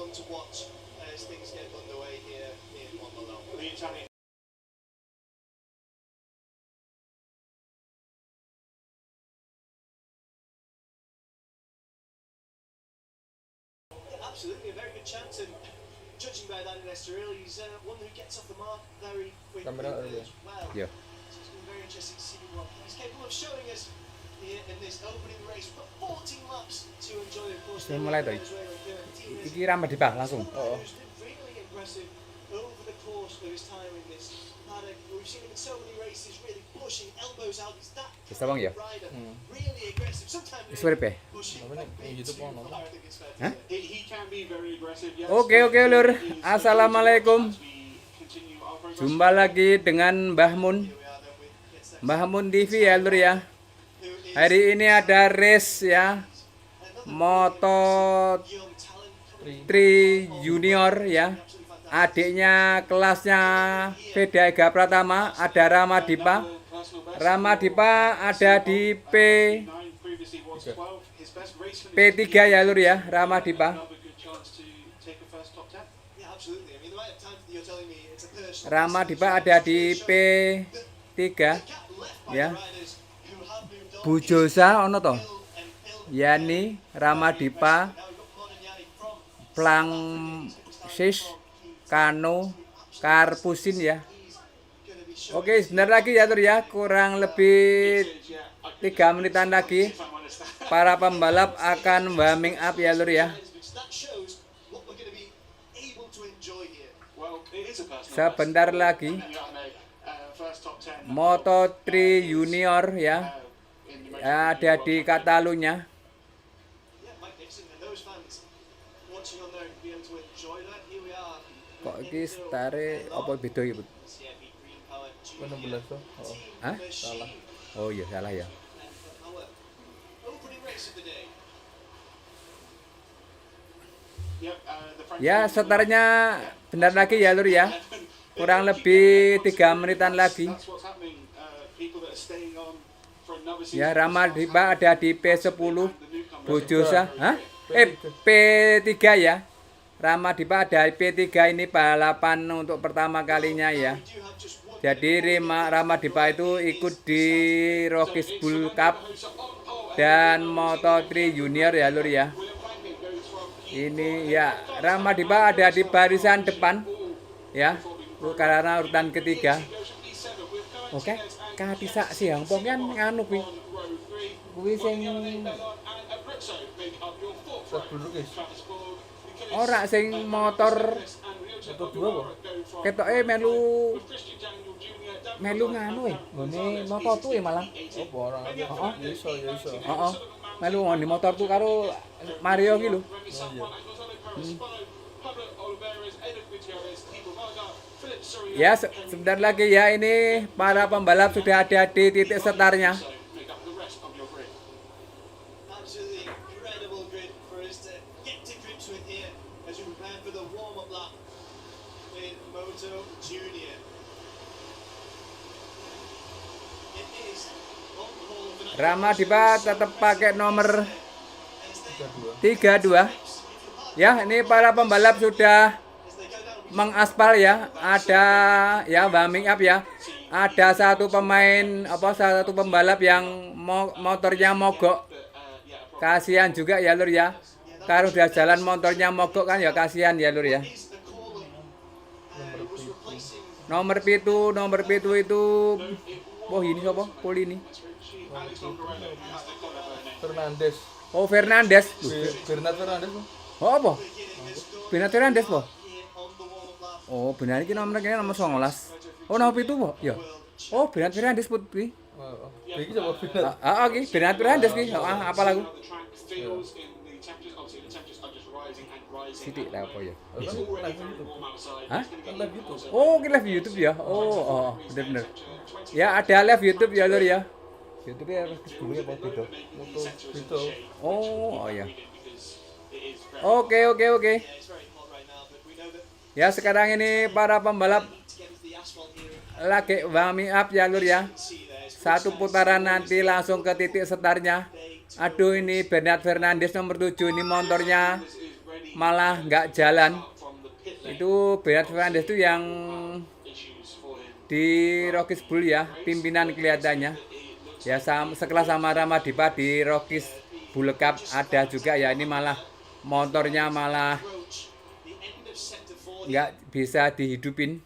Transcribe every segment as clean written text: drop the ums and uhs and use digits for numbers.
fun to watch as things get underway here in Montmelon. The Italian. Absolutely, a very good chance, and judging by that in Estoril, he's one who gets off the mark very quickly as well. Yeah. So it's been very interesting to see what he's capable of showing us here in this opening race. We've got 14 laps to enjoy, of course. Mulai tuh. Iki rambut di langsung. Oh. Who's been really impressive over the course of his time in this paddock. We've seen him in so many races, really pushing elbows out. He's that Bang ya. rider, really aggressive. Sometimes pushing. Hah? He can be very aggressive. Yes. Oke lur, assalamualaikum. Jumpa lagi dengan Mbah Mun, Mbah Mun TV ya lur ya. Hari ini ada race ya, Moto3 Junior ya. Adiknya kelasnya Veda Ega Pratama, ada Ramadipa. Ramadipa ada di P3 ya lur ya, Ramadipa. Ramadipa ada di P3 ya. Bujosa ono to. Yani Ramadipa Plangsis Kano Karpusin ya. Oke, sebentar lagi ya lur ya, kurang lebih 3 menitan lagi para pembalap akan warming up ya lur ya. Sebentar lagi Moto3 Junior ya, ada di Catalonia. Kok iki stare apa beda iki? 16 tuh. Hah? Salah. Oh iya salah ya. Ya startnya bentar lagi ya lur ya. Kurang lebih 3 menitan lagi. Ya Ramadipa ada di P10, Bujosa, P3 ya. Ramadipa ada di P3, ini balapan untuk pertama kalinya ya. Jadi Ramadipa itu ikut di Rockies Bull Cup dan Moto3 Junior ya lur ya. Ini ya Ramadipa ada di barisan depan ya, karena urutan ketiga. Oke, katisa siang pokoknya nganu kuwi sing ora sing motor Moto2 kok. ketoke melu nganu ngene Moto2 malah. Oh, ora. Heeh. Ya iso. Heeh. Melu ngono Moto2 karo Mario ki lho. Ya sebentar lagi ya, ini para pembalap sudah ada di titik startnya. Ramadipa tetap pakai nomor 32. Ya, ini para pembalap sudah mengaspal ya. Ada ya warming up ya. Ada satu pembalap yang motornya mogok. Kasihan juga ya lur ya. Kalau udah jalan motornya mogok kan ya kasihan ya lur ya. Nomor pitu itu ini siapa? Poli ini. Fernandes. Oh Fernandes. Bernard Fernandes. Oh apa? Bernard Fernandes po? Oh benar ini nomornya nomor 19. Oh nomor itu po? Ya. Oh Bernard Fernandes putri. Oh. Iki sapa Bernard? Oke, Bernard Fernandes ki. Apa lagu? Sidik lah apa ya? Hah? Live YouTube. Oh, live YouTube ya. Oh, benar. Ya ada live YouTube ya lur ya. YouTube ya dulu ya apa beda? Moto beda. Oh ya. Oke. Ya sekarang ini para pembalap lagi warming up ya lur ya. Satu putaran nanti langsung ke titik startnya. Aduh ini Bernard Fernandes nomor 7 ini motornya malah nggak jalan. Itu Bernard Fernandez itu yang di Rockies Bull ya, pimpinan kelihatannya. Ya sekelas sama Ramadipa di Rockies Bull Cup ada juga ya. Ini malah motornya malah nggak bisa dihidupin.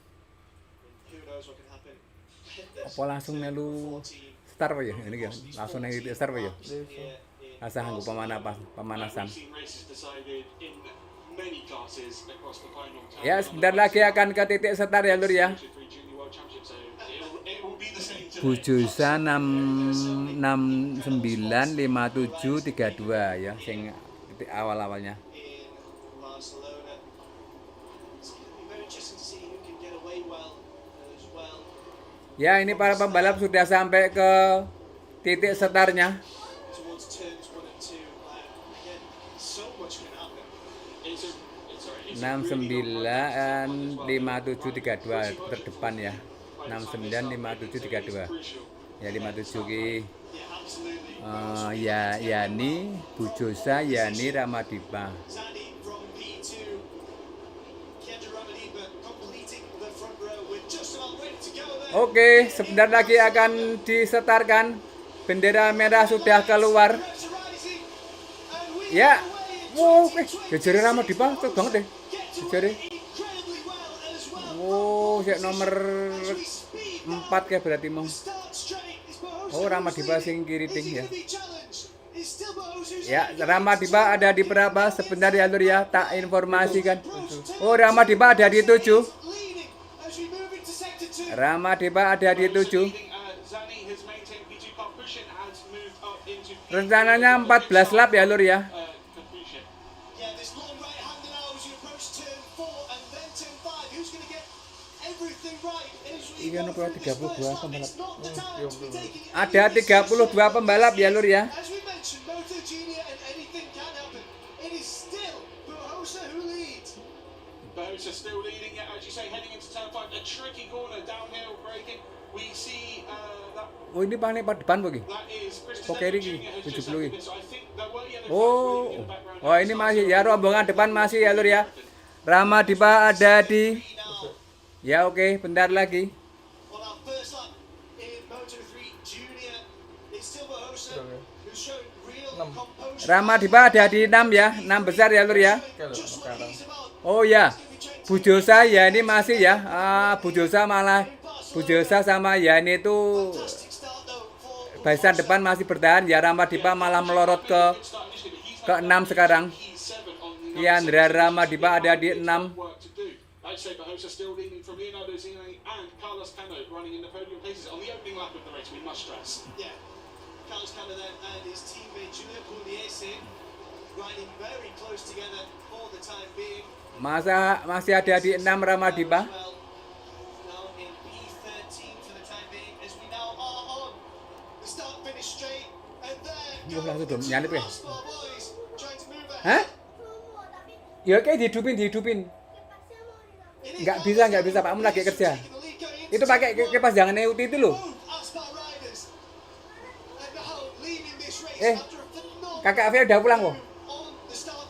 Apa langsung melu start ya ini ya, langsung nang start ya. Asa nganggo pemanasan. Ya sebentar lagi akan ke titik start ya lur ya. Bujosa 695732 ya sing titik awal-awalnya. Ya ini para pembalap sudah sampai ke titik startnya. 695732 terdepan ya. 695732 ya 57 ki ya Yani Bujosa Yani Ramadipa. Oke, sebentar lagi akan disetarkan. Bendera merah sudah keluar. Ya. Wow, jejere Ramadipa cepet banget deh. Jejere. Wow, nomor 4 kayak berarti mau. Oh, Ramadipa sing kiri ting ya. Ya, Ramadipa ada di berapa? Sebentar ya lur ya, tak informasikan. Oh, Ramadipa ada di 7. Ramadipa ada di 7. Rencananya 14 lap ya lur ya. Iya nomor 32 pembalap. Ada 32 pembalap ya lur ya. Still leading it, as you say, heading into turn 5, a tricky corner, downhill braking. We see that. Oh ini paling depan begini. Kok kiri 70. Oh, oh ini masih ya rombongan depan masih ya lur ya. Ramadipa ada di. Ya oke, bentar lagi. Ramadipa ada di 6 ya, 6 besar ya lur ya. Oh ya. Bujosa ya ini masih ya, Bujosa sama ya ini itu barisan depan masih bertahan ya. Ramadipa malah melorot ke 6 sekarang. Andrea Ramadipa ada di 6. Masih ada di 6 Ramadipa. Langsung dong nyalip ya. Hah? Ya kayak dihidupin. Nggak bisa Pak, lagi kerja. Itu pakai kipas jangan EUT itu loh. Kakak Avia udah pulang kok.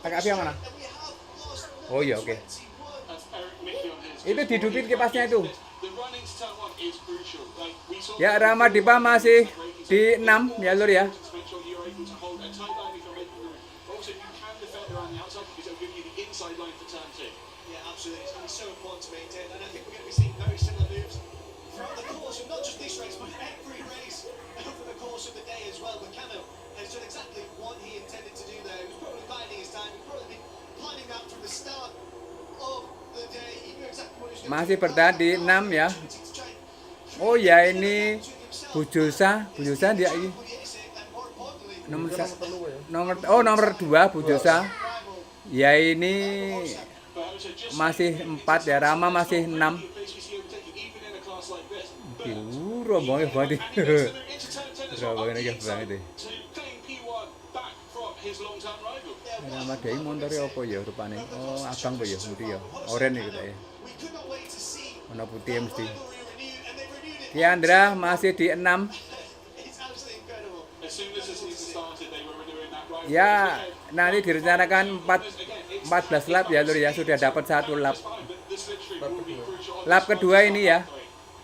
Kakak Avia mana? Oh iya oke. Itu dihidupin kipasnya itu. Ya Ramadipa masih di 6 ya lur ya. Masih bertahan di 6 ya. Oh ya ini Bujosa dia ini. Nomor 2 Bujosa. Ya ini masih 4 ya. Rama masih 6. Rombongnya banget. Rombongnya banget deh. Rama dhewe montore apa ya rupane? Oh, abang apa ya mesti ya. Oren iki kaya. Warna putih mesti. Kiandra masih di 6. Ya, nanti direncanakan 14 lap ya lur ya, sudah dapat 1 lap. But this literally will be crucial on Lap this kedua one. ini ya.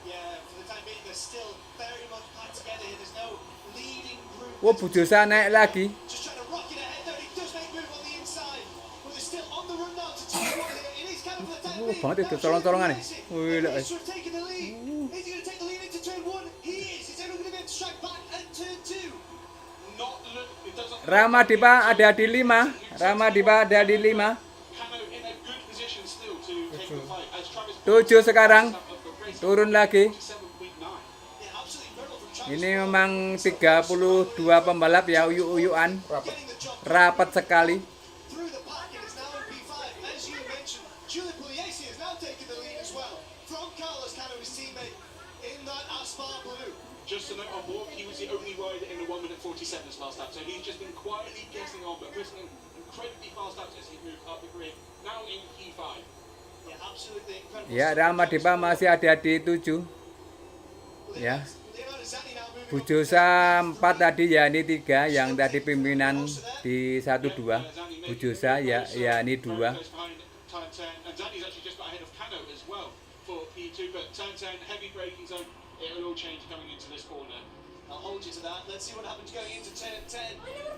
Yeah, for the time being, they're still very much packed together here. There's no leading group. Wah, Bujosa naik lagi. Just trying to rock it ahead there. He does make move on the inside, but they're still on the run now to 2-1 here. It is kind of for the time being. Banget itu Now, colong-colongan nih. Is Wih, lah. he sort of taking the lead? Is he going to take the lead into turn 1? He is. Is anyone going to be able to strike back at turn 2? Not look. It doesn't. Ramadipa ada di 5. Ramadipa ada di 5. Cano in a good position still to take the fight. As Travis 7 sekarang. Turun lagi. 47.9. Yeah, absolutely brutal from Travis. Ini memang 32 pembalap ya, uyuk-uyukan. Getting the job Rapat sekali. through the pack, and it's now in P5. As you mentioned, Julian Pugliese has now taken the lead as well from Carlos Cano, his teammate, in that Aspar Blue. Just to note on board, he was the only rider in the 1 minute 47 last lap, so he's just been quietly getting on, but putting in incredibly fast laps as he moved up the grid. Now in P5. Yeah, absolutely incredible. Ya, Ramadipa masih ada di 7. Ya. Bujosa 4 tadi ya, ini 3 yang tadi pimpinan di 1-2. Bujosa ya ini 2. And Zanni's actually just got ahead of Cano as well for P2, but turn 10, heavy braking zone, it will all change coming into this corner. I'll hold you to that. Let's see what happens going into turn 10.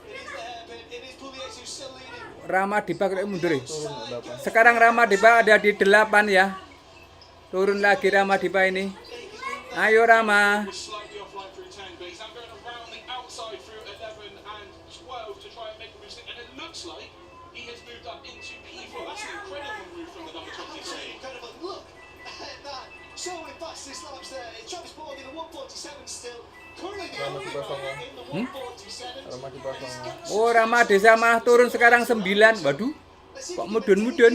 It is the hairpin, it is Pugliese who's still leading. Ramadipa kayak mundur ya. Sekarang Ramadipa ada di 8 ya. Turun lagi Ramadipa ini. Ayo Rama. Was slightly offline through 10, but he's now going around the outside through 11 and 12 to try and make a move. And it looks like he has moved up into P4. That's an incredible move from the number 23. Incredible. Look at that. Showing fastest laps there. Travis Borg in the 147 still. Currently the only rider in the 147. Ramadipa sama Oh, Ramadesa mah turun sekarang 9. Waduh. Kok mudun-mudun.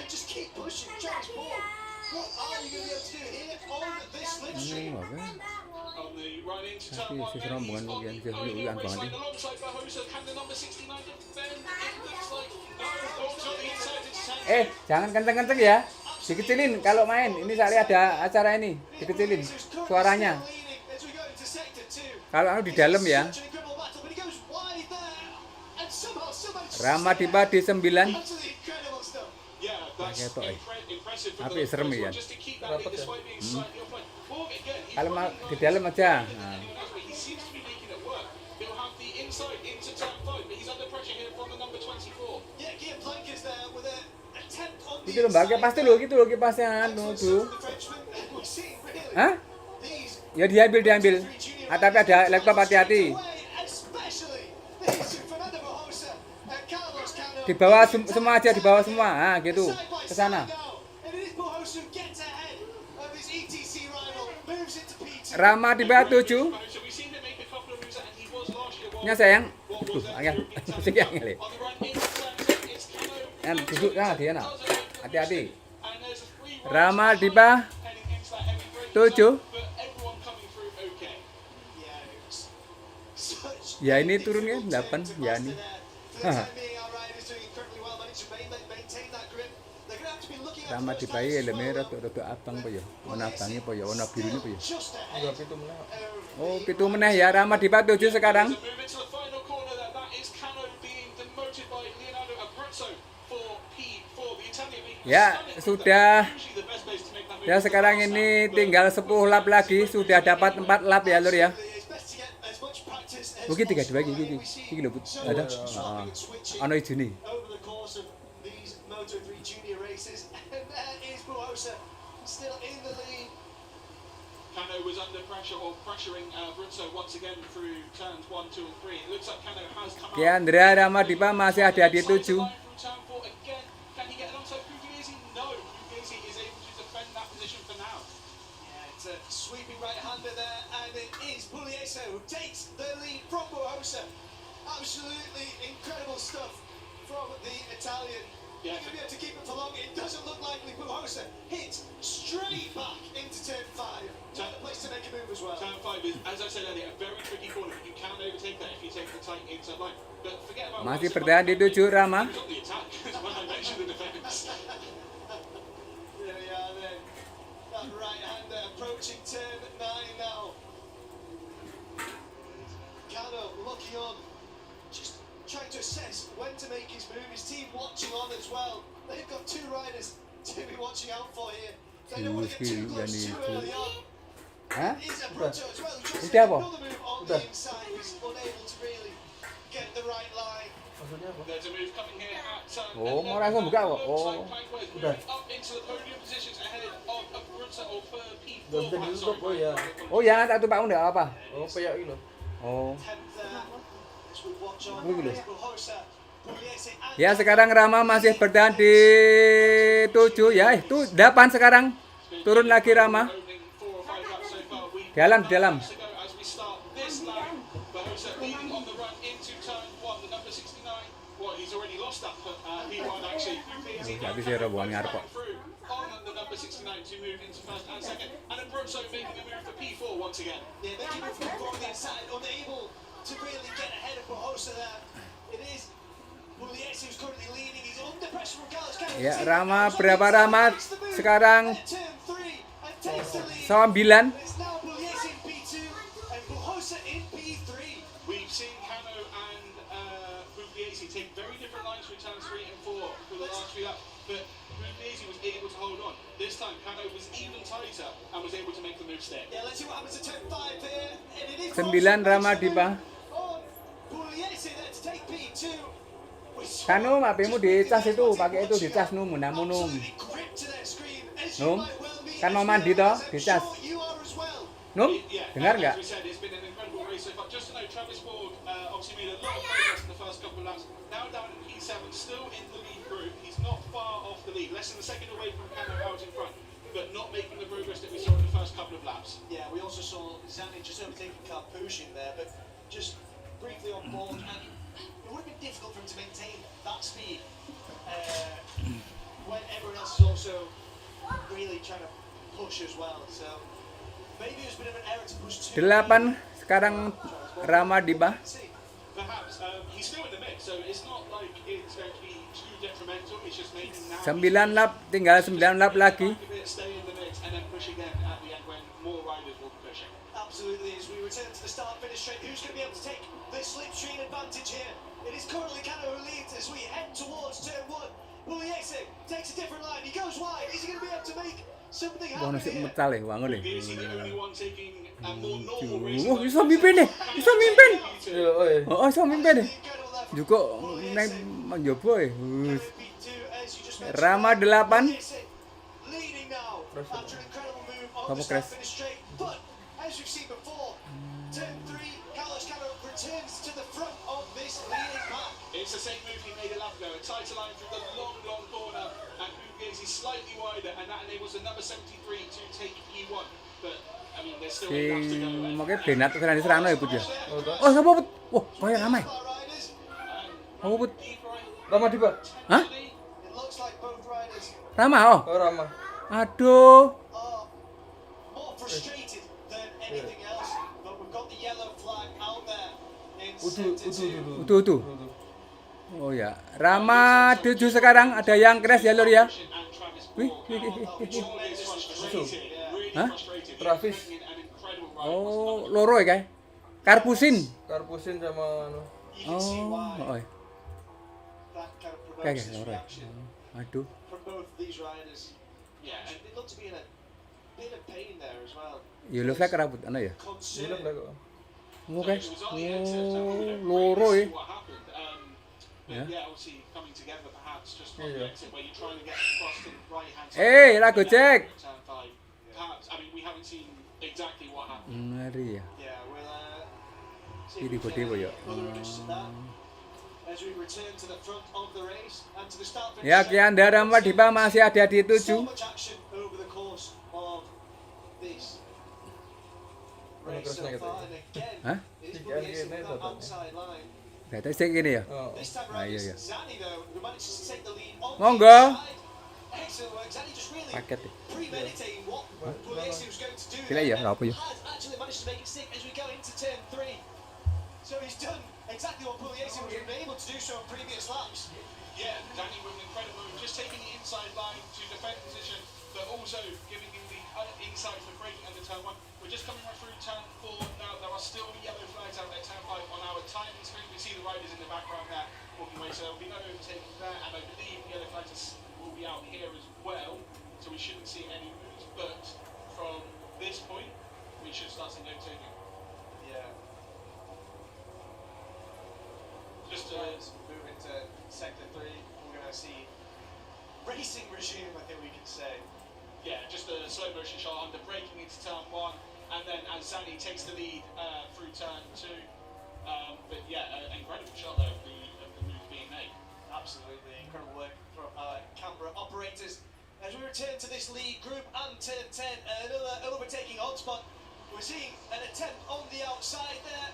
Just keep pushing. Travis Borg. What are you going to be able to do here on this slipstream? On the right into turn 1, Isi rombongan bagian jauh-jauhan banget nih. alongside Bahosa, can the number 69 defend? It looks like no. Borg's on the inside into 10. Jangan kenceng-kenceng ya. Dikecilin kalau main. Ini saya ada acara ini. Dikecilin suaranya. Kalau di dalam ya. Ramadipa di 9. Ketok Tapi serem ya. Kalau di dalam aja. Nah. Itu loh Mbak, pasti loh gitu loh kipasnya tuh. Hah? Ya diambil. Tapi ada laptop hati-hati. Di bawah semua aja, di bawah semua. Nah, gitu. Ke sana. Ramadipa 7. Nya sayang. Angel. Musik angel. Yang duduk dia nak. Hati-hati. Ramadipa 7. Ya ini turunnya 8 ya ini. Ramadipa ini lemah rada abang apa ya? Warna abangnya apa ya? Warna birunya apa ya? enggak itu meneh. Oh, 7 meneh ya. Ramadipa 7 sekarang. Ya, sudah. Ya sekarang ini tinggal 10 lap lagi, sudah dapat 4 lap ya lur ya. Mungkin 32 iki lho Bud. Ada. Ana ijine. MOTO3 Junior races, and there is Bujosa still in the lead. Cano was under pressure or pressuring Brunso once again through turns 1, 2, and 3. It looks like Cano has come out. Andrea Ramadipa masih ada di 7. Can he get alongside Pugliese? No, Pugliese is able to defend that position for now. Yeah, it's a sweeping right-hander there, and it is Pugliese who takes the lead from Bujosa. Absolutely incredible stuff from the Italian. Yeah, going to be able to keep it for long. It doesn't look likely. Bujosa hits straight back into turn 5. The place to make a move as well. Turn 5 is, as I said earlier, a very tricky corner. You can overtake that if you take the tight inside line. But forget about Masih bertahan di 7 Rama. He was on the attack when I mentioned the defense. There we are then. That right-hander approaching turn 9 now. Cano looking on. Just trying to says when to make his move. His team watching on as well. They've got two riders to be watching out for here. They don't want to get too close too early on. Hah? Is a Brutto as well. Who just Udah, another Bo? move on the inside. He's unable to really get the right line. Maksudnya apa? There's a move coming here at Oh, mau langsung buka kok. Oh. Udah. up into the podium positions ahead of a Brutto or P4. Udah bisa ditutup, oh ya. Oh ya, tak tupak enggak apa. Oh, kayak gitu. Oh. 10th as we watch on. Begini. Buhosa, Pugliese, and Ya, sekarang Rama masih bertahan di 7 ya. Itu 8 sekarang. Turun lagi Rama. Dalam, dalam. Nggak bisa robohan ngarep kok. Ya, Rama berapa Rama sekarang? 9. We've seen Cano and Pugliese take very different lines through turns 3 and 4 for the last few laps, but Pugliese was able to hold on. This time, Cano was even tighter and was able to make the move stick. Yeah, let's see what happens at turn 5 here. And it is 9 Rama Dipa. Pugliese there to take P2. Kanu mapemu dicas itu, pakai itu dicas num, namun num. Num, kan mau mandi toh, dicas. Num, dengar nggak? Now down in P7, still in the lead group. He's not far off the lead, less than a second away from Cano out in front, but not making the progress that we saw in the first couple of laps. Yeah, we also saw Zanni just overtaking Carpucci there, but just briefly on board, and it would have been difficult for him to maintain that speed when everyone else is also really trying to push as well. So maybe it was a bit of an error to push too. 8 sekarang Rama Dipa. Perhaps he's still in the mix, so it's not like it's going to be too detrimental. It's just maybe now 9 lap, tinggal 9 lap lagi. stay in the mix and then push again at the end when more riders will be pushing. Absolutely, as we return to the start-finish straight, who's going to be able to take this slipstream advantage here? It is currently Cano who leads as we head towards turn 1. Pugliese takes a different line. He goes wide. Is he going to be able to make something happen Bonus here? metal wangun Pugliese the only one taking a more normal Oh, iso mimpin deh. Iso mimpin. Iya, oh iya. Oh, iso mimpin deh. Juga neng menjobo ya. Rama 8. Kamu crash. It's the same move he made a lap ago, a tighter line through the long corner, and Pugliese slightly wider, and that enables the number 73 to take E1. But I mean, there's still 8 laps to go. Makanya Benat tekan di serana ya Put ya. Oh, siapa Put? Wah, kayak ramai. Kamu Put? Rama Dipa. Hah? Rama oh. Oh, Rama. Aduh. Utuh. Oh ya, Rama 7 sekarang ada yang crash ya Lur ya. Wih. Hah? Travis. Oh, loro ya kayak. Karpusin sama anu. Oh. Kayak loro ya. Aduh. Yellow flag rambut ana ya? Belum dah kok. Oke. Oh, loro ya. Iya. Lagu cek. Ngeri ya. Ini gede ya. Ya, kian Rama Dipa masih ada di 7. Hah? Data sih gini ya? Oh. Ah, iya. Monggo. Paket ya. Gila ya, apa ya? So he's done exactly what Pugliese was able to do so in previous laps. Yeah, Danny with an incredible move, just taking the inside line to defend position, but also giving him the inside for braking under turn 1. We're just coming right through turn 4 now. There are still yellow flags out there, turn 5 on our timing screen. We see the riders in the background there. walking away, so there'll be no overtaking there, and I believe yellow flags will be out here as well, so we shouldn't see any moves, but from this point, we should start seeing overtaking. Yeah. Just to move into sector 3, we're going to see racing regime, I think we can say. Yeah, just a slow motion shot under braking into turn 1, and then as Zani takes the lead through turn 2. But yeah, an incredible shot there of the move being made. Absolutely incredible work from camera operators. As we return to this lead group and turn 10, another overtaking hotspot. We're seeing an attempt on the outside there.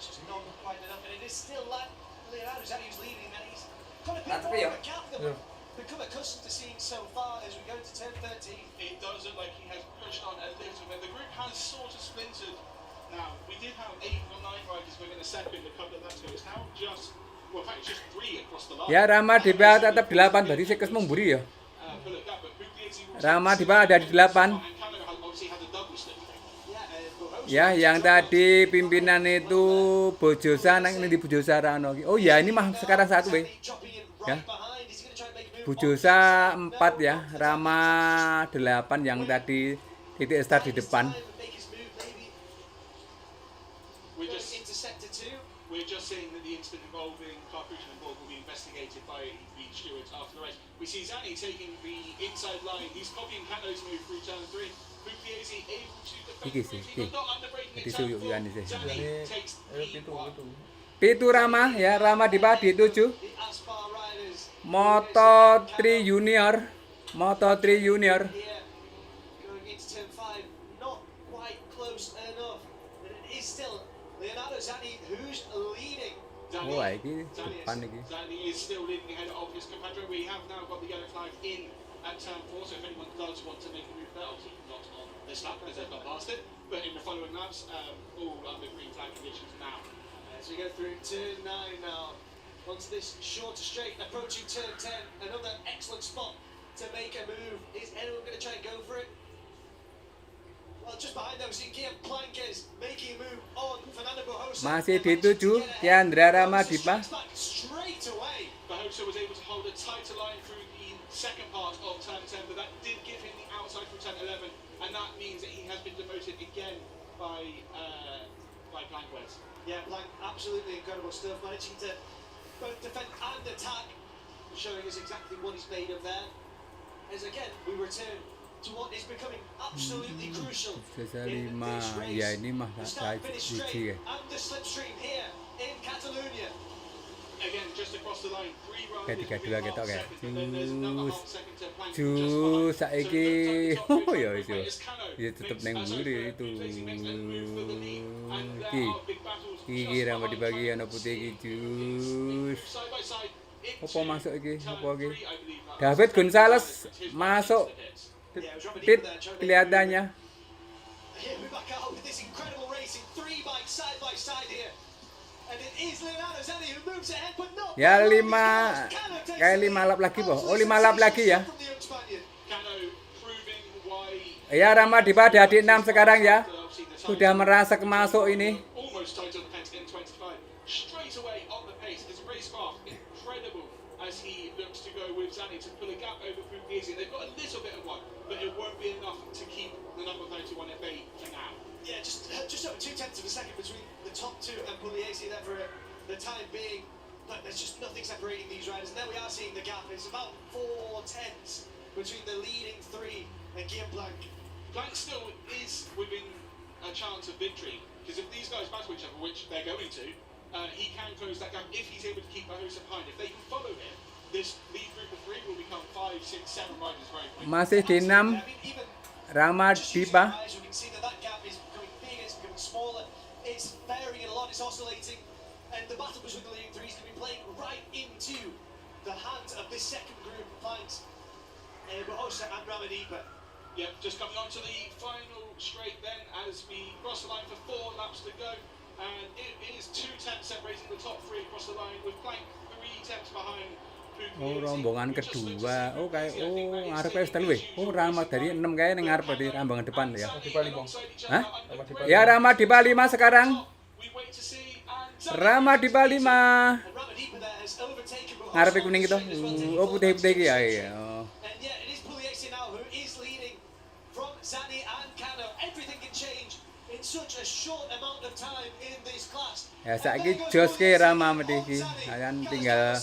Just not quite enough, and it is still Leonardo Zani who's leading, and he's got a bit more of a gap than we've become accustomed to seeing so far as we go into turn 13. It does look like he has pushed on a little bit. The group has sort of splintered now. We did have 8 or 9 riders within a second a couple of laps ago. It's now just, well, in fact, it's just 3 across the line. Ya, Rama di bawah tetap 8, berarti Sekes memburi ya. Rama di bawah ada di 8. Ya, yang tadi pimpinan itu Bojosa, ini di Bojosa Rano. Oh ya, ini mah sekarang 1 ya. Bojosa 4 ya, Rama 8 yang tadi titik start di depan. We're just saying that the incident involving Carpucci and Borg will be investigated by the stewards after the race. We see Zani taking the inside line. He's copying Cano's move through turn 3. Pugliese able to defend, but not under braking in turn 4. Zani takes the Pitu Rama ya, Rama di bawah di 7. Moto3 Junior. Moto3 Junior. Going into turn 5, not quite close enough. But it is still Leonardo Zani who's leading. Wah, ini depan ini. Zani is still leading ahead of his competitor. We have now got the yellow flag in at turn 4, so if anyone does want to make a move there, obviously not on this lap as they've got past it, but in the following laps, all under green flag conditions now. As we go through turn 9 now, onto this shorter straight, approaching turn 10, another excellent spot to make a move. Is anyone going to try and go for it? Well, just behind them, we see Guillaume Plankes making a move on Fernando Bohosa. Masih di 7, Tiandra Rama di bawah. Straight away, Bohosa was able to hold a tighter line through the second part of turn 10, but that did give him the outside from turn 11, and that means that he has been demoted again by Plankes. Yeah, Plank, absolutely incredible stuff, managing to both defend and attack, showing us exactly what he's made of there. As again, we return to what is becoming absolutely crucial in this race. Ya, ini mah The start-finish Ricci straight ya. and the slipstream here in Catalonia. Again, just across the line, 3 riders. Kayak 3 ketok kayak. Jus Jus saiki. Oh ya iso. Ya tetep neng mburi itu. Iki Rama dibagi ana putih iki Jus. Apa masuk iki? Apa iki? David Gonzalez masuk. Pit kelihatannya. Here we back out with this incredible racing, 3 bikes side by side here. And it is Leonardo Zani who moves ahead, but not. Ya 5 kayak 5 lap lagi boh. Oh 5 lap lagi ya. Ya Rama di bawah di 6 sekarang ya. Sudah merasa kemasuk ini. As he looks to go with Zani to pull a gap over Pugliese. They've got a little bit of one, but it won't be enough to keep the number 31 at bay for now. Yeah, just over 0.2 of a second between the top 2 and Pugliese there for the time being. But there's just nothing separating these riders. And there we are seeing the gap. It's about 4 tenths between the leading 3 and Guillaume Blanc. Blanc still is within a chance of victory, because if these guys battle each other, which they're going to, he can close that gap if he's able to keep Bohosa behind. If they can follow him, this lead group of 3 will become 5, 6, 7 riders very quickly. Masih di 6. Rama di bawah. We can see that gap is becoming bigger, it's becoming smaller, it's varying a lot, it's oscillating, and the battle between the leading 3 is going to be playing right into the hands of this second group of pints, Bohosa and Ramadipa. Yep, just coming on to the final straight then as we cross the line for 4 laps to go. And it is 2 tenths separating the top 3 across the line, with Plank 3 tenths behind. Oh rombongan kedua. Oh kayak ngarep kayak setelah Oh Rama dari 6 kayak neng ngarep di rombongan depan ya. Di bawah 5. Hah? Ya Rama di bawah 5 sekarang. We wait to see Ramadipa 5. Ramadipa there has overtaken Motojunior Ngarepe kuning gitu. as well to Oh, putih-putih iki ya. Iya. Oh. And yeah, it is Pugliese now who is leading from Zani and Cano. Everything can change in such a short amount of time in this class. Ya saiki jos ke Rama mesti iki. Ayan tinggal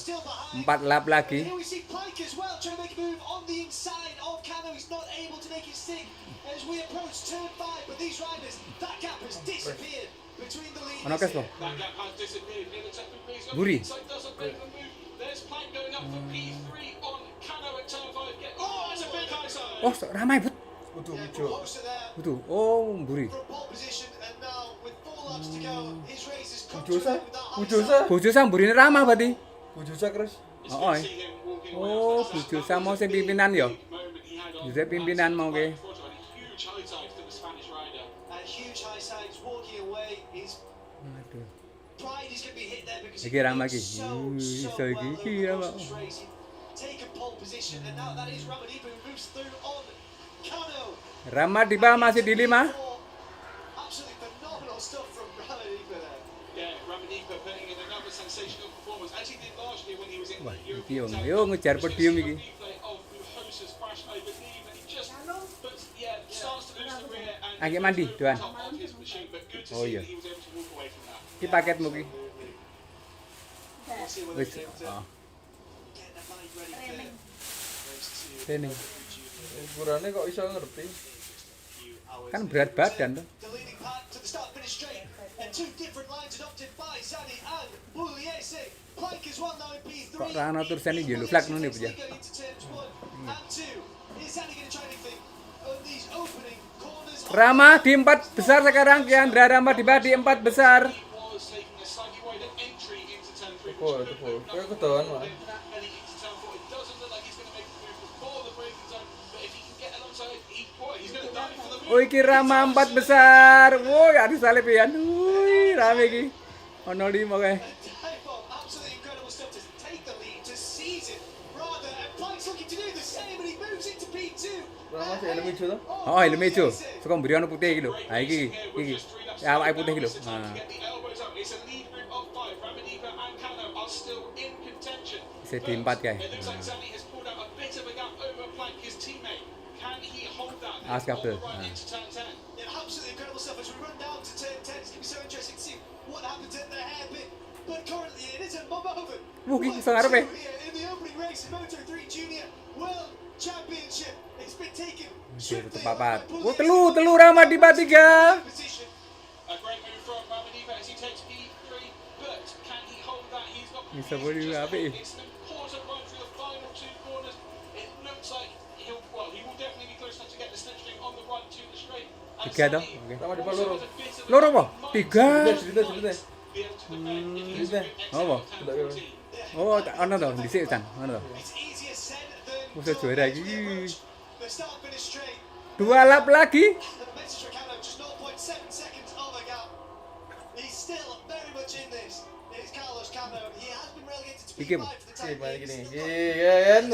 4 lap lagi. Here we see Pike as well trying to make a move on the inside of Cano. He's not able to make it stick as we approach turn 5. But these riders, that gap has disappeared between the leaders. Ono kes po. That gap has disappeared. It looks like Pugliese Buri. doesn't make the move. There's Pike going up for P3 on Cano at turn 5. Oh, that's a big high side. Oh, ramai but. Kudu Yeah, hijau. closer there. Betul. Oh, buri. From pole position, and now with 4 laps to go, his race has come to Bujosa, an end with that high Bujosa, side. Bojo samburine Rama berarti. Bujosa keras. It's Oh, good to see him walking away Oh, after that. Bojo mau sing pimpinan yo. Moment he had on Jose pimpinan mau ke. a huge high side to the Spanish rider. A huge high side is walking away. His Aduh. pride is going to be hit there because Iki Rama did iki. so Iso well iki over iki the Rama. course of this race. He taken pole position, and now that is Ramadipa who moves through on Cano. Ramadipa masih di 5. Absolutely phenomenal stuff from Ramadipa there. Yeah, Ramadipa putting in another sensational performance, as he did last year when he was in Wah, the iki yo European yo ngejar podium iki. replay of Bujosa's crash, I believe, and he just puts, starts to lose the rear and Agak mandi, Tuan. top of his machine, but good to Oh, see iya. that he was able to walk away from that. Iki paketmu iki. We'll see whether Wis. he's able to Oh, get the bike ready for race to ini. Ukurannya kok iso ngerti. Kan berat badan tuh. the leading path to the start finish straight, and 2 different lines adopted by Zani and Pugliese. Pike as well now in P3. Kok Rano tulisannya yellow flag nih punya. Going into turns 1 and 2. Is Zani going to try anything on these opening corners? Rama di 4 besar sekarang, Kiandra Ramadipa di 4 besar. He was taking a slightly wider entry into turn 3. Tepuk, tepuk. Kayak ketahuan mah. Heading into turn 4. It doesn't look like he's going to make the move before the braking zone, but if he can get alongside, he's going to dive for the move. Oh, iki Rama 4 besar. Woi, ada salib ya. Woi, rame iki. Ono 5 kae. Absolutely incredible stuff to take the lead, to seize it, rather, and Pike's looking to do the same, and he moves into P2. Rama masih helm hijau tuh. Oh, helm ijo. Suka mburi ono putih iki lho. Ha iki. Iki. Ya awake putih iki lho. Nah, It's a lead group of 5. Ramadipa and Cano are still in contention. bisa di 4 kae. It looks like Zani has pulled out a bit of a gap over Plank, his teammate. Can he hold that Ask on after. the run into turn 10? Yeah, absolutely incredible stuff. As we run down to turn 10, it's going to be so interesting to see what happens at the hairpin. But currently, it is a moment. Wuh, iki iso ngarepe. Here in the opening race, Moto3 Junior World Championship. It's been taken Tutup swiftly papat. by Oh, Pugliese. telu Ramadipa 3. Position. A great move from Ramadipa as he takes P3, but can he hold that? He's got Bisa boleh apa eh? It's an important run through the final 2 corners. It looks like he will definitely be close enough to get the slipstream on the run to the straight. And 3 toh. Zani Oke. Ramadipa also loro. has a bit of a Loro apa? mindset 3. Cerita. to be able to defend if he has a good exit Apa? on turn 14. Oh, ono to, dhisik San. Ono to. It's easier said than Musuh juara done as we iki. approach the start finish straight. 2 lap lagi. The message for Cano, just 0.7 seconds of a gap. He's still very much in this. It's Carlos Cano. He has been relegated to Iki, P5 for the time Gimana being. gini? He's still Iya kan.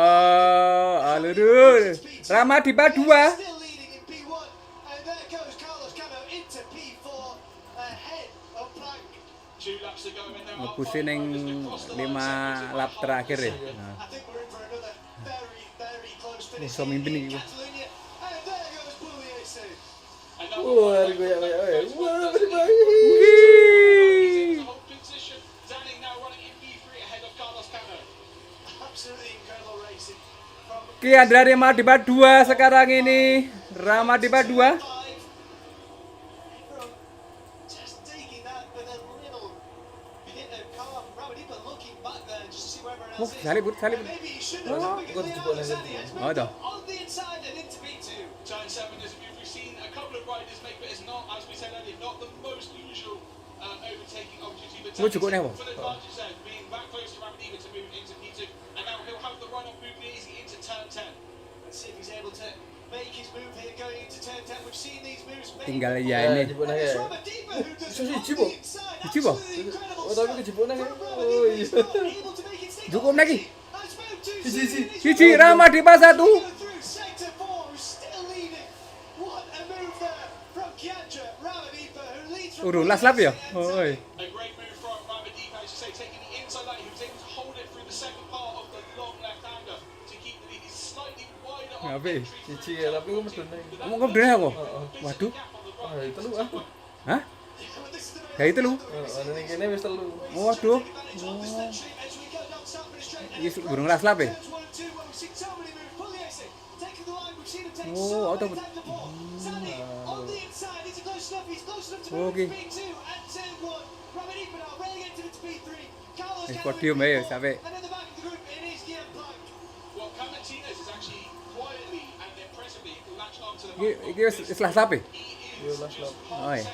Oh, alurur. Ramadipa 2. still leading in P1. And there goes Carlos Cano into P4 ahead of Plank. 2 laps to go and there are Ngepusin 5 yang riders that cross the line 5 lap terakhir ya. Nah. I think we're in for another very close finish. Musuh mimpin in iki. Catalonia. And there goes Pugliese. Wah, goyak. Wah, Ramadipa. Wih. Zani now running in P3 ahead of Carlos Cano. Absolutely incredible racing from Kiandra Ramadipa 2 sekarang ini. Ramadipa 2. just taking that with a little bit of calm. Ramadipa looking back there just to see where everyone Oh, else is. salib, salib. And maybe he shouldn't have because Gua Leonardo dijebak lagi. Zani has Oh, moved dah. on the inside and into P2. Turn 7 is a move we've seen a couple of riders make, but it's not, as we said earlier, not the most usual overtaking opportunity. But Mau cukup nih, Bang? full advantage there, being that close to Ramadipa to move into P2. And now he'll have the run on Pugliese into turn 10. Let's see if he's able to make his move here going into turn 10. We've seen these moves made Tinggal before. ya Ya, ini. jebol And it's lagi. Ramadipa who does Itu it si on Cibo. the inside. Si Cibo? Absolutely incredible Oh, tapi stuff kejebol lagi. from Oh, Ramadipa. iya. He's not able to make it stick. Cukup lagi. That's moved to Si. Cici Ramadipa 1. through sector 4, who's still leading. What a move there from Kiandra Ramadipa, who leads from Udah last lap ya? Pugliese and Oi. A Ngapain? Cici ya, tapi gue medun aja. Kamu kebetulan aku? Heeh. Waduh. Ah, itu lu ah. Hah? Kayak itu lu? Ada nih kene wis telu. Waduh. Ini burung laslap ya? Oh, auto. Oke. Ini podium ya sampai. Ini wis laslap ya? Yo las lap. Oh ya.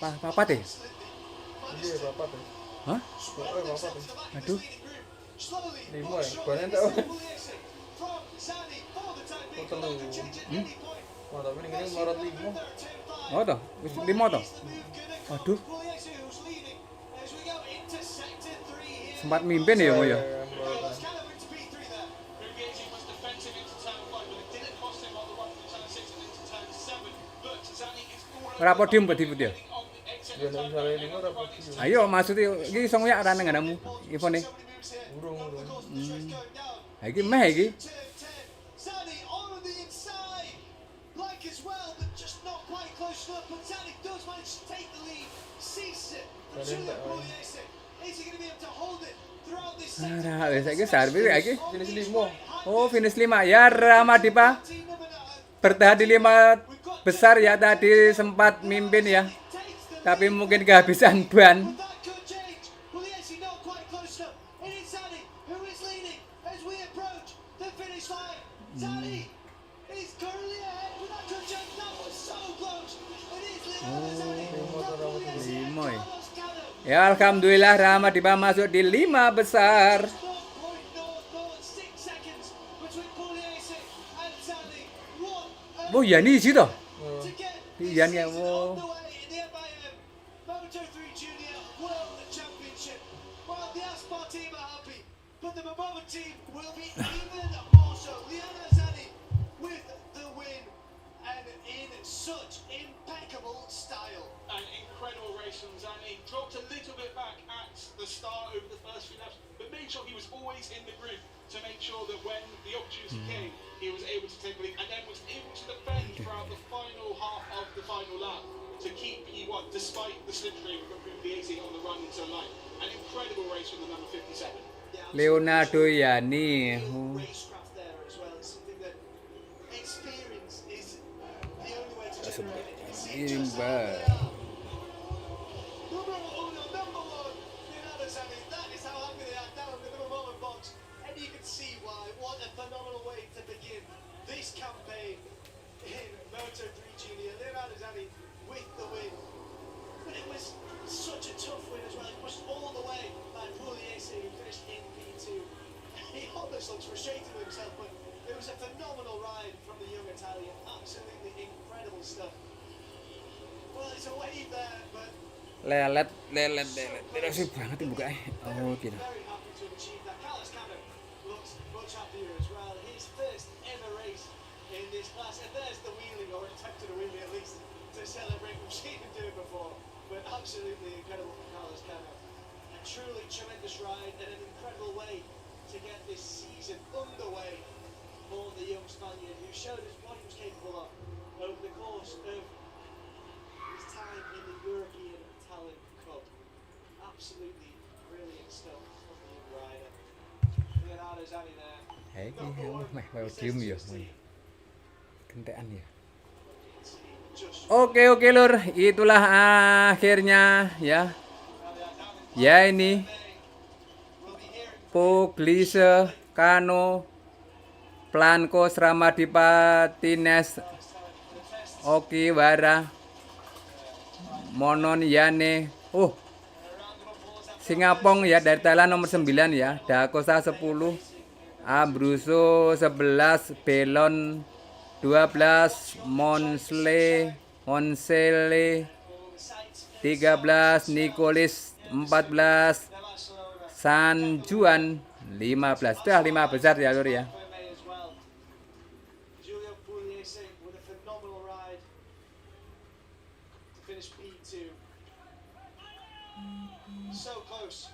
Papat ya? Iya, papat ya. Hah? Papat ya. Aduh. 5 ya. Banyak tak? Oh, telu. Wah, tapi ini melorot 5. Oh toh, wis 5 toh. Waduh. Sempat mimpin ya, Mo ya. Ora podium berarti dia. Ya nek misale 5 ora podium. Ayo maksudnya iki iso ngoyak ra nang ngadamu infone. Urung. Ha iki meh iki. Ara wis iki sarbi iki. Finish 5. Oh, finish 5. Ya Ramadipa. Bertahan di 5 besar ya tadi sempat mimpin ya. Tapi mungkin kehabisan ban. Lima ya. Ya alhamdulillah Ramadipa masuk di 5 besar. Oh ya ini sih toh. Iya nih oh. But the Mbah team will be even more so. Liana Zani with the win and in such impeccable style. An incredible race from Zani. Dropped a little bit back at the start over the first few laps, but made sure he was always in the group to make sure that when the opportunity came, he was able to take the lead and then was able to defend throughout the final half of the final lap to keep P1 despite the slipstream from the 18 on the run into the line. An incredible race from the number 57. Leonardo Yani. Oh. Mbah. And you can see why. What a phenomenal way to begin this campaign in Moto3 Junior. Leonardo Zani with the win. But it was such a tough win as well. He pushed all the way by Pugliese, who finished in P2. He almost looks frustrated with himself, but it was a phenomenal ride from the young Italian. Absolutely incredible stuff. Well, it's a wave there, but Lelet. Terus banget bukanya. Oh, gitu. very happy to have achieved that. Carlos Cano looks much happier as well. His first ever race in this class, and there's the wheeling, or attempted a wheeling at least, to celebrate. We've seen him do it before, but absolutely incredible from Carlos Cano. A truly tremendous ride and an incredible way to get this season underway for the young Spaniard, who showed us what he was capable of over the course of his time in the European Talent Cup. Absolutely brilliant stuff from the young rider. Leonardo Zani there. Meh podium ya. Kentekan ya. Just Oke lur, itulah akhirnya ya. Ya ini Pugliese, Cano, Plancos, Ramadipa, Tines, Okiwara, Monon, Yane. Singapong ya dari Thailand nomor 9 ya. Dakosa 10, Abruzzo 11, Belon 12, Monsele 13, Nicolis 14, San Juan 15. Sudah 5 besar ya lur ya. as well. Giulio Pugliese with a phenomenal ride to finish P2. So close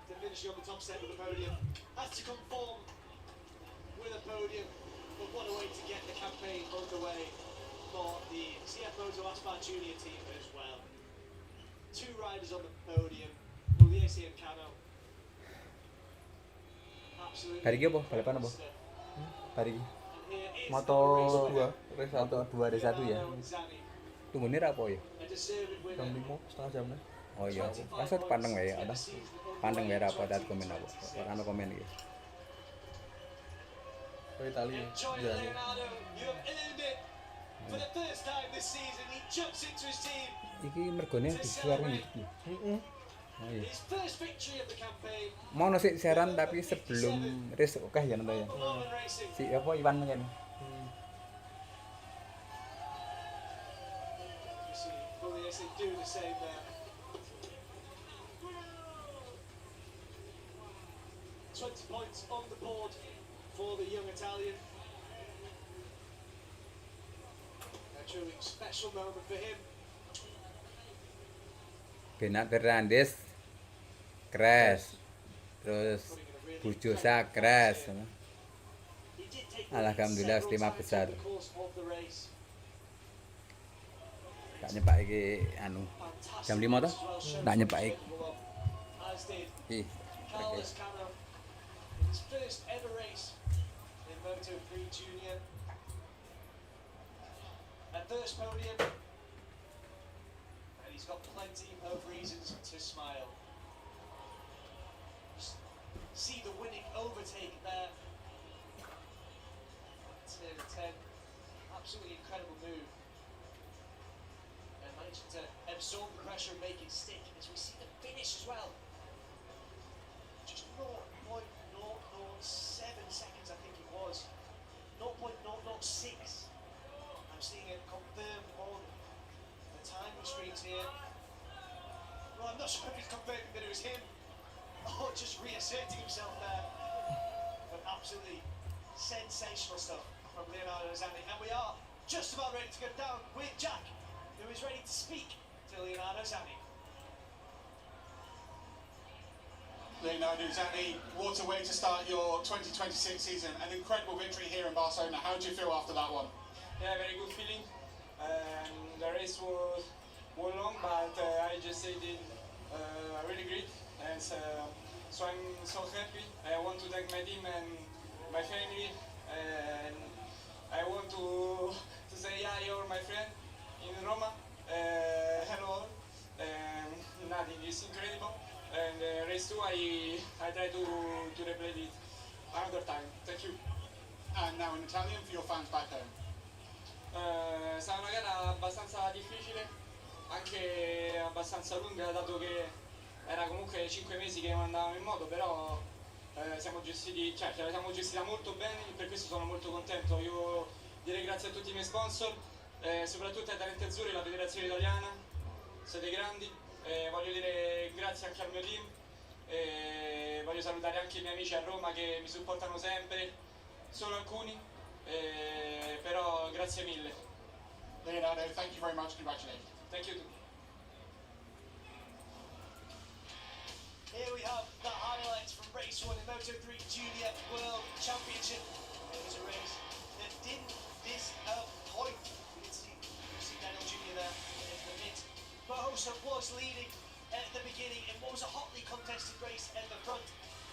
to finishing on the top step of the podium. Has to conform with a podium, but what a way to get the campaign underway for the CF Moto3 Junior team as well. 2 riders on the podium, Pugliese and Cano. Absolutely. Hari ini apa? Balapan apa? Hari ini. Moto2 race 1 Moto2 race 1 ya. Tunggu nih apa ya? jam 5 setengah jam nih. Oh iya, pasal pandang ya ada. Pandang ya apa dat komen apa. Orang komen iki. Ke Italia. Ya. Iki mergone disuarkan iki. Heeh. Oh iya. Mau nasi siaran tapi sebelum race oke ya nanti ya. Si apa Iwan kan. Do the same there. 20 points on the board for the young Italian. A truly special moment for him. Bernard Fernandes crash. Terus Bujosa crash. Alhamdulillah 5 besar. Tak nyepak iki anu jam 5 toh? Tak nyepak iki. Ih. Carlos Cano in his first ever race in MOTO3 Junior. At first podium, and he's got plenty of reasons to smile. Just see the winning overtake there. Turn 10, absolutely incredible move. And managing to absorb the pressure and make it stick as we see the finish as well. Just 0.007 seconds, I think it was. 0.006. I'm seeing it confirmed on the timing screens here. Well, I'm not sure if he's confirming that it was him or just reasserting himself there. But absolutely sensational stuff from Leonardo Zanni. And we are just about ready to go down with Jack, who is ready to speak to Leonardo Zanni. Leonardo Zanni, what a way to start your 2026 season. An incredible victory here in Barcelona. How do you feel after that one? Yeah, very good feeling. The race was long, but I just did really great. And so I'm so happy. I want to thank my team and my family. And I want to say, yeah, you're my friend in Roma. Hello. Nothing is incredible. And race 2, I try to replay it another time. Thank you. And now in Italian for your fans back home. Sarà una gara abbastanza difficile, anche abbastanza lunga, dato che era comunque 5 mesi che non andavamo in moto, però siamo gestiti, cioè ce la siamo gestita molto bene, per questo sono molto contento. Io direi grazie a tutti i miei sponsor, soprattutto ai Talenti Azzurri, la federazione italiana, siete grandi. Voglio dire grazie anche al mio team, voglio salutare anche i miei amici a Roma che mi supportano sempre, solo alcuni, però grazie mille. Leonardo, thank you very much. Congratulations. Thank you too. Here we have the highlights from race 1 in Moto3 Junior World Championship. It was a race that didn't disappoint. We did see Daniel Jr. there in the mid. Mohosa was leading at the beginning in what was a hotly contested race at the front.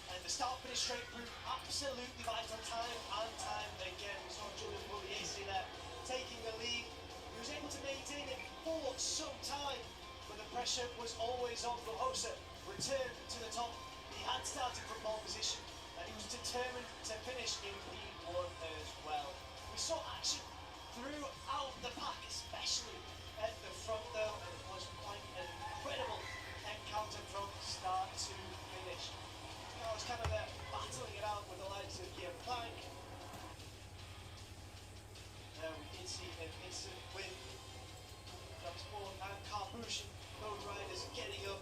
And the start finish straight proved absolutely vital time and time again. We saw Julian Pugliese there taking the lead. He was able to maintain it for some time, but the pressure was always on. Mohosa returned to the top. He had started from pole position and he was determined to finish in P1 as well. We saw action throughout the pack, especially at the front though, and it was quite an incredible encounter from start to finish. I was kind of battling it out with the likes of Guillaume Plank. We did see an instant win. Sport and Carbucci, both riders getting up,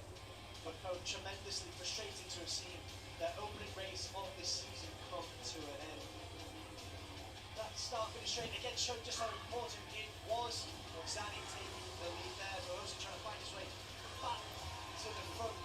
but both tremendously frustrated to have seen their opening race of this season come to an end. That start finish straight again showed just how important it was. Zanni taking the lead there, but also trying to find his way back to the front.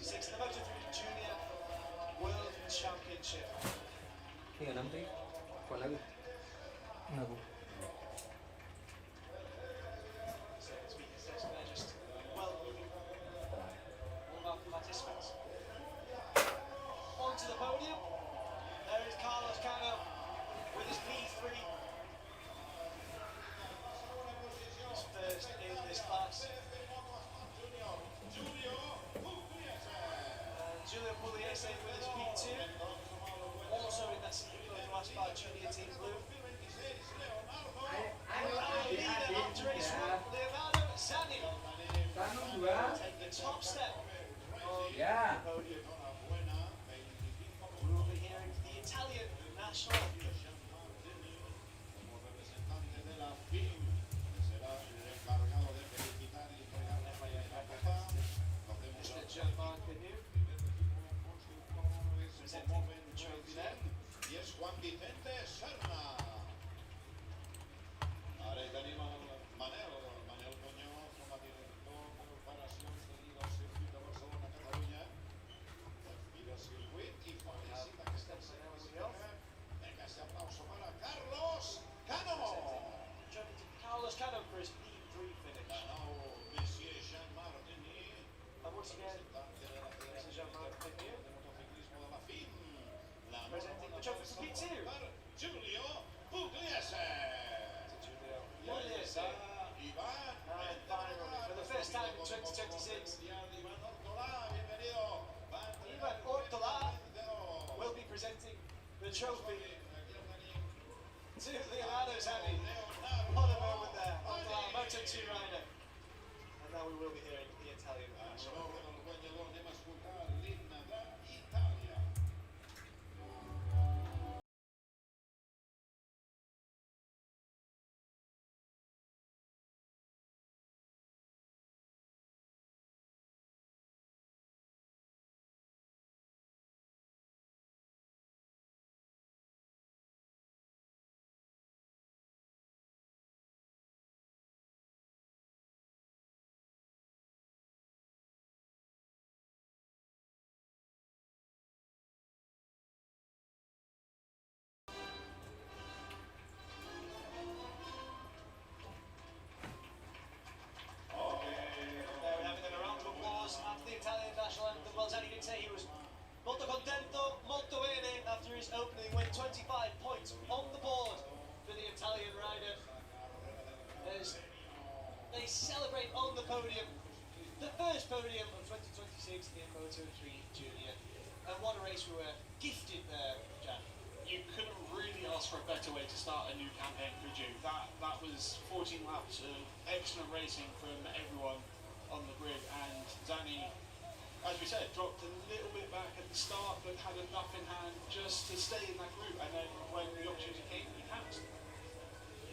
2026 the MOTO3 Junior World Championship. Iya nanti. Apa lagi? Aku. So as we can see, they're just welcoming all of the participants onto the podium. There is Carlos Cano with his P3. He's first in this class. Julio Pugliese with his P2. Also in that Moto2 Junior Team Blue. Our leader after race one, Leonardo Zani, take the top step on Yeah. the podium. We will be hearing the Italian national anthem. Mr. Jean-Marc Benu presenting the trophy there. Y es Juan Vicente Serna. Ahora tenemos Manel Coño como director de preparación seguido al circuito de Barcelona, Cataluña. Mira el circuito y felicita que está venga ese aplauso para Carlos Cano. Trophy to Carlos Cano for his P3 finish. Ganó Monsieur Jean-Martini, And once again, representante de la Mr. Jean-Marc Benu de motociclismo de la FIM. La presenting the trophy for P2. Julio Pugliese. Julio Y ahí Pugliese. está Iván. And finally, for the first time in 2026, Iván Ortolá, bienvenido. Iván Ortolá will be presenting the trophy to Leonardo Zani. What a moment there, Ortolá, Moto2 rider. And now we will be hearing the Italian national. There we have it, then a round of applause after the Italian national anthem. Well, Zani did say he was molto contento, molto bene after his opening win. 25 points on the board for the Italian rider as they celebrate on the podium. The first podium of 2026 in Moto3 Junior. And what a race we were gifted there, Jack. You couldn't really ask for a better way to start a new campaign, could you? That was 14 laps of excellent racing from everyone on the grid, and Zani, as we said, dropped a little bit back at the start, but had enough in hand just to stay in that group, and then when the opportunity came, he pounced.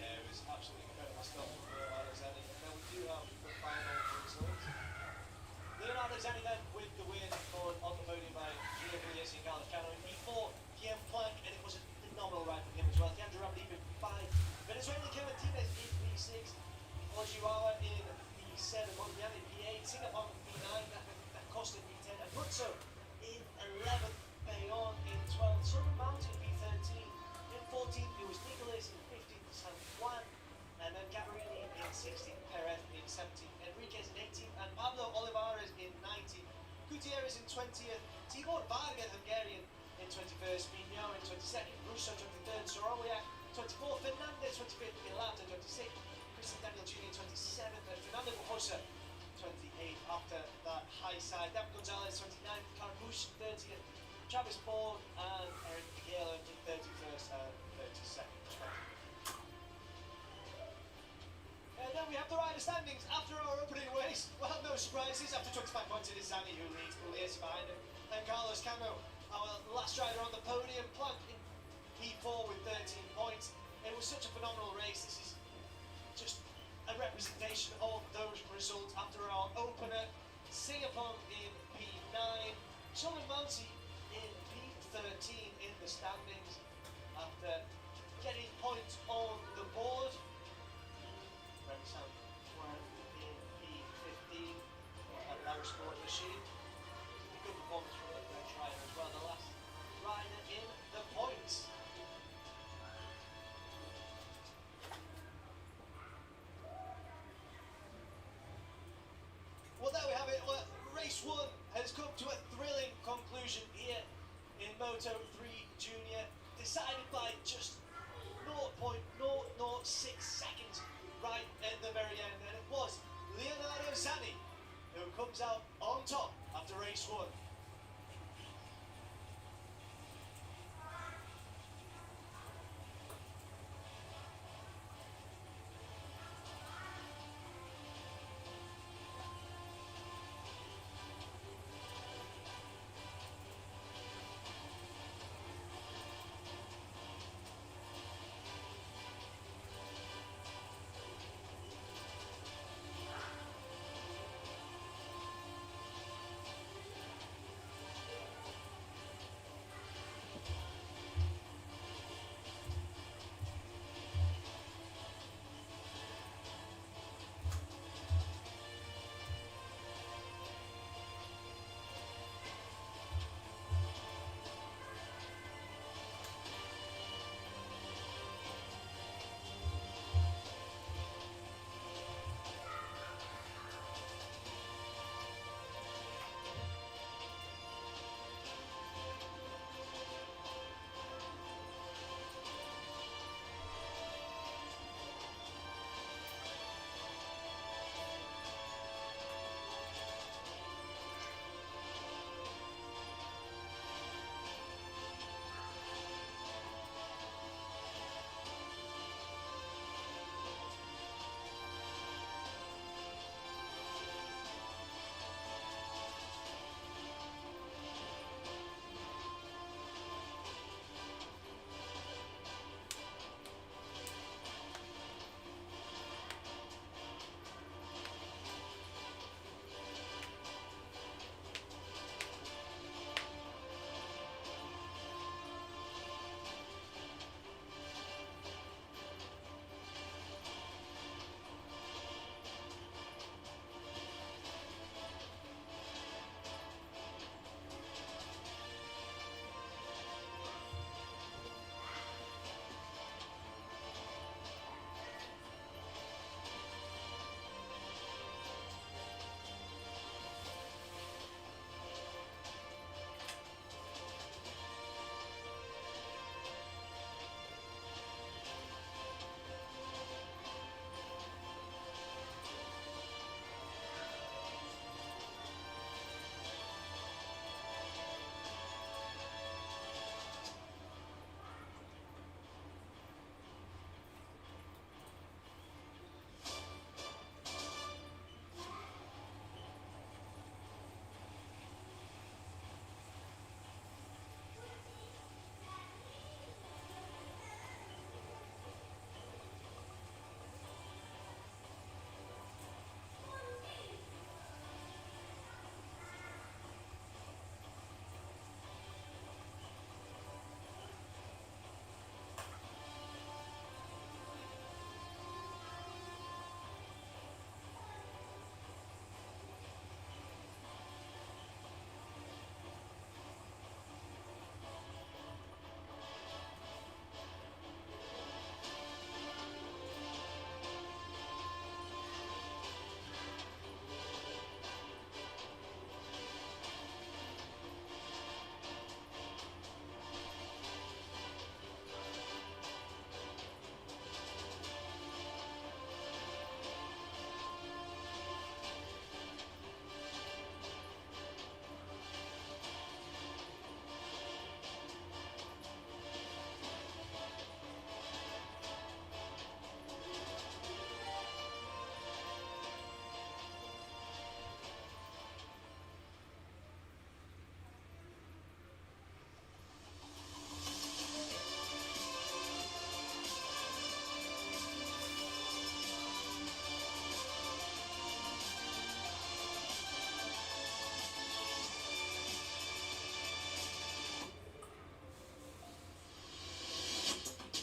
Yeah, it was absolutely incredible stuff from Leonardo Zani. Now we do have the final results. Leonardo Zani then with the win, followed on the podium by Julio Pugliese and Carlos Cano in P4, Guillaume Planck, and it was a phenomenal ride from him as well. Leandro Ramadiv in P5, Venezuelan Kim Martinez in P6, Ojiwawa in P7, Mondial in P8, Singapore in P9, that costed P10, and Butso in 11th, Bayon in 12th, Southern Mountain in P13, in 14th it was Nicolas, in 15th San Juan, and then Gabrielli in 16th, Perez in 17th, Enriquez in 18th, and Pablo Olivares in 19th, Gutierrez in 20th, Tibor Varga, Hungarian, in 21st, Mignot in 22nd, Russo 23rd, Sorowiak 24th, Fernandez 25th, Pilata 26th, Christian Daniel Jr. 27th, and Fernando Bujosa 28th after that high side. Dan Gonzalez 29th, Carbush 30th, Travis Paul and Eric Galen in 31st and 32nd respectively. And then we have the rider standings after our opening race. Well, no surprises. After 25 points, it is Zani who leads, Pugliese behind him, and Carlos Cano, our last rider on the podium, Planck in P4 with 13 points. It was such a phenomenal race. This is just a representation of those results after our opener. Singapore in P9, Southern Mountain in P13 in the standings after getting points on the board. Represent in P15 at Larry Sport Machine. Good decided by just 0.006 seconds right at the very end, and it was Leonardo Zanni who comes out on top after race 1.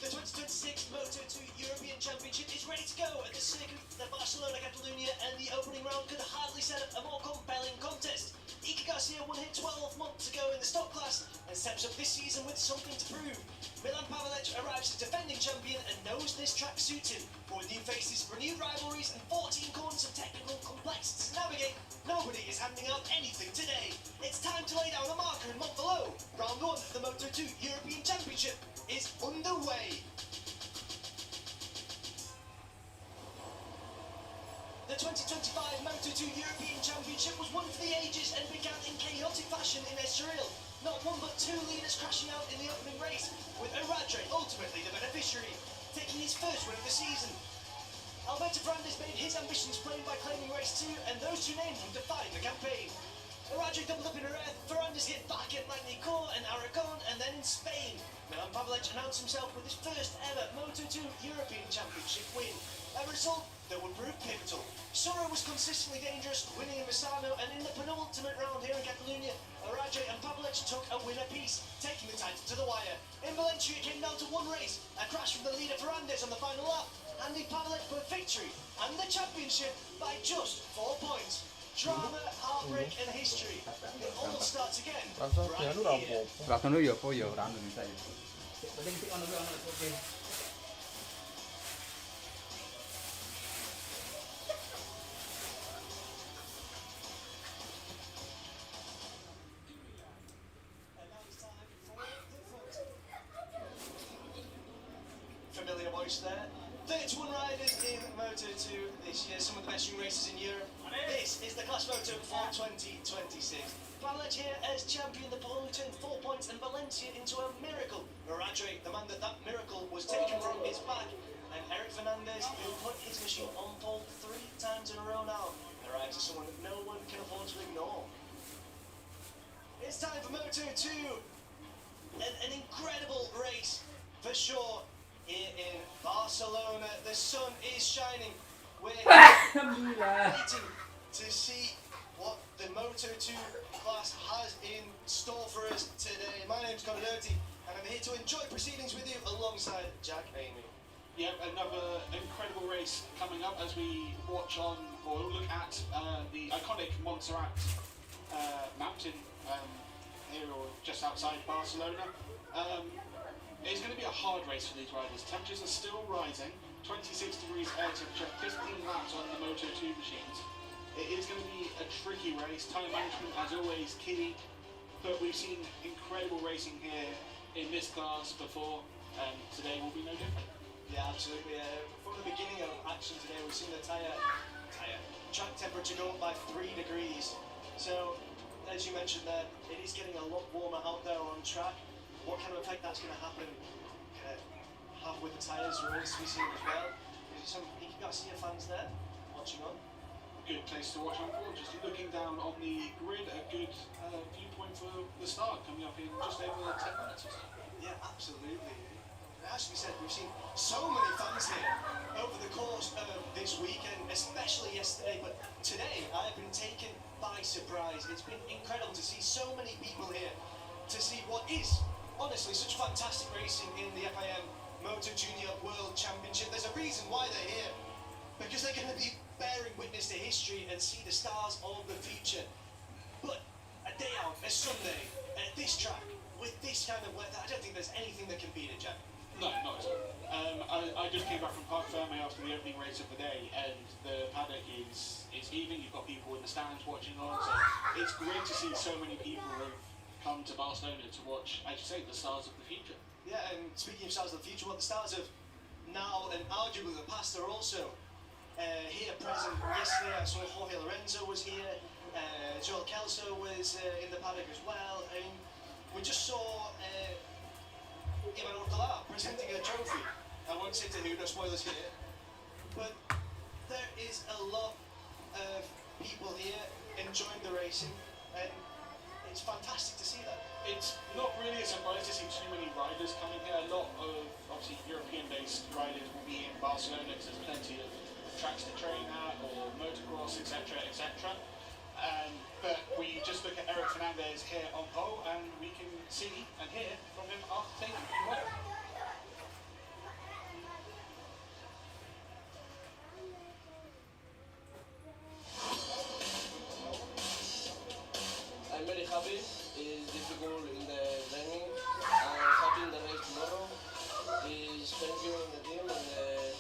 The 2026 Moto2 European Championship is ready to go at the circuit, the Barcelona Catalonia, and the opening round could hardly set up a more compelling contest. Iker Garcia won here 12 months ago in the stock class and steps up this season with something to prove. Milan Pavelec arrives as defending champion and knows this track suits him. But with new faces, renewed rivalries and 14 corners of technical complexities to navigate, nobody is handing out anything today. It's time to lay down a marker in month below. Round 1 of the Moto2 European Championship is underway. The 2025 Moto2 European Championship was one for the ages and began in chaotic fashion in Estoril. Not one but two leaders crashing out in the opening race, with Radre ultimately the beneficiary, taking his first win of the season. Alberto Ferrandis made his ambitions plain by claiming race 2, and those two names would define the campaign. Radre doubled up in Jerez, Ferrandis hit back at Magny-Cours and Aragon, and then in Spain. Milan Pavelec announced himself with his first ever Moto2 European Championship win, a result that would prove pivotal. Soro was consistently dangerous, winning in Misano, and in the penultimate round here in Catalonia, Radre and Pavelec took a win apiece, taking the title to the wire. In Valencia it came down to one race, a crash from the leader Ferrandis on the final lap, handing Pavelec for victory and the championship by just 4 points. Drama, heartbreak and history. It all starts again right here. Rasanya ya apa ya ora Indonesia ya. Penting sik ono oke. Familiar voice there. 31 riders in Moto2 this year, some of the best young races in Europe. This is the Class Moto for 2026. Pavelec here as champion, the pole turned 4 points and Valencia into a miracle. Radre, the man that miracle was taken from, is back. And Eric Fernandez, who put his machine on pole 3 times in a row now, arrives as someone that no one can afford to ignore. It's time for Moto2. An incredible race for sure. Here in Barcelona, the sun is shining. We're waiting to see what the Moto2 class has in store for us today. My name's Connor Doty, and I'm here to enjoy proceedings with you alongside Jack Amy. Yeah, another incredible race coming up as we watch on or look at the iconic Montserrat mountain here or just outside Barcelona. It's going to be a hard race for these riders. Temperatures are still rising, 26 degrees air temperature, 15 laps on the Moto2 machines. It is going to be a tricky race. Time management, as always, key. But we've seen incredible racing here in this class before, and today will be no different. Yeah, absolutely. From the beginning of action today, we've seen the track temperature go up by 3 degrees. So, as you mentioned there, it is getting a lot warmer out there on track. What kind of effect that's going to have with the tyres remains to be seen as well. There's some Iker Garcia fans there watching on. Good place to watch on for. Just looking down on the grid, a good viewpoint for the start coming up in just over 10 minutes or so. Yeah, absolutely. It has to be said, we've seen so many fans here over the course of this weekend, especially yesterday, but today I have been taken by surprise. It's been incredible to see so many people here, to see what is honestly such fantastic racing in the FIM Motojunior World Championship. There's a reason why they're here, because they're going to be bearing witness to history and see the stars of the future. But a day out, a Sunday, at this track, with this kind of weather, I don't think there's anything that can beat it, Jack. No, not at all. I just came back from Parc Ferme after the opening race of the day, and the paddock is heaving. You've got people in the stands watching on, so it's great to see so many people have come to Barcelona to watch, as you say, the stars of the future. Yeah, and speaking of stars of the future, what the stars of now and arguably the past are also here present. Yesterday I saw Jorge Lorenzo was here, Joel Kelso was in the paddock as well, and we just saw Ivan Urquela presenting a trophy. I won't say to who, no spoilers here, but there is a lot of people here enjoying the racing, and it's fantastic to see that. It's not really a surprise to see too many riders coming here. A lot of, obviously, European-based riders will be in Barcelona because there's plenty of tracks to train at, or motocross, etc., etc. But we just look at Eric Fernandez here on pole, and we can see and hear from him after taking the win. champion on the team, and the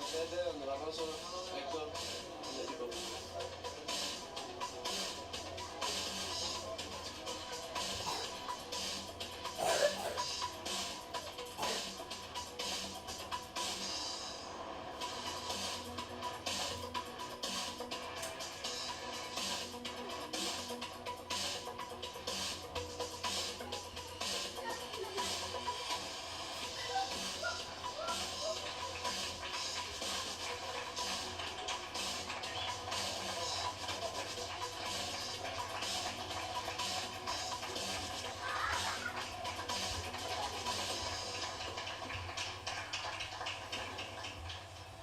facete, and la cosa, Hector, and the people.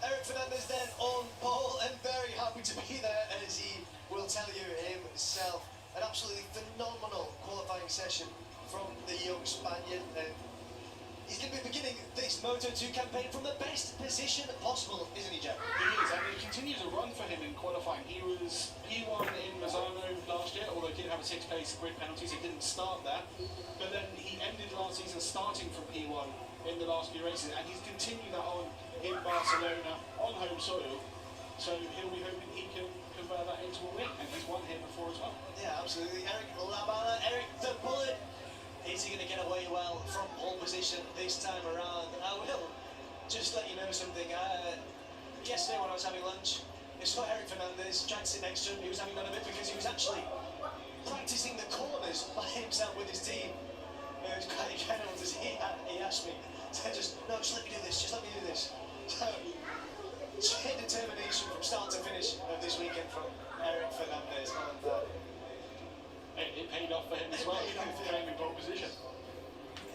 Eric Fernandez then on pole and very happy to be there, as he will tell you himself. An absolutely phenomenal qualifying session from the young Spaniard. He's going to be beginning this Moto2 campaign from the best position possible, isn't he, Jack? He is, and it continues to run for him in qualifying. He was P1 in Misano last year, although he did have a 6-place grid penalty, so he didn't start there. But then he ended last season starting from P1 in the last few races, and he's continued that on in Barcelona on home soil. So he'll be hoping he can convert that into a win, and he's won here before as well. Yeah, absolutely. Eric Labala, Eric the Bullet. Is he going to get away well from pole position this time around? I will just let you know something. Yesterday when I was having lunch, I saw Eric Fernandez trying to sit next to him. He was having none of it because he was actually practicing the corners by himself with his team. It was quite incredible to see. He asked me to just let me do this, just let me do this. So, sheer determination from start to finish of this weekend from Eric Fernandez. It paid off for him as well. He came in pole position.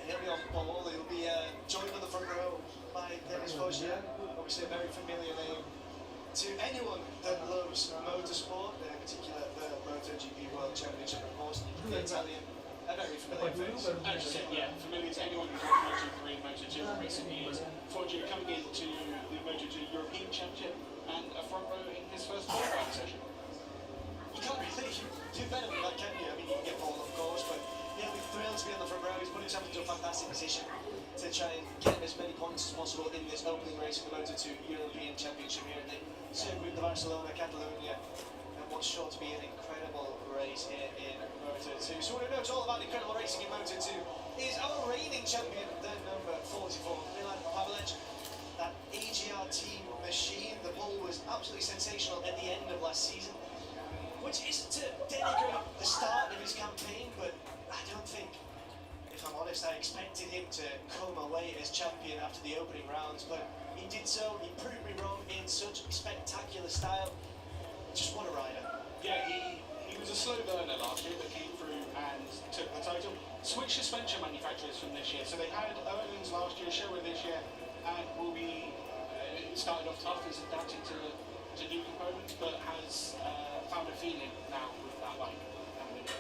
He'll be on pole. He'll be joined on the front row by Dennis Fogier, obviously a very familiar name to anyone that loves motorsport, in particular the MotoGP World Championship, of course, the Italian, a very familiar face. As you said, yeah, familiar to anyone who's watched Moto3 and Moto2 in recent years. Fogier coming into the Moto2 European Championship and a front row in his first qualifying session. You can't really do better than that, can you? I mean, you can get pole, of course, but he'll be thrilled to be on the front row. He's put himself into a fantastic position to try and get as many points as possible in this opening race of the Moto2 European Championship here at the Circuit de Barcelona, Catalonia, and what's sure to be an incredible race here in Moto2. So what who knows all about incredible racing in Moto2 is our reigning champion, the number 44, Milan Pavlic. That AGR team machine. The pole was absolutely sensational at the end of last season, which isn't to denigrate the start of his campaign, but I don't think, if I'm honest, I expected him to come away as champion after the opening rounds, but he did so. He proved me wrong in such spectacular style. Just what a rider. Yeah, he was a slow burner last year that came through and took the title. Switched suspension manufacturers from this year, so they had Owens last year, Showa this year, and will be started off tough, is adapting to new components, but has found a feeling now with that bike.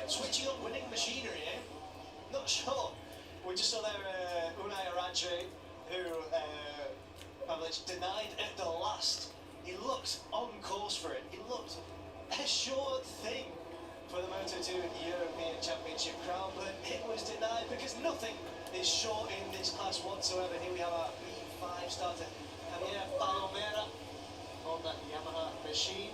Switching up winning machinery, eh? Not sure. We just saw there Unai Arantxe, who Pavlic denied at the last. He looked on course for it. He looked a sure thing for the Moto2 European Championship crown, but it was denied because nothing is sure in this class whatsoever. Here we have our P5 starter, Javier Palomera, on that Yamaha machine.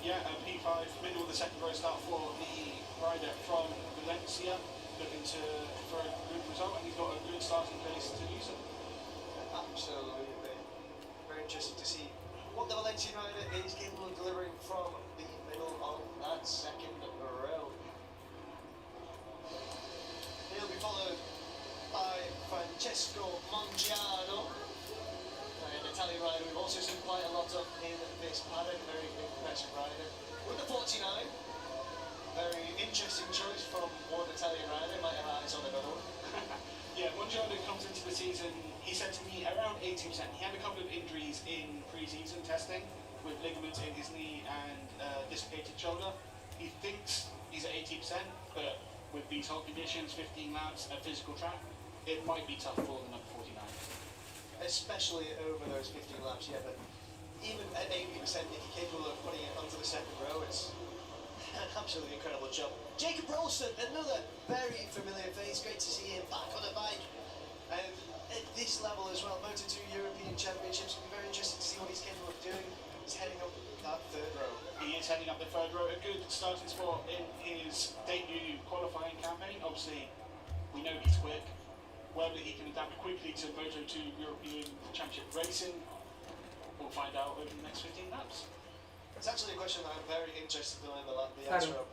Yeah, P5, middle of the second row start for the rider from Valencia, looking for a good result, and he's got a good starting place to do so. Absolutely. Very interesting to see what the Valencian rider is capable of delivering from the middle of that second row. He'll be followed by Francesco Mongiano, an Italian rider we've also seen quite a lot of in this paddock. Very impressive rider. With the 49, very interesting choice from one Italian rider. Might have eyes on another one. Yeah, Mongiano comes into the season, he said to me, around 80%. He had a couple of injuries in pre-season testing with ligaments in his knee and dislocated shoulder. He thinks he's at 80%, but with these hot conditions, 15 laps, a physical track, it might be tough for the number 49. Especially over those 15 laps, yeah, but even at 80%, if you're capable of putting it onto the second row, it's an absolutely incredible job. Jacob Rolston, another very familiar face. Great to see him back on a bike At this level as well, Moto2 European Championships, it'll be very interesting to see what he's capable of doing. He's heading up that third row. He is heading up the third row, a good starting spot in his debut qualifying campaign. Obviously, we know he's quick. Whether he can adapt quickly to Moto2 European Championship racing, we'll find out over the next 15 laps. It's actually a question that I'm very interested in the answer of.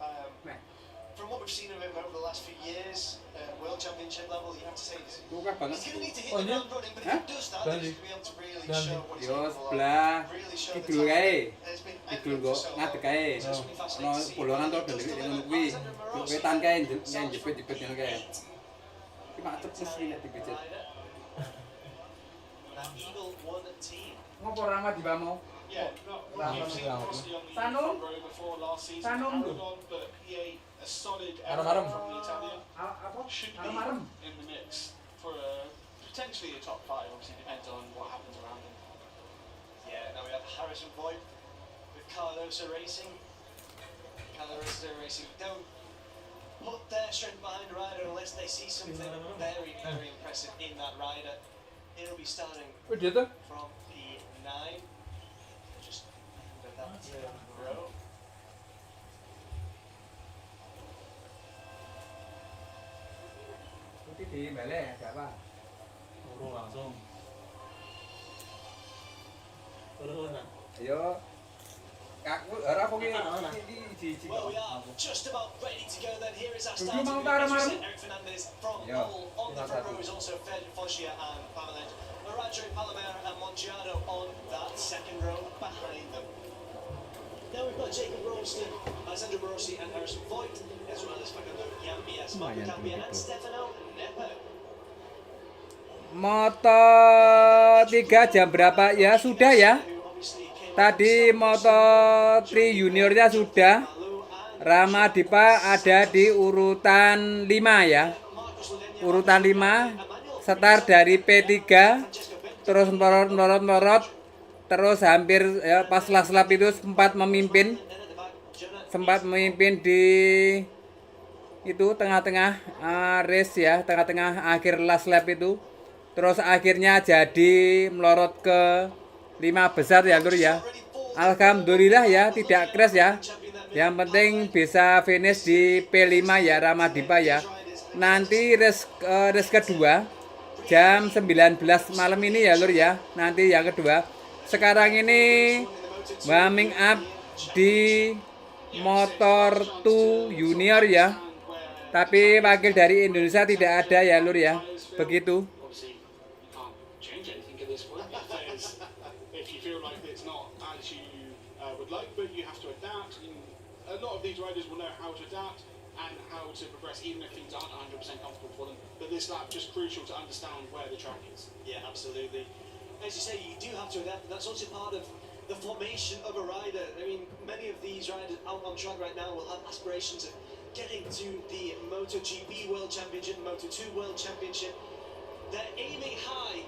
From what we've seen of him over the last few years, World Championship level, you have to say he's going to need to hit the ground running, but if he does that, then he's going to be able to really show what he's Yo capable of. sebelah Really show the kidul kae. talent. It's been Kidul evident for kok so long. ngadeg kae. It's just really fascinating Ono to see. bolongan to He does dhewe deliver. ngono kuwi. Alexander Morosi Wetan kae himself jepit-jepit ngono kae. Ki macet terus iki nek dipijit. That Eagle One team. Ngopo Rama dibamo? Yeah, you've seen Rossi on the Sanum? front row before last season. Sanum. Aragon, but PA, a solid Arem-arem. effort from the Italian. Apa? Should be Arem-arem. in the mix for potentially a top 5. Obviously, depends on what happens around him. Yeah, now we have Harrison Voigt with Carlosa Racing. Carlosa Racing don't put their strength behind a rider unless they see something very, very impressive in that rider. It'll be starting Dia tuh. from the 9, just under that row. Putih di balik ada apa? Turun langsung. Turun. Ayo. Kaku ora kok iki iki Well, we are just about ready to go then. Here is our Tunggu, starting mau grid. taruh As we marah? said, Eric Fernandez from Ya, pole. On the kita front satu. row is also Fed Foggia and Pamelin. Maraggio, Palomero and Mongiano on that second row behind them. Now we've got Jacob Ralston, Alessandro Morosi and Harrison Voigt, as well as Facundo Gambia, Marco Lumayan Gambia and begitu. Stefano Nepo. Moto3 jam berapa ya? Sudah ya. Who obviously came Tadi Moto3 juniornya sudah. Rama Dipa ada di urutan 5 ya. Urutan 5. Start dari P3. Terus melorot. Terus hampir ya, pas last lap itu sempat memimpin di itu tengah-tengah race ya, tengah-tengah akhir last lap itu. Terus akhirnya jadi melorot ke 5 besar ya lur ya. Alhamdulillah ya tidak crash ya. Yang penting bisa finish di P5 ya Rama Dipa ya. Nanti race kedua jam 19 malam ini ya lur ya. Nanti yang kedua. Sekarang ini warming up di Motor2 Junior ya. Tapi wakil dari Indonesia tidak ada ya lur ya. Begitu. Obviously, you can't change anything at this point. If you feel like it's not as you would like, but you have to adapt. And a lot of these riders will know how to adapt and how to progress, even if things aren't 100% comfortable for them. But this lap just crucial to understand where the track is. Yeah, absolutely. As you say, you do have to adapt. That's also part of the formation of a rider. I mean, many of these riders out on track right now will have aspirations of getting to the MotoGP World Championship, Moto2 World Championship. They're aiming high,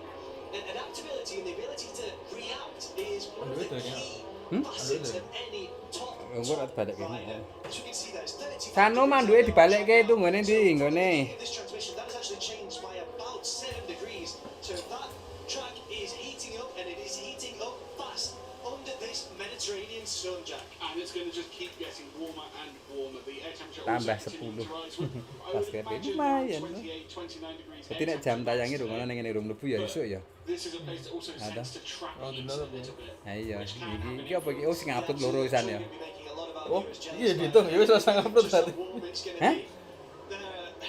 and adaptability and the ability to react is one of the key facets of any top rider. As you can see, there's 35. Sano manduke dibalekke itu nggone ndi nggone. This transmission that has actually changed by about 7 degrees. So that track is heating up, and it is heating up fast under this Mediterranean sun, Jack. And it's going to just keep getting warmer and warmer. The air temperature Tambah also continuing 10. to rise with, I Pas would kene imagine, lumayan, 28, 29 degrees Berarti air nek jam temperature tayangi max dong today. ning room lebu ya esuk ya. This is a place that also Ada. tends to trap Oh, heat di a dalam little bit. Ha iya, Which can happen iki apa iki? Oh sing upload loro isan ya. We'll be making a lot of our Oh, viewers jealous iya by dihitung. Ya wis rasa upload just how tadi. warm it's gonna Hah? be.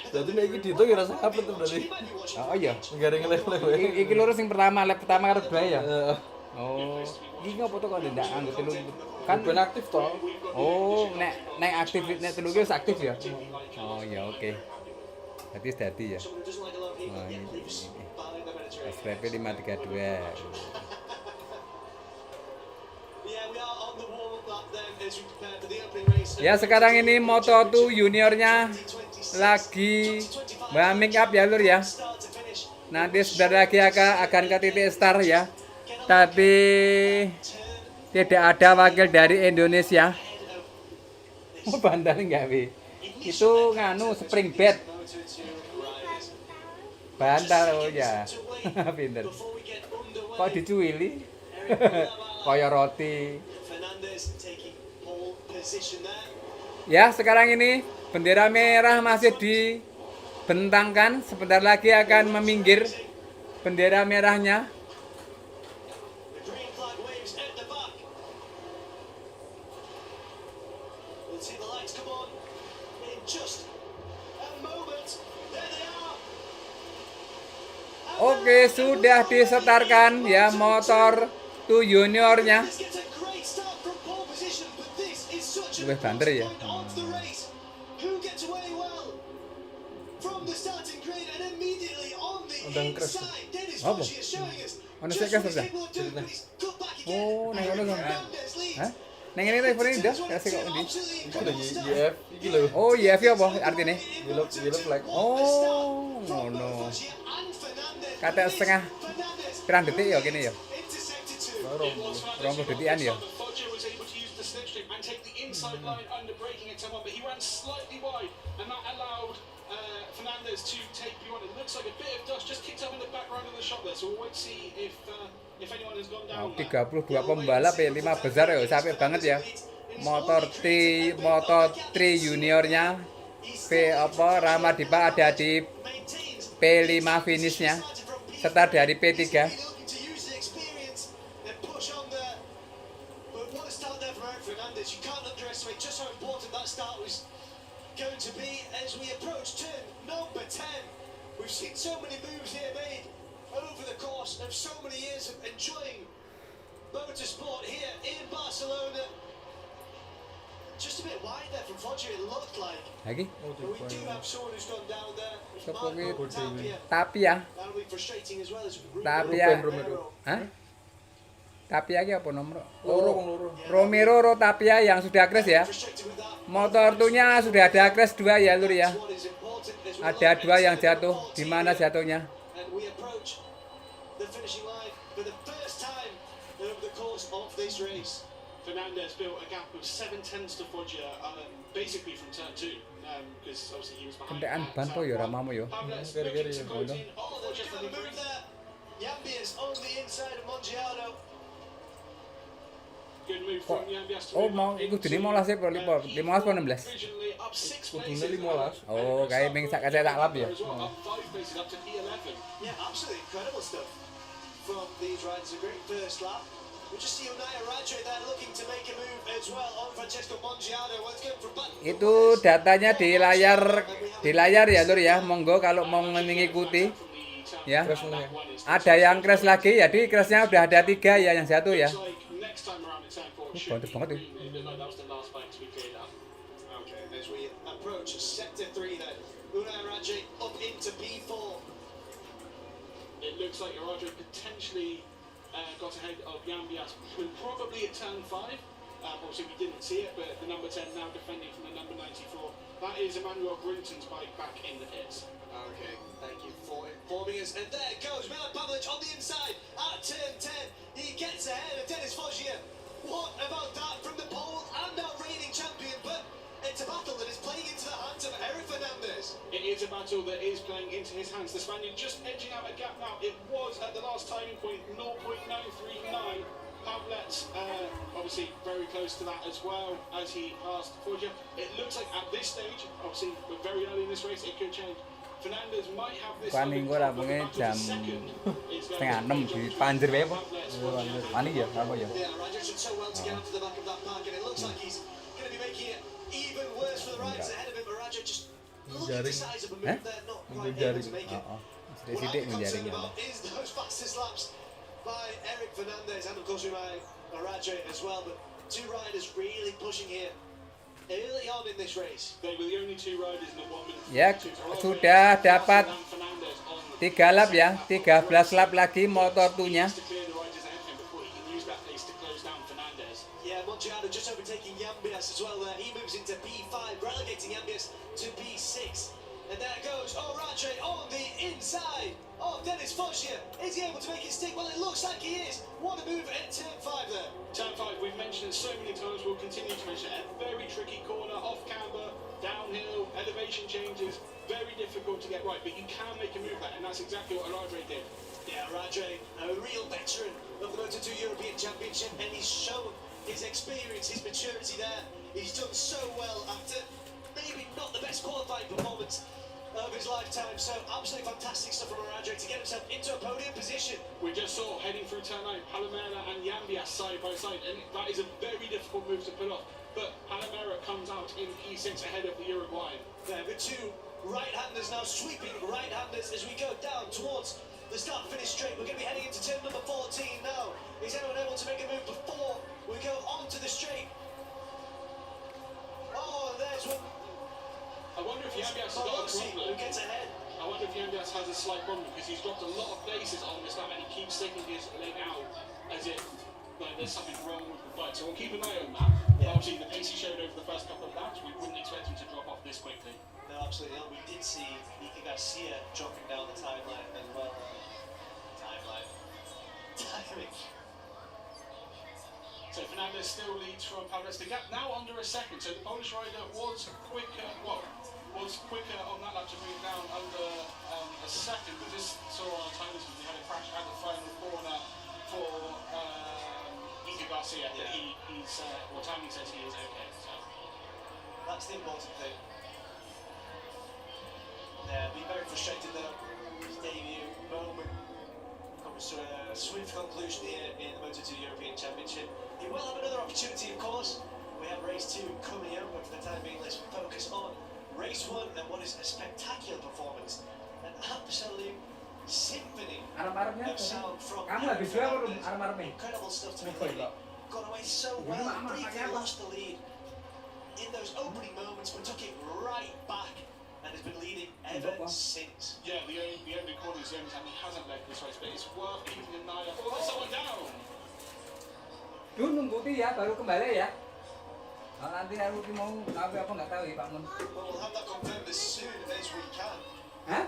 Jadi nek iki dihitung ya rasa upload tuh berarti. Oh iya. Garing lele wae. Iki loro sing pertama, lap pertama karo kedua ya. Heeh. Oh, iki ngopo to kok ndak anggo telu kan Ben aktif toh. oh nek aktif nek telu ki wis aktif ya. Oh ya oke. Berarti dadi ya. Someone who doesn't like a lot of heat Oh, will get ini. loose by the Mediterranean. SPP 532. Yeah, we are on the warm-up lap then as we prepare for the opening race. Ya sekarang ini Moto2 juniornya lagi warming up ya lur ya. Start to finish. Nanti sebentar lagi akan ke titik start ya. Tapi tidak ada wakil dari Indonesia. Mau bandar enggak wi? Itu nganu spring bed. Moto2 riders. Bantal oh ya. Pinter. Before we get underway, Kok dicuili? Eric Buildup, Kaya roti. Fernandez taking pole position there. Ya, sekarang ini bendera merah masih dibentangkan. Sebentar lagi akan meminggir bendera merahnya. The green flag waves at the back. We'll see the lights come on in just a moment. There they are. Oke, sudah disetarkan ya Motor2 juniornya. This gets a great start from pole position, but this is such Lebih an banter ya. important point of the race. Who gets away well from the starting grid and immediately on the Undang keras. inside? Dennis Apa? Fauci is showing us Mana just saya what he's keras, capable of doing, but he's cut back again. Oh, neng ono sama. Fernandez leads. Hah? Neng ini tuh ini dah, kasih kok di. Absolutely Itu udah incredible stuff. YF iki lho. Oh, iya via apa artinya? Yellow flag. Oh, ngono. Kata setengah pirang detik ya kene ya. Rong detikan ya. Foggia was able to use the slipstream and take the inside line under braking at someone, but he ran slightly wide, and that allowed Fernandez to take P1. It looks like a bit of dust just kicked up in the background of the shot there, so we'll wait to see if anyone has gone down. 32 pembalap ya, 5 besar ya, sampai banget ya. Moto3 juniornya Ramadipa ada di P5 finishnya, start dari P3. Looking to use the experience and push on there. But what a start there from Eric Fernandez. You can't underestimate just how important that start was going to be as we approach turn number 10. We've seen so many moves here made over the course of so many years of enjoying motorsport here in Barcelona. Just a bit wide there from Foggia, it looked like. Lagi? But we do have someone who's gone down there. It's Siapa Marco gitu? Tapia. Tapia. That'll be frustrating as well as Tapia. Romero. Hah? Tapia ki apa nomor? Loro kong loro. Romero Tapia yang sudah crash ya. Frustrated with that. Motor2-nya sudah ada crash 2 ya lur ya. What is important as well. Ada 2 yang jatuh. Di mana jatuhnya? And we approach the finishing line for the first time over the course of this race. Fernandez built a gap of 7/10 to Foggia, basically from turn 2, because obviously he was behind. Kendaraan ban po ya ramamu ya. Gara-gara ya, bodoh. Oh, they're trying to move there. Yambias on the inside of Mongiano. Good move from Yambias to Oh, move mau up ikut into, ini 15 Pro 15 po 16. originally up 6 Kudune places. 15. Oh, kayak ming sak saya tak lap ya. As well, up 5 places up to P11. Yeah, absolutely incredible stuff from these riders. A great first lap. We'll just see Unai Radre there looking to make a move as well on Francesco Mongiano. What's going from back? Itu datanya di layar ya lur ya. Monggo kalau mau mengikuti ya. Crash meneh. Ada yang crash lagi ya, di crashnya udah ada 3 ya yang jatuh ya. Like next time around in turn 4 should Bantu banget ya. it looked like that was the last bike to be cleared up. Okay, as we approach sector 3 then. Unai Radre up into P4. It looks like Radre potentially got ahead of Yambias, probably at turn 5. Obviously we didn't see it, but the number 10 now defending from the number 94. That is Emmanuel Brinton's bike back in the pits. Okay, thank you for informing us. And there goes Milan Pavlic on the inside at turn 10. He gets ahead of Dennis Foggia. What about that from the pole and our reigning champion? But it's a battle that is playing into the hands of Eric Fernandez. It is a battle that is playing into his hands. The Spaniard just edging out a gap now. It was at the last timing point 0.939. Pavlet obviously very close to that as well as he passed Foggia. It looks like at this stage, obviously we're very early in this race, it could change. Fernandez might have this. Paling gue rapungnya jam setengah 6 di Panjer wae po. Paling ya apa ya? Yeah, Radre did so well to get onto the back of that park, and it looks like he's going to be making it even worse for the riders ahead of him. But Radre just look at the size of a move there, not quite able to make it. Oh, What sidik I'm menjaring concerned ya. about is those fastest laps by Eric Fernandez and of course by Radre as well. But two riders really pushing here early on in this race. They were the only two riders in the 1 minute. Ya, sudah dapat 3 lap ya, 13 lap lagi Motor2-nya. To clear the riders ahead of him before he can use that pace to close down Fernandez. Yeah, Mongiano just overtaking Yambias as well there. He moves into P5, relegating Yambias to P6. And there goes Orache on the inside of Dennis Foggia. Is he able to make it stick? Well, it looks like he is. What a move at turn 5 there. Turn 5, we've mentioned it so many times, we'll continue to mention it. A very tricky corner, off camber, downhill, elevation changes, very difficult to get right, but you can make a move there, and that's exactly what Radre did. Yeah, Radre, a real veteran of the Moto2 European Championship, and he's shown his experience, his maturity there. He's done so well after maybe not the best qualifying performance of his lifetime, so absolutely fantastic stuff from Radre to get himself into a podium position. We just saw, heading through turn 9, Palomera and Yambias side by side, and that is a very difficult move to pull off, but Palomera comes out in P6 ahead of the Uruguayan. There were two right-handers now, sweeping right-handers as we go down towards the start-finish straight. We're going to be heading into turn number 14 now. Is anyone able to make a move before we go onto the straight? Oh, there's one. I wonder if Yambias has got a problem. Who gets ahead? I wonder if Yambias has a slight problem because he's dropped a lot of bases on this lap and he keeps sticking his leg out as if there's something wrong with the bike. So we'll keep an eye on that. Yeah. Obviously, the pace he showed over the first couple of laps, we wouldn't expect him to drop off this quickly. No, absolutely not. We did see Iker Garcia dropping down the timeline as well. Timing. So Fernandez still leads from Palomera. The gap now under a second. So the Polish rider was quicker on that lap to move down under a second. But just saw on timers we had a crash at the final corner for Iker Garcia. Yeah. He's well, timing says he is okay. So That's the important thing. Yeah, be very frustrated though. His debut moment comes to a swift conclusion here in the Moto2 European Championship. He will have another opportunity, of course. We have race 2 coming up, but for the time being, let's focus on race 1 and what is a spectacular performance. An absolute symphony Arem-aremnya of sound from kamu habis jual belum Fernandez. arem-aremnya? Incredible stuff to be Apa itu? got away so Gimana, well, Mak? briefly Pakai apa? lost the lead in those opening moments, but took it right back and has been leading ever Apa? since. yeah, the opening corner is the only time he hasn't led this race, but it's worth keeping an eye out. Oh, there's someone down. Dulu nunggu dia baru kembali ya. Kalau nanti Ruki mau tahu apa nggak tahu ya Pak Mun. But we'll have that confirmed as soon as we can. Hah?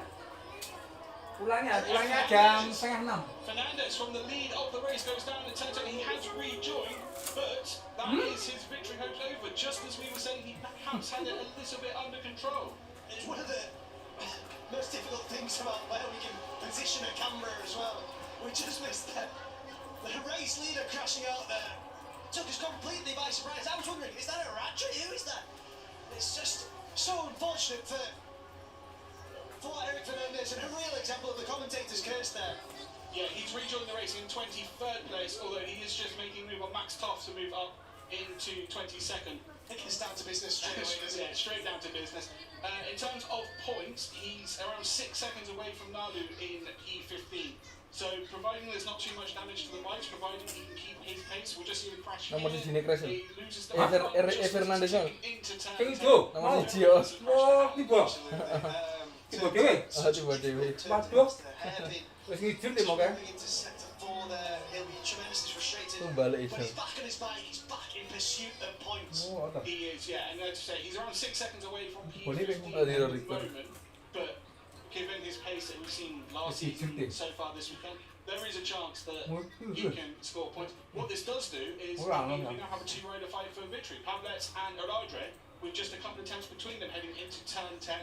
Pulangnya jam 5:30. Fernandez from the lead of the race goes down the turn. He has rejoined, but that is his victory hopes over. Just as we were saying, he perhaps had it a little bit under control. It's one of the most difficult things about where we can position a camera as well. We just missed that. The race leader crashing out there took us completely by surprise. I was wondering, is that a Radre? Who is that? It's just so unfortunate for Eric Fernandez, and a real example of the commentator's curse there. Yeah, he's rejoined the race in 23rd place, although he is just making a move on Max Toff to move up into 22nd. I think it's down to business straight away, doesn't Yeah, it? straight down to business. In terms of points, he's around 6 seconds away from Nalu in P15. So, providing there's not too much damage to the bikes, providing he can keep his pace, we'll just see the crash Nomor here. di sini crash. He loses the Fernandez. into turn Itu. 10. Nomor hiji yo. Oh, tiba. Tiba dewe. Ah, tiba dewe. Waduh. Wis ngijut ya moga. Into sector 4 there, he'll be tremendously frustrated. Itu balik But he's iso. back on his bike, he's back in pursuit of points. Oh, ada. He is, yeah, and as I say, he's around 6 seconds away from Boleh P15 bang. at the moment, but given his pace that we've seen last season so far this weekend, there is a chance that he can score points. What this does do is we now have a two-rider fight for victory. Pavlets and Radre, with just a couple of attempts between them heading into turn 10.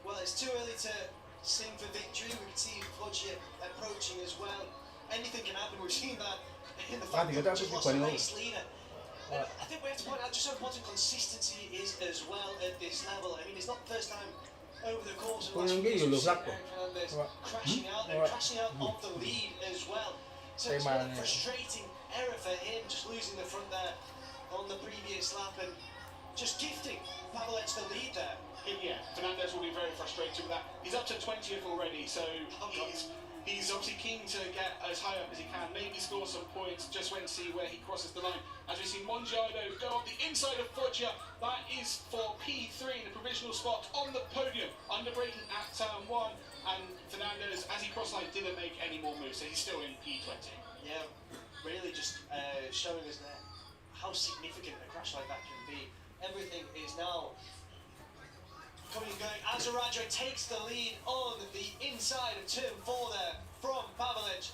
Well, it's too early to sing for victory. We can see Foggia approaching as well. Anything can happen. We've seen that in the fact that we just lost a race leader. And I think we have to point out just how important consistency is as well at this level. I mean, it's not the first time over the course of the last few years we've seen Eric Fernandez crashing out and crashing out of the lead as well. So it's a frustrating error for him, just losing the front there on the previous lap and just gifting Pavlets the lead there. Yeah, Fernandez will be very frustrated with that. He's up to 20th already, so he's obviously keen to get as high up as he can, maybe score some points, just wait and see where he crosses the line. As we see Mongiardo go up the inside of Foggia, that is for P3 in a provisional spot on the podium, under braking at turn 1, and Fernandez, as he crossed line, didn't make any more moves, so he's still in P20. Yeah, really just showing us there how significant a crash like that can be. Everything is now coming and going as Aradre takes the lead on the inside of turn 4 there from Pavlic.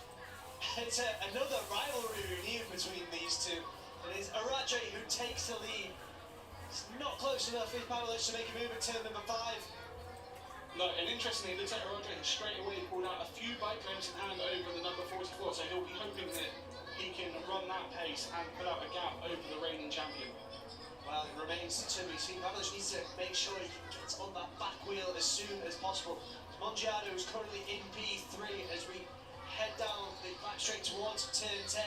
It's another rivalry renewed between these two. It is Aradre who takes the lead. It's not close enough for Pavlic to make a move at turn number 5. No, and interestingly, it looks like Aradre has straight away pulled out a few bike lamps in hand over the number 44, so he'll be hoping that he can run that pace and put out a gap over the reigning champion. Well, it remains to be seen. Pavlic needs to make sure he gets on that back wheel as soon as possible. Mongiardo is currently in P3 as we head down the back straight towards turn 10,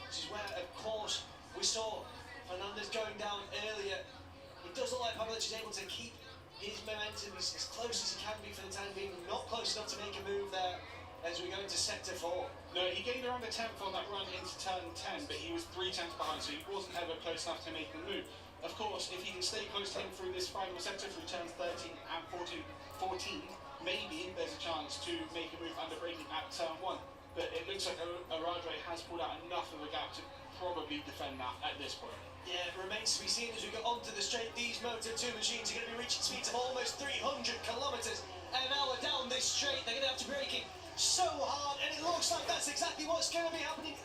which is where, of course, we saw Fernandez going down earlier. It does look like Pavlic is able to keep his momentum as close as he can be for the time being. Not close enough to make a move there as we go into sector 4. No, he gained around a 10th on that run into turn 10, but he was 3 tenths behind, so he wasn't ever close enough to make the move. Of course, if he can stay close to him through this final sector, through turns 13 and 14, maybe there's a chance to make a move under braking at turn 1. But it looks like Aradre has pulled out enough of a gap to probably defend that at this point. Yeah, it remains to be seen as we go onto the straight. These Moto2 machines are going to be reaching speeds of almost 300 kilometers an hour down this straight. They're going to have to brake it so hard, and it looks like that's exactly what's going to be happening.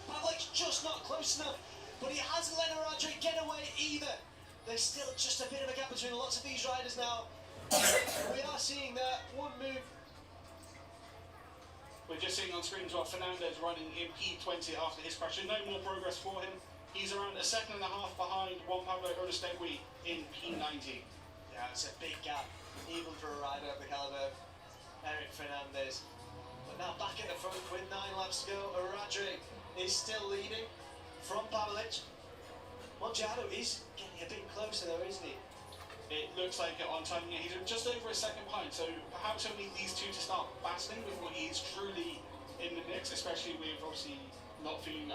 Pavlic's just not close enough, but he hasn't let Aradre get away either. There's still just a bit of a gap between lots of these riders now. We are seeing that one move. We're just seeing on screen as well, Fernandez running in P20 after his crash. No more progress for him. He's around a second and a half behind Juan Pablo Rodestegui in P19. Yeah, it's a big gap, even for a rider of the caliber of Eric Fernandez. But now back at the front with 9 laps to go, Aradre is still leading from Pavlic. Mongiardo is getting a bit closer though, isn't he? It looks like on time, yeah, he's just over a second behind, so perhaps only these two to start battling before he's truly in the mix, especially with obviously not feeling 100%.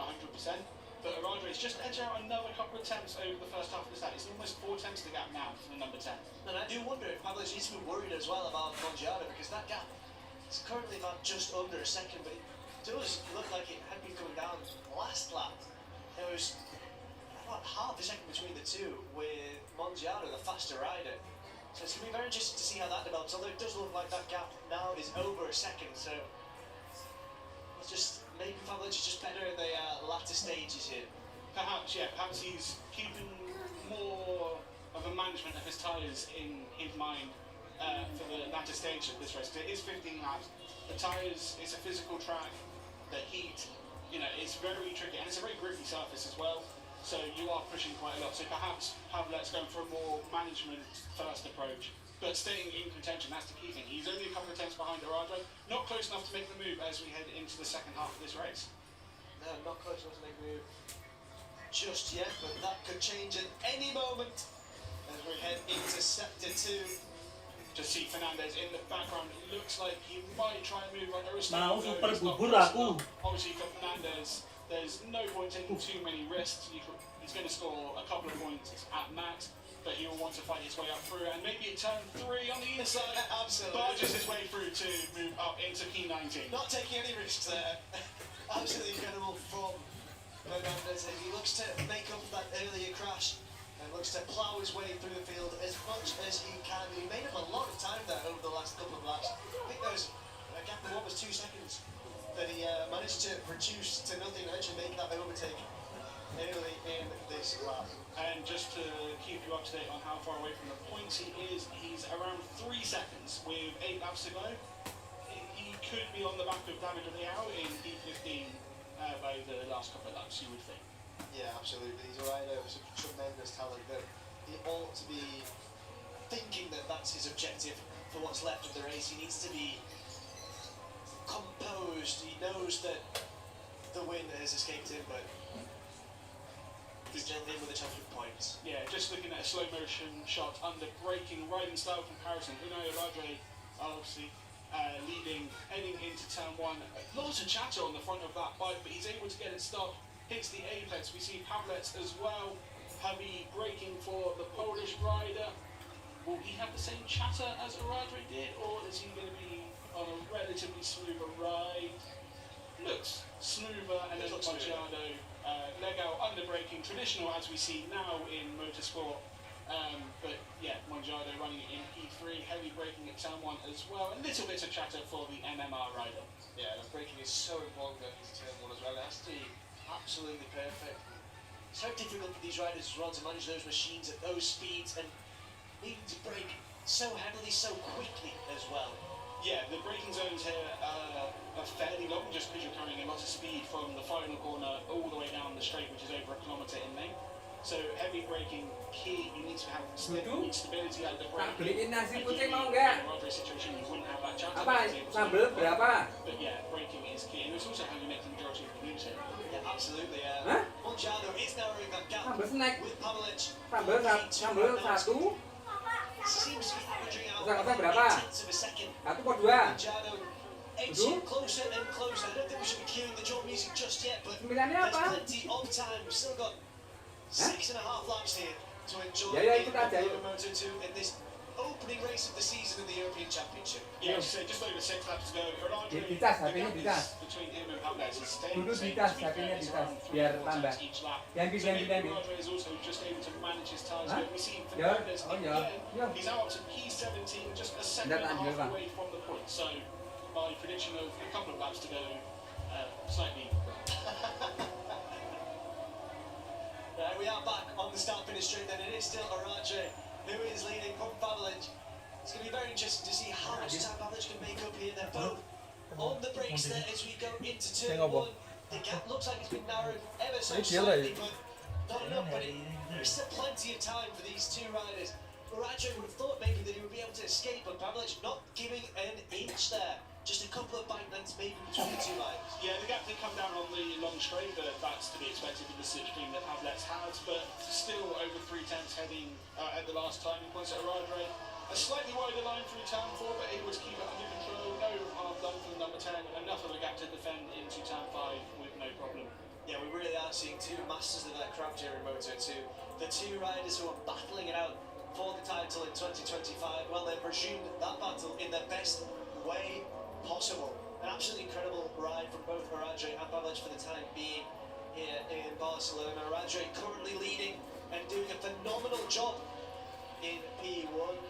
But Aradre's just edged out another couple of tenths over the first half of the stat. It's almost 4 tenths to gap now for the number 10. And I do wonder if Pavlic needs to be worried as well about Mongiardo, because that gap is currently about just under a second, but it does look like it had been coming down last lap. There was about half a second between the two, with Mongiardo the faster rider. So it's going to be very interesting to see how that develops, although it does look like that gap now is over a second, so it's just, maybe Pavlic is just better in the latter stages here. Perhaps, yeah, perhaps he's keeping more of a management of his tyres in his mind for the latter stage of this race. It is 15 laps. The tyres, it's a physical track. The heat, you know, it's very tricky, and it's a very grippy surface as well. So you are pushing quite a lot. So perhaps Pavlic's going for a more management-first approach, but staying in contention. That's the key thing. He's only a couple of tenths behind Aradre, not close enough to make the move as we head into the second half of this race. No, not close enough to make the move just yet, but that could change at any moment as we head into sector 2. Just see Fernandez in the background. It looks like he might try and move on Aristotle. Mau No, super it's not bubur close aku. enough. Obviously for Fernandez, there's no point taking too many risks. He's going to score a couple of points at max, but he will want to fight his way up through, and maybe at turn 3 on the inside, Absolutely. barges his way through to move up into P19. Not taking any risks there. Absolutely incredible from Fernandez. He looks to make up that earlier crash and looks to plough his way through the field as much as he can. He made up a lot of time there over the last couple of laps. I think there was a gap of almost 2 seconds that he managed to reduce to nothing and actually make that overtake early in this lap. And just to keep you up to date on how far away from the points he is, he's around 3 seconds with 8 laps to go. He could be on the back of David Leao in P15 by the last couple of laps, you would think. Yeah, absolutely. He's a rider with some tremendous talent that he ought to be thinking that that's his objective for what's left of the race. He needs to be composed. He knows that the win has escaped him, but he's still in with a chance of points. Yeah, just looking at a slow motion shot under braking riding style comparison. Unai Aradre obviously leading, heading into turn 1. Lots of chatter on the front of that bike, but he's able to get it stopped. Hits the apex. We see Pavlic as well. Heavy braking for the Polish rider. Will he have the same chatter as Aradre did, or is he going to be on a relatively smoother ride? Looks smoother, and then Mongiardo, leg out under braking, traditional as we see now in motorsport. But yeah, Monjaro running it in P3, heavy braking at turn 1 as well. A little bit of chatter for the MMR rider. Yeah, the braking is so important going into turn 1 as well. It has to be absolutely perfect. So difficult for these riders as well to manage those machines at those speeds and needing to brake so heavily, so quickly as well. Yeah, the braking zones here are fairly long just because you're carrying a lot of speed from the final corner all the way down the straight, which is over 1 kilometre in length. So heavy braking key, you need to have stability at the brake. Beliin nasi kucing mau nggak? In a situation you wouldn't have that chance. Apa? Sambal berapa? But yeah, braking is key, and it's also how you make the majority of the moves here. Yeah, absolutely. Huh? Monjaro is narrowing that gap Sambal snack. with Pavlic. Sambal satu. Seems to be averaging out Kata berapa? 0.8 of a second. Satu kok dua? Monjaro edging closer and closer. I don't think we should be cueing the drum music just yet, but Sembilannya there's apa? plenty of time. We've still got 6.5 laps here to enjoy Ya, in ikut aja, yuk. Moto2 in this opening race of the season in the European Championship. Yeah, so just over 6 laps to go. Di tas, HP-nya di tas. Between him and Pavlic is staying Duduk the di same, tas, to be HP-nya fair, di it's tas, around 3 biar or 4 tambah. times each lap. Ganti, So ganti, maybe ganti. Rodri is also just able to manage his tyres. Hah? But we see Ya, Fernandez oh ya, ya. he's now up to P17, just a second Nggak and a ambil, half Bang. away from the point. So my prediction of a couple of laps to go, slightly. We are back on the start-finish straight then. It is still Araje who is leading from Pavlic. It's going to be very interesting to see how much time Pavlic can make up here. They're both on the brakes there as we go into turn 1. The gap looks like it's been narrowed ever so slightly, but not enough. But there's still plenty of time for these two riders. Araje would have thought maybe that he would be able to escape, but Pavlic not giving an inch there. Just a couple of bike lengths maybe between the two riders. Yeah, the gap did come down on the long straight, but that's to be expected with the slipstream that Pavlic has. But still over 3/10 heading at the last time. Points at Radre. A slightly wider line through turn 4, but able to keep it under control. No hard done from number 10. Enough of a gap to defend into turn 5 with no problem. Yeah, we really are seeing two masters of their craft here in Moto2. The two riders who are battling it out for the title in 2025. Well, they've resumed that battle in their best way possible. An absolutely incredible ride from both Araje and Pavlic for the time being here in Barcelona. Araje currently leading and doing a phenomenal job in P1.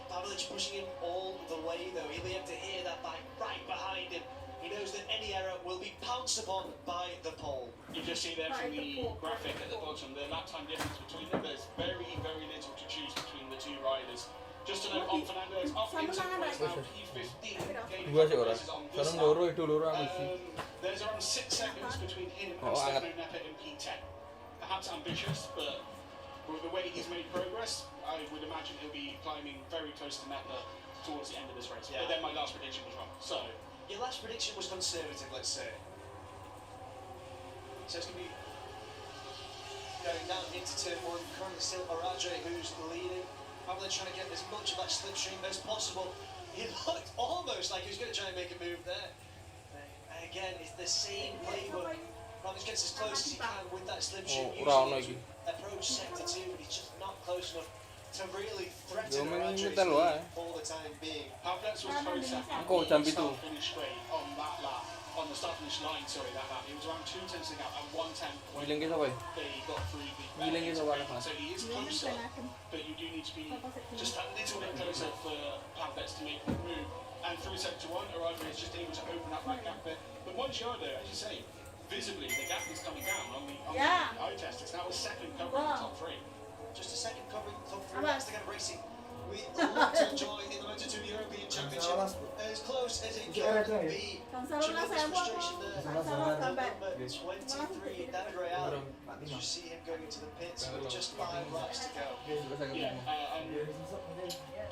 Pavlic pushing him all the way though. He'll be able to hear that bike right behind him. He knows that any error will be pounced upon by the pole. You just see there from the graphic at the bottom, the lap time difference between them. There's very, very little to choose between the two riders. Just to note on Fernandez, up into points now, P15, gaining Dua sih orang. places on this Sekarang lap. loro itu loro anu sih. There's around 6 seconds between him and Oh, Stefano Neppe in P10. Perhaps ambitious, but with the way he's made progress, I would imagine he'll be climbing very close to Neppe towards the end of this race. Yeah. But then my last prediction was wrong. So, Your last prediction was conservative, let's say. So it's going to be going down into turn 1. Currently still Araje who's leading. Pavlic trying to get as much of that slipstream as possible. He looked almost like he was going to try and make a move there. And again, it's the same playbook. Pavlic gets as close as he can with that slipstream. Oh, round Usually lagi. approach sector 2, but he's just not close enough to really threaten Yo, Araje's minta lu, lead for the time being. Pavlic was close at Kau jam the itu. start finish straight on that lap. On the start finish line, sorry, that lap. It was around 2 tenths of the gap and 1 tenth when Giling kita, boy. they got through the Giling kita warna. So he is closer, but you do need to be just a little bit closer for Pavlic to make the move. And through sector 1, Araje is just able to open up that gap bit. But Monjaro, as you say, visibly the gap is coming down on the eye test. It's now a second covering the top 3. Just a second covering top 3 laps to get racing. We love to enjoy in the Moto2 European Championship as close as it can be. Tremendous frustration there. Number 23, David Real. You see him going into the pits with just 5 laps to go. Yeah,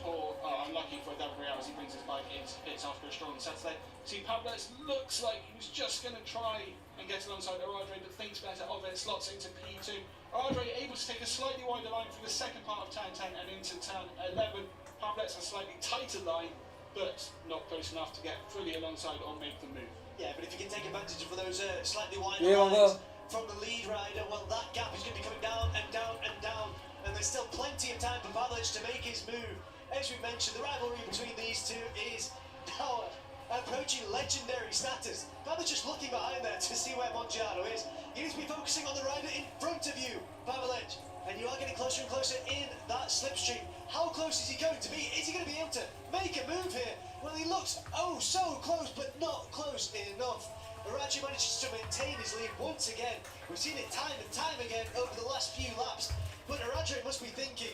poor, unlucky for David Real as he brings his bike into pits after a strong Saturday. See, Pavlic looks like he was just going to try and get alongside Araje, but thinks better of it, slots into P2. Araje able to take a slightly wider line through the second part of turn 10 and into turn 11. Pavlic a slightly tighter line, but not close enough to get fully alongside or make the move. Yeah, but if you can take advantage of those slightly wider Yeah, lines from the lead rider, well, that gap is going to be coming down and down and down. And there's still plenty of time for Pavlic to make his move. As we mentioned, the rivalry between these two is now approaching legendary status. Pavlic just looking behind there to see where Monjaro is. You need to be focusing on the rider in front of you, Pavlic. And you are getting closer and closer in that slipstream. How close is he going to be? Is he going to be able to make a move here? Well, he looks oh so close, but not close enough. Araji manages to maintain his lead once again. We've seen it time and time again over the last few laps. But Araji must be thinking,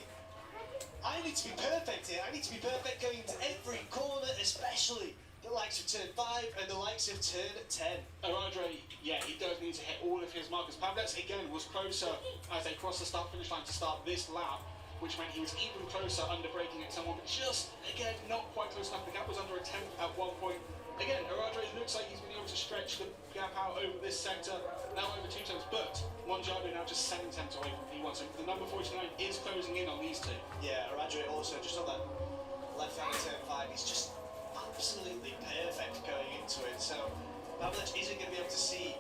I need to be perfect here. I need to be perfect going into every corner, especially the likes of turn 5 and the likes of turn 10. Aradre, yeah, he does need to hit all of his markers. Pavlets, again, was closer as they crossed the start-finish line to start this lap, which meant he was even closer under braking at someone, but just, again, not quite close enough. The gap was under a tenth at one point. Again, Aradre looks like he's been able to stretch the gap out over this sector, now over 2 tenths, but Monjado now just 7 tenths away from P1, so the number 49 is closing in on these two. Yeah, Aradre also, just on that left-hand turn 5, he's just absolutely perfect going into it, so Pavlic isn't going to be able to see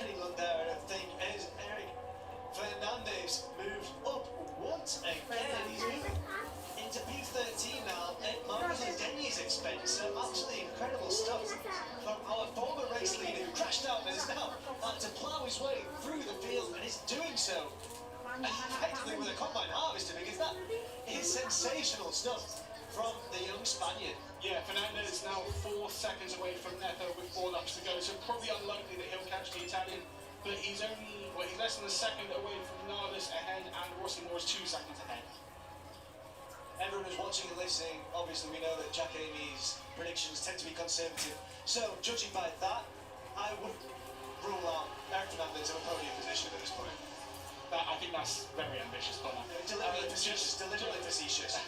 anyone there, I don't think, as Eric Fernandez moves up once again. He's moving into P13 now at Marcus Denny's expense. So absolutely incredible stuff from our former race leader who crashed out and is now had to plough his way through the field and is doing so effectively with a combine harvester, because that is sensational stuff from the young Spaniard. Yeah, Fernandez is now 4 seconds away from Neto with 4 laps to go, so probably unlikely that he'll catch the Italian, but he's only, well, he's less than a second away from Nardis ahead, and Rossi Moore is 2 seconds ahead. Everyone who's watching and listening, obviously we know that Jack Amy's predictions tend to be conservative. So, judging by that, I would rule out Eric Fernandez in a podium position at this point. I think that's very ambitious, Connor. Deliberately facetious.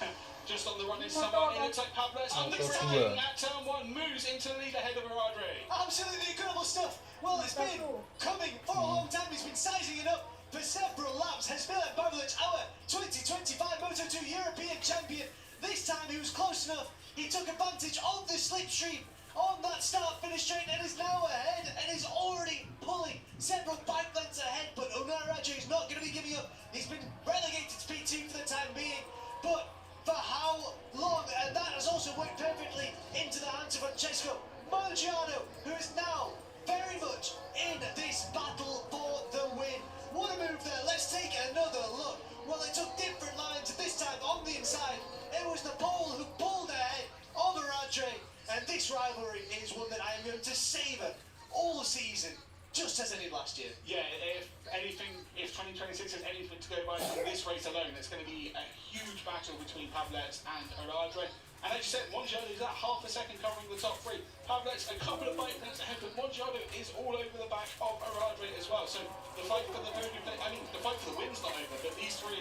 Just on the run is someone, it looks like Pablo's underbraking at turn 1, moves into the lead ahead of Aradre. Absolutely incredible stuff. Well, it's been coming for a long time. He's been sizing it up for several laps. Has Milan Pavlic, our 2025 Moto2 European champion. This time he was close enough. He took advantage of the slipstream on that start-finish straight and is now ahead and is already pulling several bike lengths ahead. But Onaraja is not going to be giving up. He's been relegated to P2 for the time being. But for how long? And that has also worked perfectly into the hands of Francesco Mongiano, who is now very much in this battle for the win. What a move there. Let's take another look. Well, they took different lines this time on the inside. It was the pole who pulled ahead of Aradre, and this rivalry is one that I am going to savour all season, just as I did last year. Yeah, if anything, if 2026 has anything to go by from this race alone, it's going to be a huge battle between Pavlets and Aradre. And as you said, Mongiado is at half a second covering the top 3. Pavlets a couple of bike lengths ahead, but Mongiado is all over the back of Aradre as well. So the fight for the podium, I mean, the fight for the win's not over, but these 3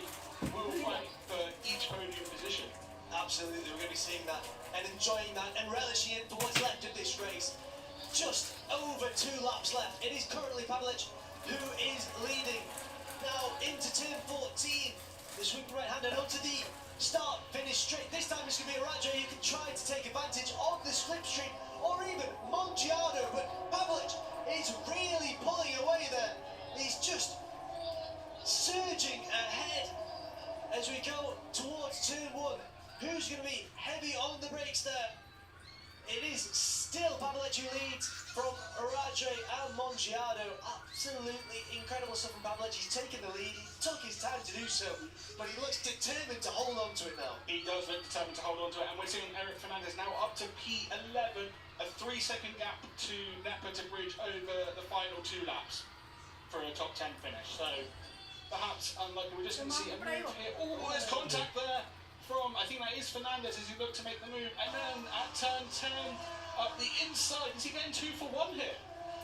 will fight for each podium position. Absolutely, we're going to be seeing that and enjoying that and relishing it for what's left of this race. Just over 2 laps left. It is currently Pavlic who is leading. Now into turn 14. The sweeping right hand and onto the start, finish straight. This time it's going to be Aradre who can try to take advantage of the slipstream, or even Mongiado, but Pavlic is really pulling away there. He's just surging ahead as we go towards turn 1. Who's going to be heavy on the brakes there? It is still Pavlic who leads from Aradre and Mongiado. Absolutely incredible stuff from Pavlic. He's taken the lead. He took his time to do so, but he looks determined to hold on to it now. He does look determined to hold on to it, and we're seeing Eric Fernandez now up to P11, a 3-second gap to Nepa to bridge over the final 2 laps for a top 10 finish. So perhaps unlikely. We're just going to see a move here. Oh, there's contact there from, I think that is Fernandez as he looked to make the move, and then at turn 10 up the inside. Is he getting 2 for 1 here?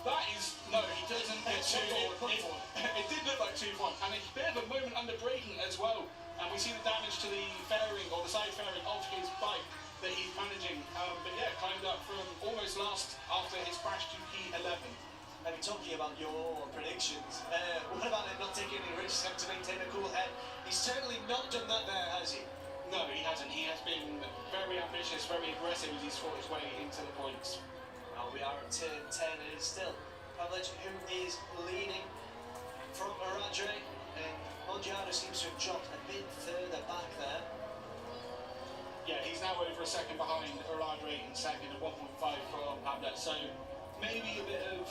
That is, no, he doesn't get 2. It did look like 2 for 1, and a bit of a moment under braking as well, and we see the damage to the fairing or the side fairing of his bike that he's managing, but yeah, climbed up from almost last after his crash to P11. And talking about your predictions, what about him not taking any risks and to maintain a cool head? He's certainly not done that there, has he? No, he hasn't. He has been very ambitious, very aggressive as he's fought his way into the points. Now we are at turn 10 and it's still Pavlic who is leading from Aradre, and Mongiado seems to have dropped a bit further back there. Yeah, he's now over a second behind Aradre in second at 1.5 from Pavlic, so maybe a bit of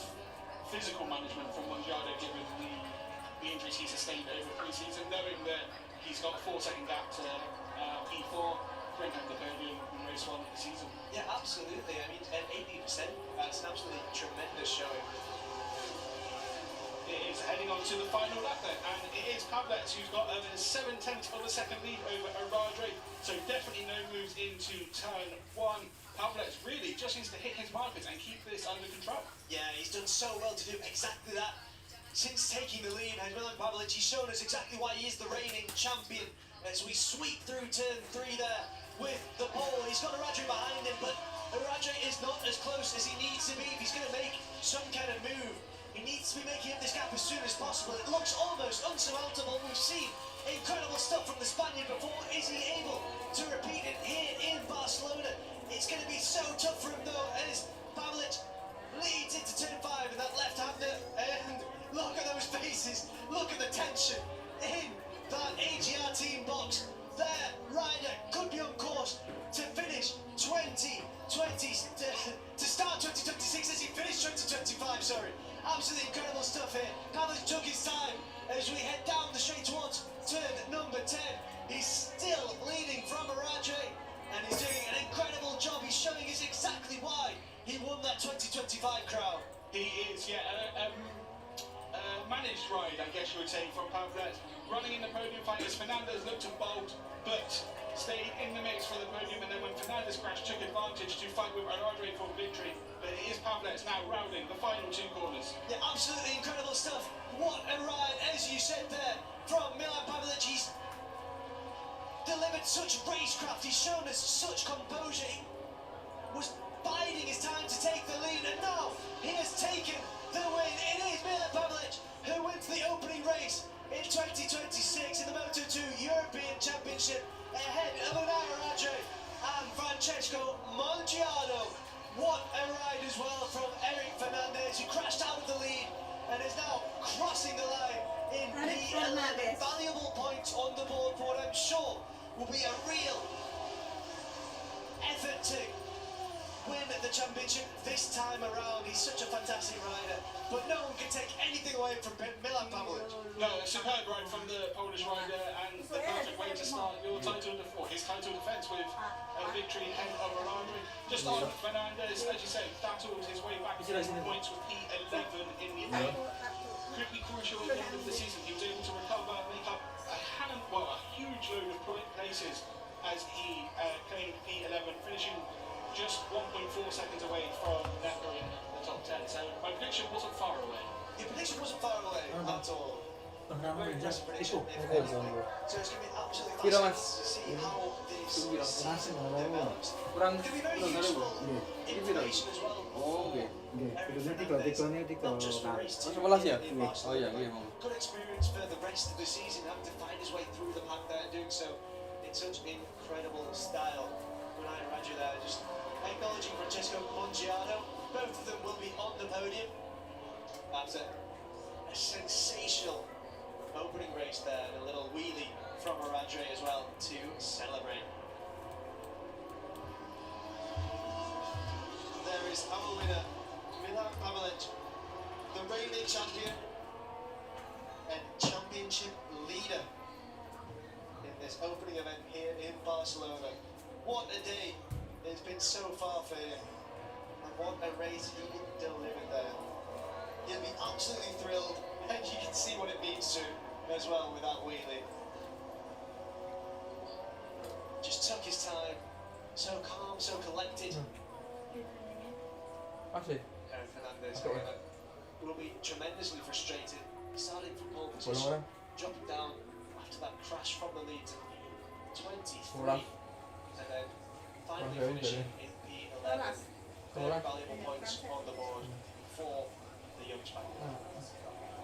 physical management from Mongiado given the the injuries he sustained over pre-season, knowing that he's got a 4-second gap to P4, bring home the podium in race 1 of the season. Yeah, absolutely. I mean, at 80%, that's an absolutely tremendous showing. It is heading on to the final lap then, and it is Pavlets who's got a 7/10 of a second lead over Aradre, so definitely no moves into turn 1. Pavlets really just needs to hit his markers and keep this under control. Yeah, he's done so well to do exactly that. Since taking the lead, and Milan Pavlic, he's shown us exactly why he is the reigning champion. As we sweep through turn 3 there with the pole, he's got Aradre behind him, but Aradre is not as close as he needs to be if he's going to make some kind of move. He needs to be making up this gap as soon as possible. It looks almost unsurmountable. We've seen incredible stuff from the Spaniard before. Is he able to repeat it here in Barcelona? It's going to be so tough for him though, as Pavlic leads into turn 5 in that left-hander. And look at those faces. Look at the tension in that AGR team box. Their rider could be on course to finish 2020, to start 2026 as he finished 2025, sorry. Absolutely incredible stuff here. Pavlic took his time as we head down the straight towards turn number 10. He's still leading from Aradre, and he's doing an incredible job. He's showing us exactly why he won that 2025 crown. He is, yeah, managed ride, I guess you would say, from Pavlets. Running in the podium fight as Fernandez looked to bolt, but stayed in the mix for the podium, and then when Fernandez crashed, took advantage to fight with Aradre for victory. But it is Pavlets now rounding the final 2 corners. Yeah, absolutely incredible stuff. What a ride, as you said there, from Milan Pavlic. He's delivered such racecraft, he's shown us such composure. He was biding his time to take the lead, and now he has taken the win. It is Milan Pavlic who wins the opening race in 2026 in the Moto2 European Championship, ahead of Aradre and Francesco Mongiano. What a ride as well from Eric Fernandez, who crashed out of the lead and is now crossing the line in P11. Valuable points on the board for what I'm sure will be a real effort to win the championship this time around. He's such a fantastic rider, but no one can take anything away from Milan Pavlic. No, a superb ride from the Polish rider, and the perfect way to start your his title defence with a victory ahead of Aradre. Just on Fernandez, as you said, battled his way back to points with P11 in the end. Could be crucial at the end of the season. He was able to recover, make up a huge load of places as he claimed P11, finishing just 1.4 seconds away from Necker in the top 10. So my prediction wasn't far away. Your prediction wasn't far away at all. Very impressive prediction. So it's going to be absolutely fascinating to see how this season develops. Kurang It's going to be very useful information as well. Oke. Eric Itu Fernandez, tiga not just for race 2 11 ya? in Oh iya, Barcelona. Good experience for the rest of the season, having to find his way through the pack there and doing so in such incredible style. When I read you there, just acknowledging Francesco Mongiano. Both of them will be on the podium. That's a sensational opening race there, and a little wheelie from Aradre as well to celebrate. There is our winner, Milan Pavlic, the reigning champion and championship leader in this opening event here in Barcelona. What a day it's been so far for him, and what a race he delivered there. He'll be absolutely thrilled, and you can see what it means to him as well with that wheelie. Just took his time, so calm, so collected. Masih. Eric Fernandez, however, will be tremendously frustrated, starting from pole position, dropping down after that crash from the lead to 23, and then finally finishing in P11. Very valuable points on the board for the young Spaniard.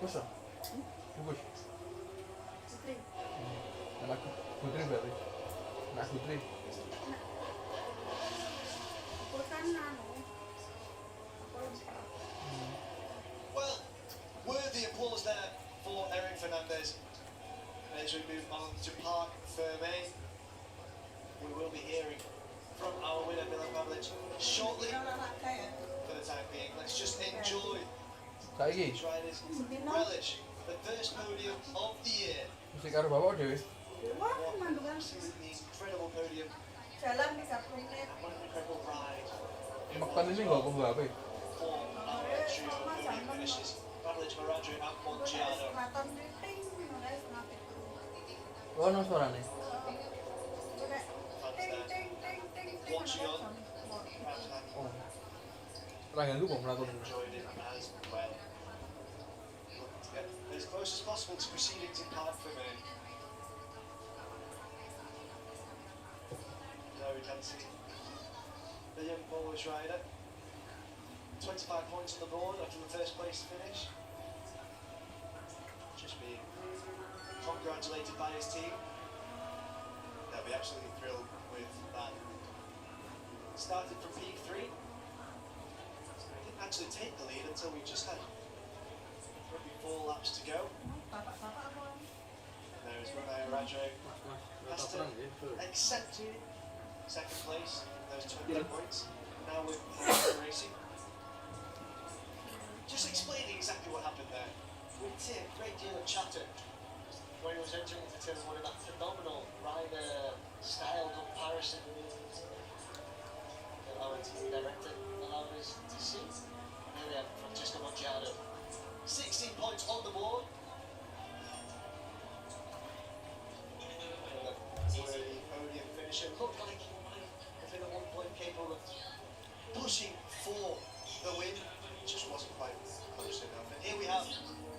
Bisa. Bagus. Anak Putri berarti. Anak Putri. Well, worthy applause there for Eric Fernandez. As we move on to Parc Fermé, we will be hearing from our winner Milan Pavlic shortly. For the time being, let's just enjoy Saiki. these riders, relish the first podium of the year. Mesti karo bapak dhewe. Absolutely incredible podium. Jalan di satu menit. What an incredible ride. Makan ini nggak kok apa? For our entry of podium finishes. Catalonia GP at Motojunior. Kelihatan di ting, mulai setengah itu. Oh, no suaranya. Watching on. Oh. Rangan lu kok melakukan ini. Enjoyed it as well. To get as close as possible to proceedings in part for me. There we can see the young Polish rider. 25 points on the board after the first place finish. Just being congratulated by his team. They'll be absolutely thrilled with that. Started from P3. Didn't actually take the lead until we just had maybe 4 laps to go. There's Mbah has to accept second place, those 20 points. Now with racing. Just explaining exactly what happened there. We did a great deal of chatter when he was entering into turn 1 in that phenomenal rider style comparison. Our team director allowed us to see. Here we have Francesco Mongiano. 16 points on the board. Early podium finisher. Looked like he might have been at one point capable of pushing for the win. Just wasn't quite close enough. And here we have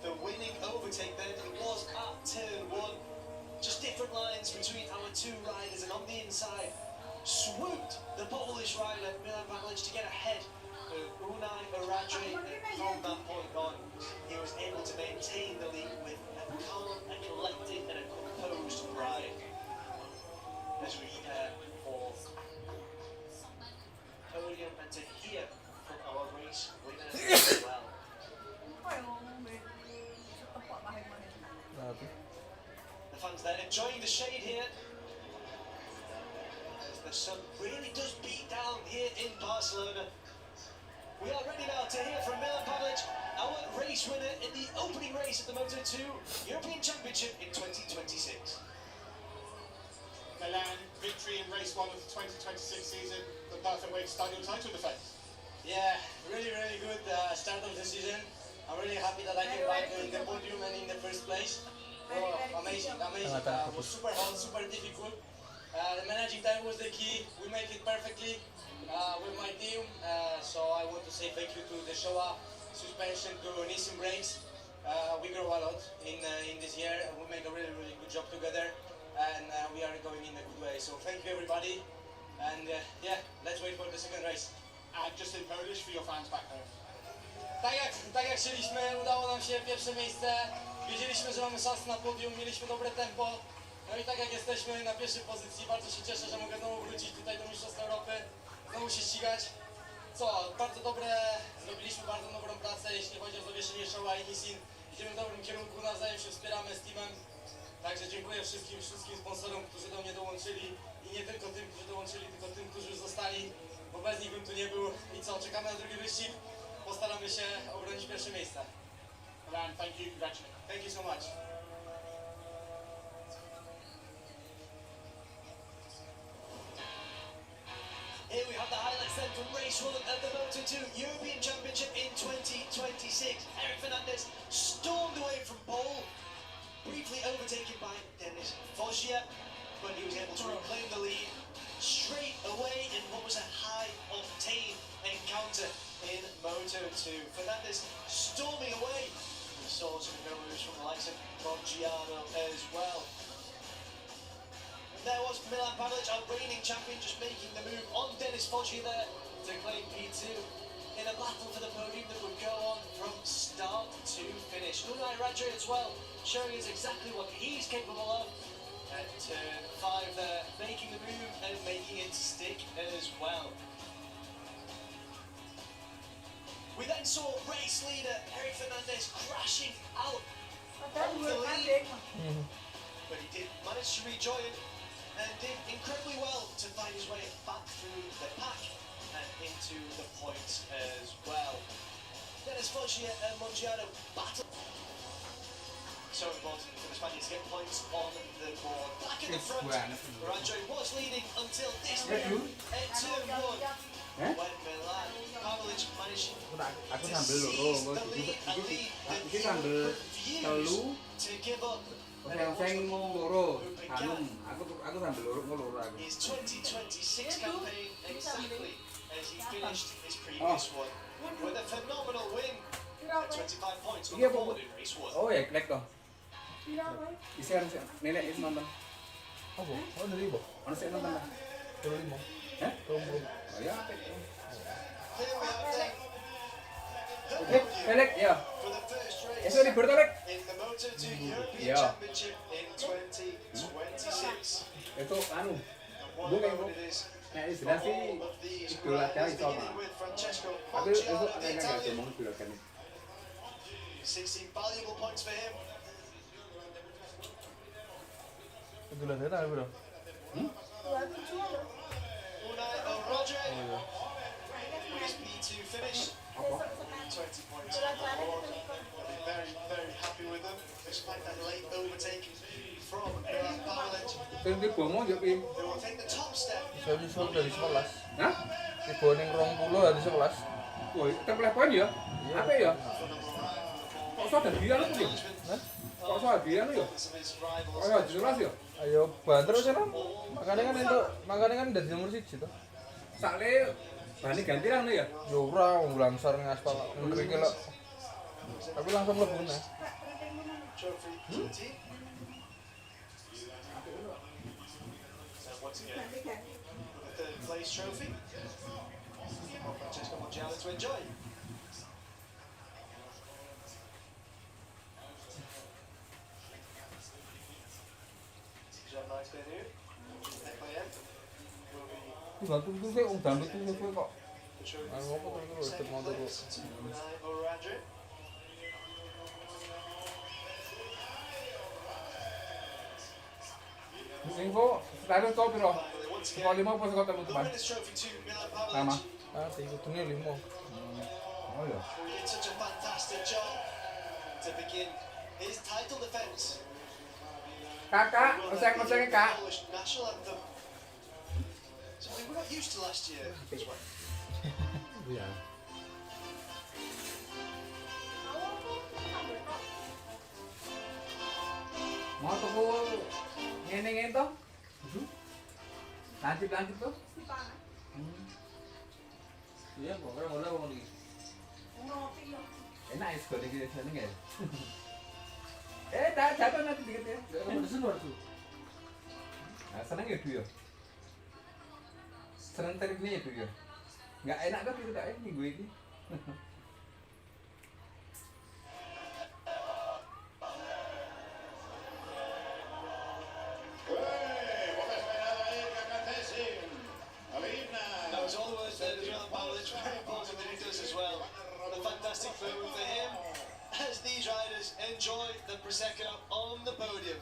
the winning overtake then. It was at turn 1. Just different lines between our two riders, and on the inside swooped the Polish rider Mbah to get ahead of Unai Radre, and from that point on he was able to maintain the lead with a calm, a collected and a composed ride as we prepare for podium and to hear from our race winner as well. The fans there enjoying the shade here as the sun really does beat down here in Barcelona. We are ready now to hear from Mbah, our race winner in the opening race of the Moto2 European Championship in 2026. Milan, victory in race 1 of the 2026 season, the perfect way to start your title defence. Yeah, really good start of the season. I'm really happy that I came back in the podium and in the first place. Oh, amazing. It was super hot, super difficult. The managing time was the key. We made it perfectly with my team. So I want to say thank you to the Showa suspension, to Nissan brakes. We grew a lot in this year, and we made a really good job together. And we are going in a good way. So thank you everybody. And yeah, let's wait for the second race. And just in Polish for your fans back home. Tak jak chcieliśmy, udało nam się pierwsze miejsce. Wiedzieliśmy, że mamy szansę na podium, mieliśmy dobre tempo. No i tak jak jesteśmy na pierwszej pozycji, bardzo się cieszę, że mogę znowu wrócić tutaj do Mistrzostw Europy, znowu się ścigać. Bardzo zrobiliśmy bardzo dobrą pracę, jeśli chodzi o zawieszenie Showa i Nissin. Idziemy w dobrym kierunku, nawzajem się wspieramy z teamem. Także dziękuję wszystkim sponsorom, którzy do mnie dołączyli. I nie tylko tym, którzy dołączyli, tylko tym, którzy już zostali, bo bez nich bym tu nie był. I czekamy na drugi wyścig. Postaramy się obronić pierwsze miejsce. Milan, thank you, congratulations. Thank you so much. Here we have the highlights then from race 1 of the Moto2 European Championship in 2026. Eric Fernandez stormed away from pole, briefly overtaken by Dennis Foggia, but he was able to reclaim the lead straight away in what was a high-octane encounter in Moto2. Fernandez storming away. We saw some no moves from the likes of Mongiano as well. There was Mbah, our reigning champion, just making the move on Dennis Foggia there to claim P2 in a battle for the podium that would go on from start to finish. Unai Radre as well, showing us exactly what he's capable of at turn 5 there, making the move and making it stick as well. We then saw race leader Eric Fernandez crashing out of the lead, but he did manage to rejoin and did incredibly well to find his way back through the pack and into the points as well. Dennis Foggia and Mongiano battle. so important for the Spaniards to get points on the board. Back in the front, Radre was leading until this minute at turn 1. When Milan Pavlic managed Aku to sambil loro, seize the lead and lead iki sambil telu, to give up seng loro, hanum. Aku sambil loro aku. his 2026 campaign exactly as he finished his previous one with a phenomenal win at 25 points on the board in race 1. Oh ya, klek toh. Isi harus nenek itu nonton. Apa? Oh dari ibu. Ono sik nonton. Dari lima. Hah? Tunggu. Oh ya, apik. Here we have then the Klek, klek ya. for the first race Eso libur to, Lek. in the Moto2 European Yeah. Championship in 2026. Itu anu. And what Bukan, moment it is Nek for jelas sih all of these idola riders, kali sama. beginning with Francesco Tapi itu Mongiano, the enggak Italian. ngomong idola kan. 16 valuable points for him. Itu lah saya bro. Unai Rodri with his P2 finish. 20 points on the board. They'll be very, very happy with them, despite that late overtaking from Milan Pavlic, Sing di bomo yo pi. who will take the top step. Saya nyusul dari 11. Hah? Di boning 20 dari 11. Woi, template poin ya? Apa ya? Kok so dadian aku ya? Hah? Kok so dadian yo? Some of his Oh rivals. ya, jelas ya. Ayo banter aja lah. Makanya kan dari nomor 1 tuh. Sakle bani ganti lah ya. Yo ora langsar ngaspal ngriki lho. Tapi langsung mlebu nah. Trophy team. And once again, the third place trophy for Francesco Mongiano to enjoy. Jean-Marc Benu, FIM, will be Bantu tuh sih dangdut tuh kok. the trophy Ano apa for terus second mau terus. place to Unai Rodri. Info, status kau piro? Finally, once Sekolah again, 5 apa sekolah teman the teman? winners' trophy to Milan Sama. Pavlic, Ah, ikutnya 5. Oh ya. who did such a fantastic job to begin his title defense. Kakak, oseng-osengnya kak. Polish national anthem. Something we're not used to last year. Iya. Mau tuku ngene toh? Lancip tuh. Iya, pokoknya mulai mau di. Enak es goreng gitu sana enggak? Dah jatuh nanti dikit ya. Pedesan waktu. Nah, seneng ya Duyo. Seneng teriknya ya Duyo. Enggak enak kan gitu tak minggu ini. That was all the words there. Milan Pavlic, very important that he does as well. A fantastic move for him as these riders enjoy the Prosecco on the podium.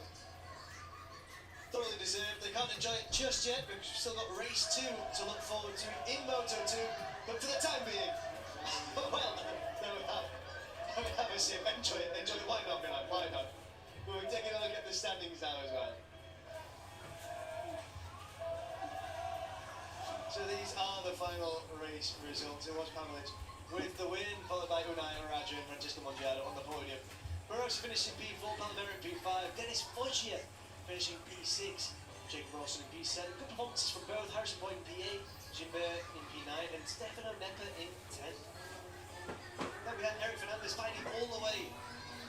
Thoroughly deserved. They can't enjoy it just yet because we've still got race 2 to look forward to in Moto2. But for the time being, well, there we have. There we have a sip. Enjoy it. Enjoy it. Why not, Milan? Why not? We'll be taking a look at the standings now as well. So these are the final race results. It was Pavlic with the win, followed by Unai Rodri and Francesco Mongiano on the podium. Burrows finishing P4, Palmero in P5, Dennis Foggia finishing P6, Jake Rawson in P7. Good performances from both, Harrison Boyd in P8, Jimbert in P9 and Stefano Nepa in 10. Then we had Eric Fernandez fighting all the way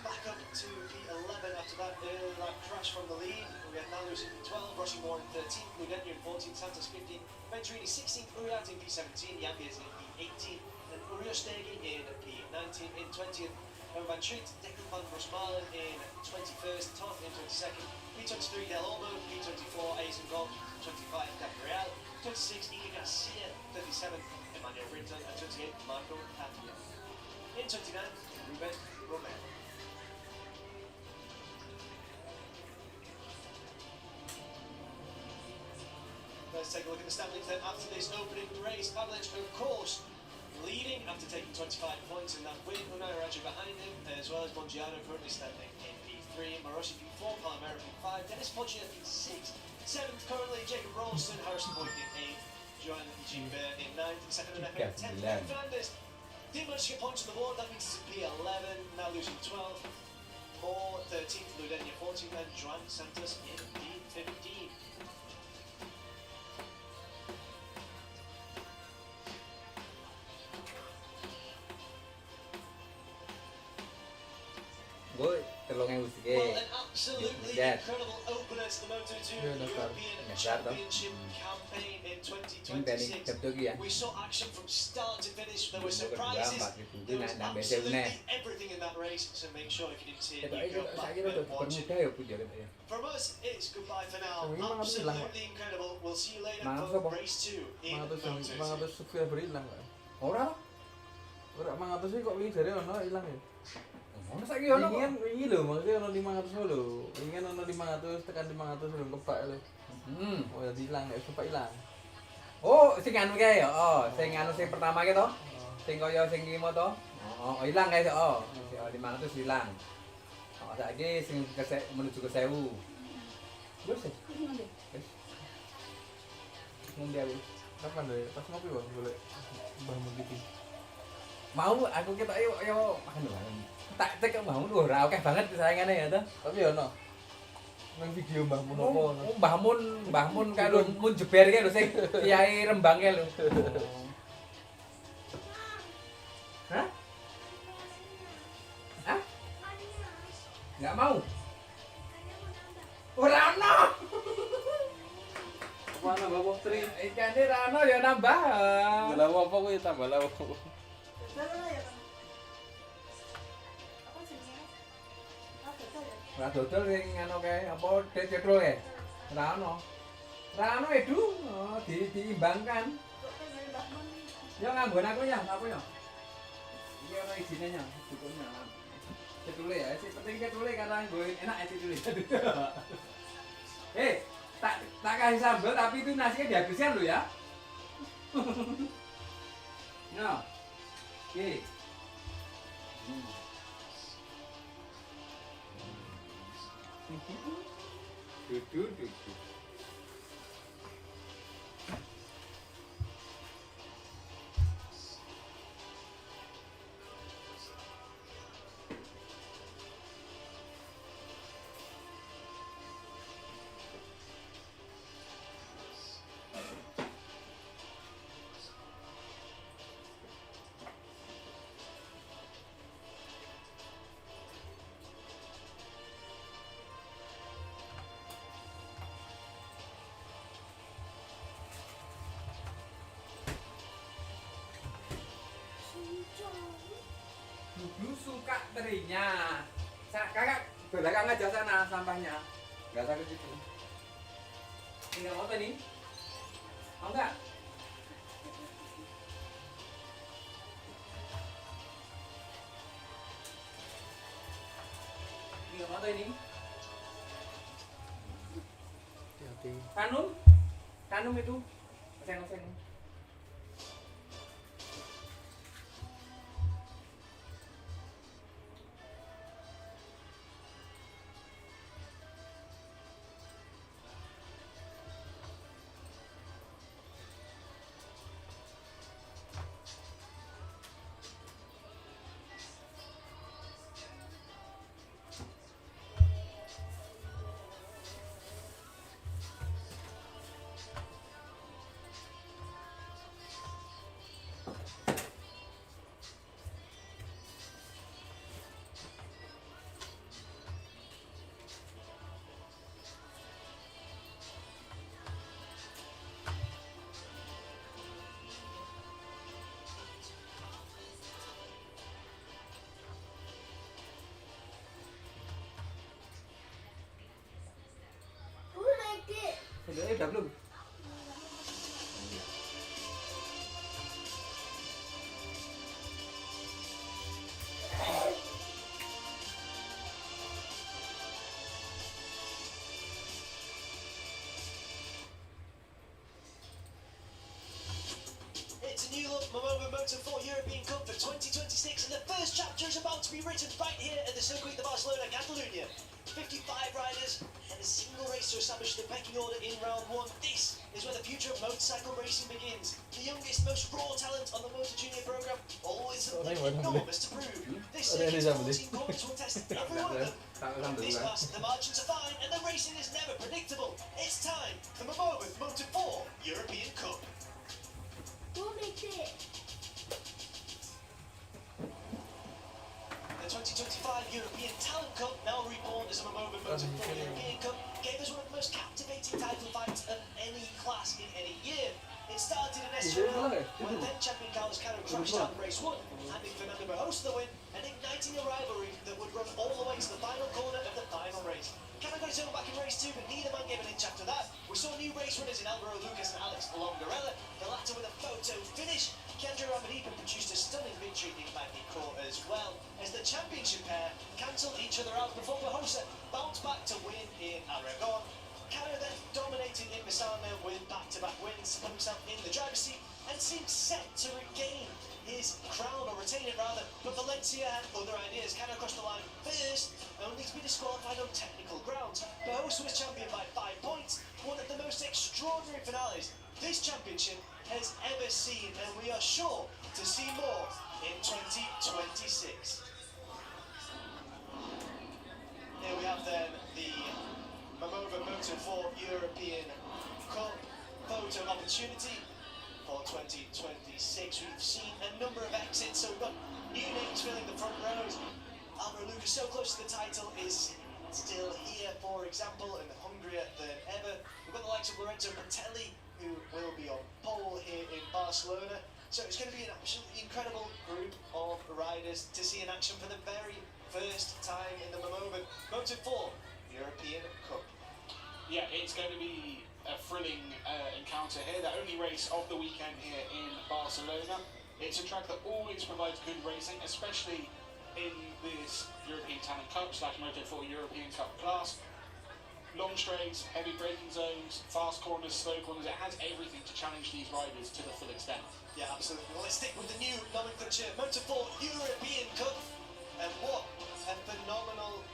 back up to P11 after that early lap crash from the lead. We had Nalus in P12, Rossi Moore in 13th, Ludenia in 14th, Santos 15th, Venturini 16th, Uriarte in P17, Yambias in P18th, and Uriostegi in P19th. In 20th, Van Treat, Declan van Rosmalen in 21st, Toth in 22nd, P23 Del Olmo, P24 Aizen Gold, 25 Gabriel, 26 Iker Garcia, 37 Emmanuel Brinton, and 28 Marco Tapia. In 29, Ruben Romero. Let's take a look at the standings then after this opening race. Pavlic, of course, leading after taking 25 points in that win. Unai Rodri behind him, as well as Mongiano currently standing in P5. P3, Maroshi P4, Palmera P5, Dennis Podium in 6th, 7th currently Jacob Ralston, Harrison Boyd in 8th, Joan Gilbert in 9th, 2nd and F8, 10th, Nick Fernandez. Didn't manage to get points on the board, that means it's a P11, now losing 12th. Moore 13th, Ludenia 14th, and Joan Santos in P15. Gue telungnya usik. Well, an absolutely incredible opener to the Moto2 European Championship campaign in 2026. We saw action from start to finish. There were surprises. There was absolutely everything in that race. So make sure if you didn't see it, you go back and watch it. From us, it's goodbye for now. Absolutely incredible. We'll see you later for race 2 in Moto2. Ora? Ora 500 sih kok wingi jare ono ilang ya. Ono saiki ono. Wingi lho, maksudnya ono 500 lho. Wingi ono 500 tekan 500 lho kebak lho. Oh ya hilang nek kebak ilang. Oh, sing anu kae ya. Oh, sing anu sing pertama ki to. Sing kaya sing ki moto. Oh, ilang kae oh. 500 hilang. Oh, saiki sing menuju ke 1000. Wes. Wes. Ngombe aku. Kapan deh? Pas ngopi Bang, golek Mbah Mugiti. Mau aku ketok yo makan lho. Tak cek mau lho ora akeh banget sayangane ya to. Tapi ono. Nang video Mbah Mun apa ono. Oh, Mbah Mun karo mun jeber ki lho sing kiai Rembang ki lho. Hah? Hah? Enggak mau. Ora ono. Mana Bapak Tri? Ikane ra ono ya nambah. Lah apa kuwi tambah lawa. Ora dodol sing anu kae apa cetrol e. Ora ono. Ora ono edu, diimbangkan. Ya nganggon aku ya, aku ya. Iki ono isine nya, dukunnya. Cetrule ya, sing penting cetrule karena nggo enak ya cetrule. Tak kasih sambal tapi itu nasinya dihabiskan lo ya. No. Oke. Duduk. Dudu suka terinya. Kakak belakang aja sana sampahnya. Enggak usah ke situ. Tinggal motor nih. Mau enggak? Tinggal motor ini. Hati-hati. Kanum itu. Oseng-oseng. Udah belum? It's a new look Moto4 European Cup for 2026, and the first chapter is about to be written right here at the Circuit de Barcelona, Catalonia. 55 riders and a single race to establish the pecking order in round one. This is where the future of motorcycle racing begins. The youngest, most raw talent on the Motojunior program, always something enormous to prove. This circuit's 14 corners will test every one of them. In this class, the margins are fine and the racing is never predictable. It's time for the Moto4 European Cup. The 2025 European Talent Cup, now reborn as a Moto4 European Cup, gave us one of the most captivating title fights of any class in any year. It started in Estoril, when then champion Carlos Caro crashed out in race 1, handing Fernando Barros the win and igniting a rivalry that would run all the way to the final corner of the final race. Caro got his own back in race 2, but neither man gave an inch after that. We saw new race winners in Alvaro Lucas and Alex Longarella, the latter with a photo finish. Kendra Ramadipin produced a stunning victory in Magny-Court as well, as the championship pair cancelled each other out before Bahosa bounced back to win in Aragon. Caro then dominated in Misano with back-to-back wins, put himself in the driver's seat and seemed set to regain his crown, or retain it rather, but Valencia had other ideas. Caro crossed the line first, only to be disqualified on technical grounds. Bahosa was champion by 5 points, one of the most extraordinary finales this championship has ever seen, and we are sure to see more in 2026. Here we have then the Moto4 European Cup photo opportunity for 2026. We've seen a number of exits, so we've got new names filling the front rows. Alvaro Lucas, so close to the title, is still here, for example, and hungrier than ever. We've got the likes of Lorenzo Bertelli, who will be on pole here in Barcelona. So it's going to be an absolutely incredible group of riders to see in action for the very first time in the Moto4 European Cup. Yeah, it's going to be a thrilling encounter here. The only race of the weekend here in Barcelona. It's a track that always provides good racing, especially in this European Talent Cup / Moto4 European Cup class. Long straights, heavy braking zones, fast corners, slow corners. It has everything to challenge these riders to the full extent. Yeah, absolutely. Well, let's stick with the new nomenclature, Moto4 European Cup. And what a phenomenal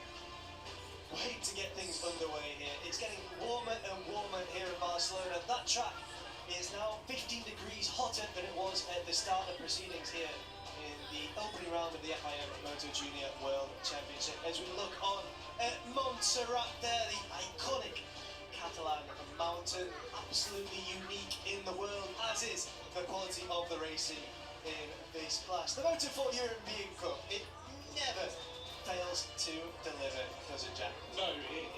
way to get things underway here. It's getting warmer and warmer here in Barcelona. That track is now 15 degrees hotter than it was at the start of proceedings here in the opening round of the FIM Motojunior World Championship. As we look on at Montserrat there, the iconic Catalan mountain, absolutely unique in the world, as is the quality of the racing in this class. The Moto4 European Cup, it never fails to deliver, does it, Jack? No,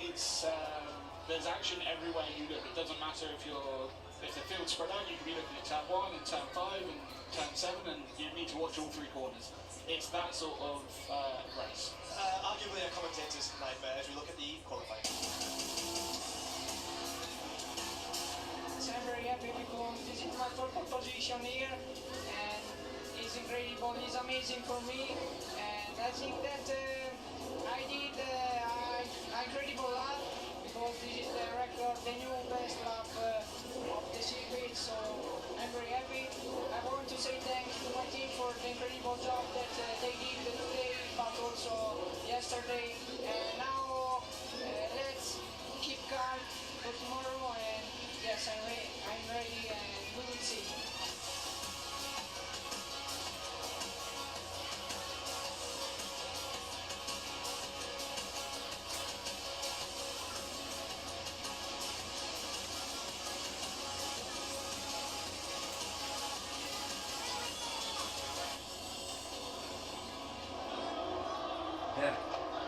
it's there's action everywhere you look. It doesn't matter if the field's spread out, you can be looking at turn 1 and turn 5 and turn 7, and you need to watch all 3 corners. It's that sort of race. Arguably a commentator's nightmare as we look at the qualifying. So I'm very happy because this is my fourth position here, and it's incredible, it's amazing for me, and I think that I did an incredible lap, because this is the record, the new best lap of the circuit, so I'm very happy. I want to say thanks to my team for the incredible job that they did today, but also yesterday, and now let's keep calm for tomorrow, and yes, I'm ready, and we will see.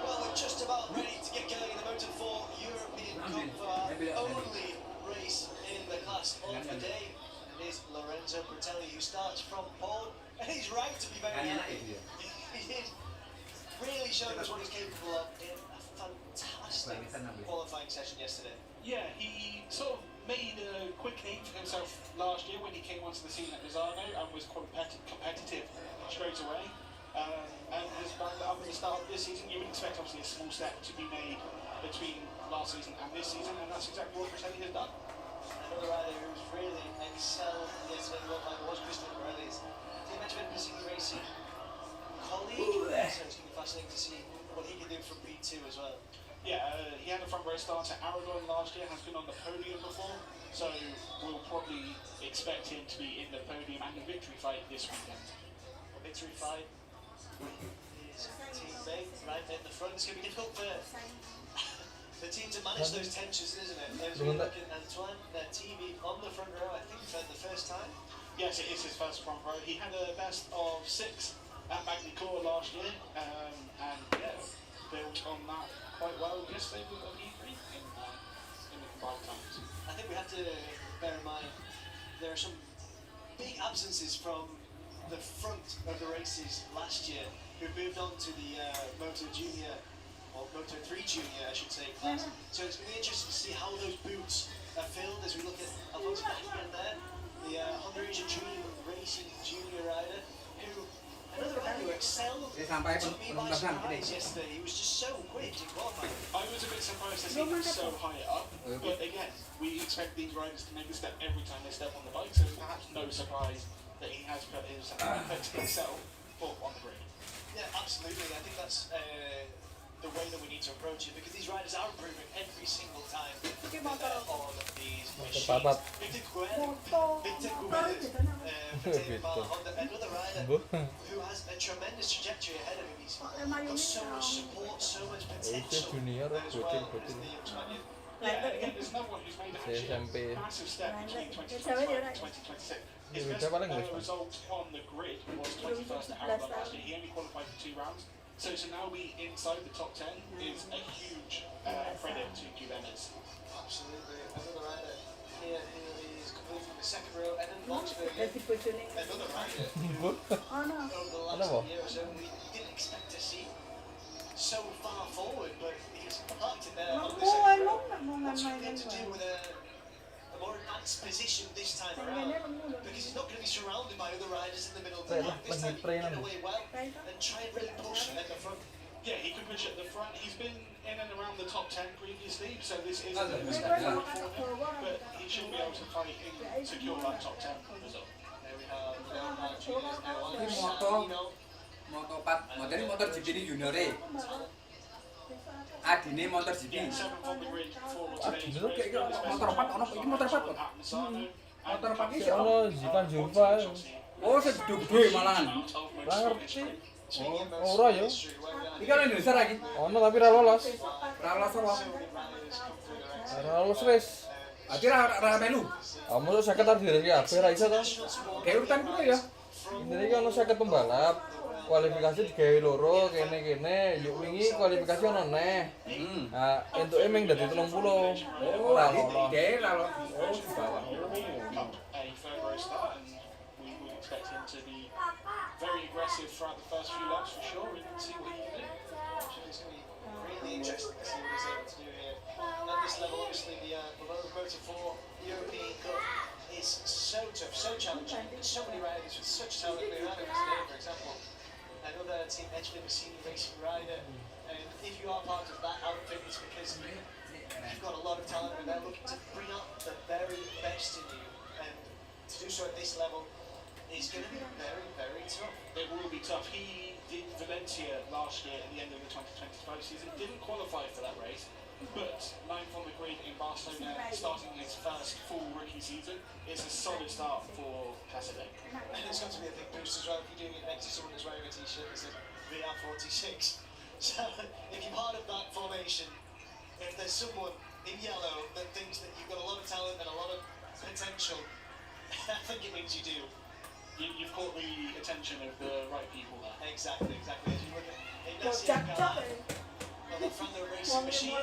Well, we're just about ready to get going in the Moto4 European Cup for our only race in the class of the day. It is Lorenzo Bertelli who starts from pole, and he's right to be very happy. He did really show us what he's capable of in a fantastic qualifying session yesterday. Yeah, he sort of made a quick name for himself last year when he came onto the scene at Misano and was competitive straight away. And has backed that up at the start of this season. You would expect obviously a small step to be made between last season and this season, and that's exactly what Bertelli has done. Another rider who's really excelled yesterday, what was Christian Morelli's. The amount of NPC racing colleague. So it's going to be fascinating to see what he can do from P2 as well. Yeah, he had a front row start at Aragon last year, has been on the podium before, so we'll probably expect him to be in the podium and the victory fight this weekend. A victory fight with his teammate right in the front. It's going to be difficult for the team to manage those tensions, isn't it? As we look at Antoine TV on the front row, I think for the first time. Yes, it is his first front row. He had a best of 6 at Magny-Cours last year, and yeah, built on that quite well yesterday with a V3 in the combined times. I think we have to bear in mind there are some big absences from the front of the races last year who moved on to the Motojunior, or Moto3 Junior I should say, class. So it's going to be interesting to see how those boots are filled as we look at Alfonso Bahia there, the Hungarian Dream Racing Junior rider, who another rider who excelled, took me by surprise yesterday. He was just so quick in qualifying. I was a bit surprised to see him so high up, but again, we expect these riders to make a step every time they step on the bike, so perhaps no surprise that he has put himself up on the grid. Yeah, absolutely. I think that's the way that we need to approach it, because these riders are improving every single time on these machines. Victor Guedes, another rider who has a tremendous trajectory ahead of him. He's got so much support, so much potential as well as the young Spaniard. Yeah, and again, there's no one who's made a massive step between 2025 and 2026. His best result on the grid was 21st at Aragon last year. He only qualified for 2 rounds. So to now be inside the top 10 is a huge credit to Juventus. Absolutely. Another rider here who is completing the second row, and then another rider who over the last year or so we didn't expect to see so far forward, but he's parked in there on the second row. What's he going to do with a more advanced position this time around? Because he's not going to be surrounded by other riders in the middle of the pack. This time he can get away well and try and really push at the front. Yeah, he could push at the front. He's been in and around the top 10 previously, so this is a bit of a step forward for him, but he should be able to fight and secure that top 10 result. There we have Leonardo Juniors now on Ini the Moto4, jadi MOTOGP ini junior Adine MOTOGP. Yeah, 7th on the grid for today's Dulu race. kayak Motor4 ono iki Motor4 kok. Motor4 iki ono Zivan Jumpa. Oh, segede malahan. Ora ngerti. Ora yo. Iki ono Indonesia lagi. Ono tapi ra lolos. Ra lolos apa? Ra lolos wis. Ati ra melu. Kamu tuh sakit harus diri ya, ra iso to. Kayak urutan kuwi ya. Ini kan ono sakit pembalap. Kualifikasi digawe loro kene-kene, yuk wingi kualifikasi ono neh. Nah, entuke mung dadi 30. Oh, Ora ini lolos. ide ra lolos. Oh, di bawah. A third row start, and we would expect him to be very aggressive throughout the first few laps for sure, and see what he can do. It's going to be really interesting to see what he's able to do here. At this level, obviously, the Moto4 European Cup is so tough, so challenging. There's so many riders with such talent. Leonardo today, for example, another Team Edge Limousine racing rider. And if you are part of that outfit, it's because you've got a lot of talent and they're looking to bring out the very best in you. And to do so at this level is going to be very, very tough. It will be tough. He did Valencia last year at the end of the 2025 season, didn't qualify for that race, but 9th on the grid in Barcelona, starting his first full rookie season. It's a solid start for Casadei. And it's got to be a big boost as well if you're doing it next to someone who's wearing a t-shirt that says VR46. So if you're part of that formation, if there's someone in yellow that thinks that you've got a lot of talent and a lot of potential, I think it means you do. You've caught the attention of the right people there. Exactly. As you look at Ignacio Galan, on the front of the racing machine,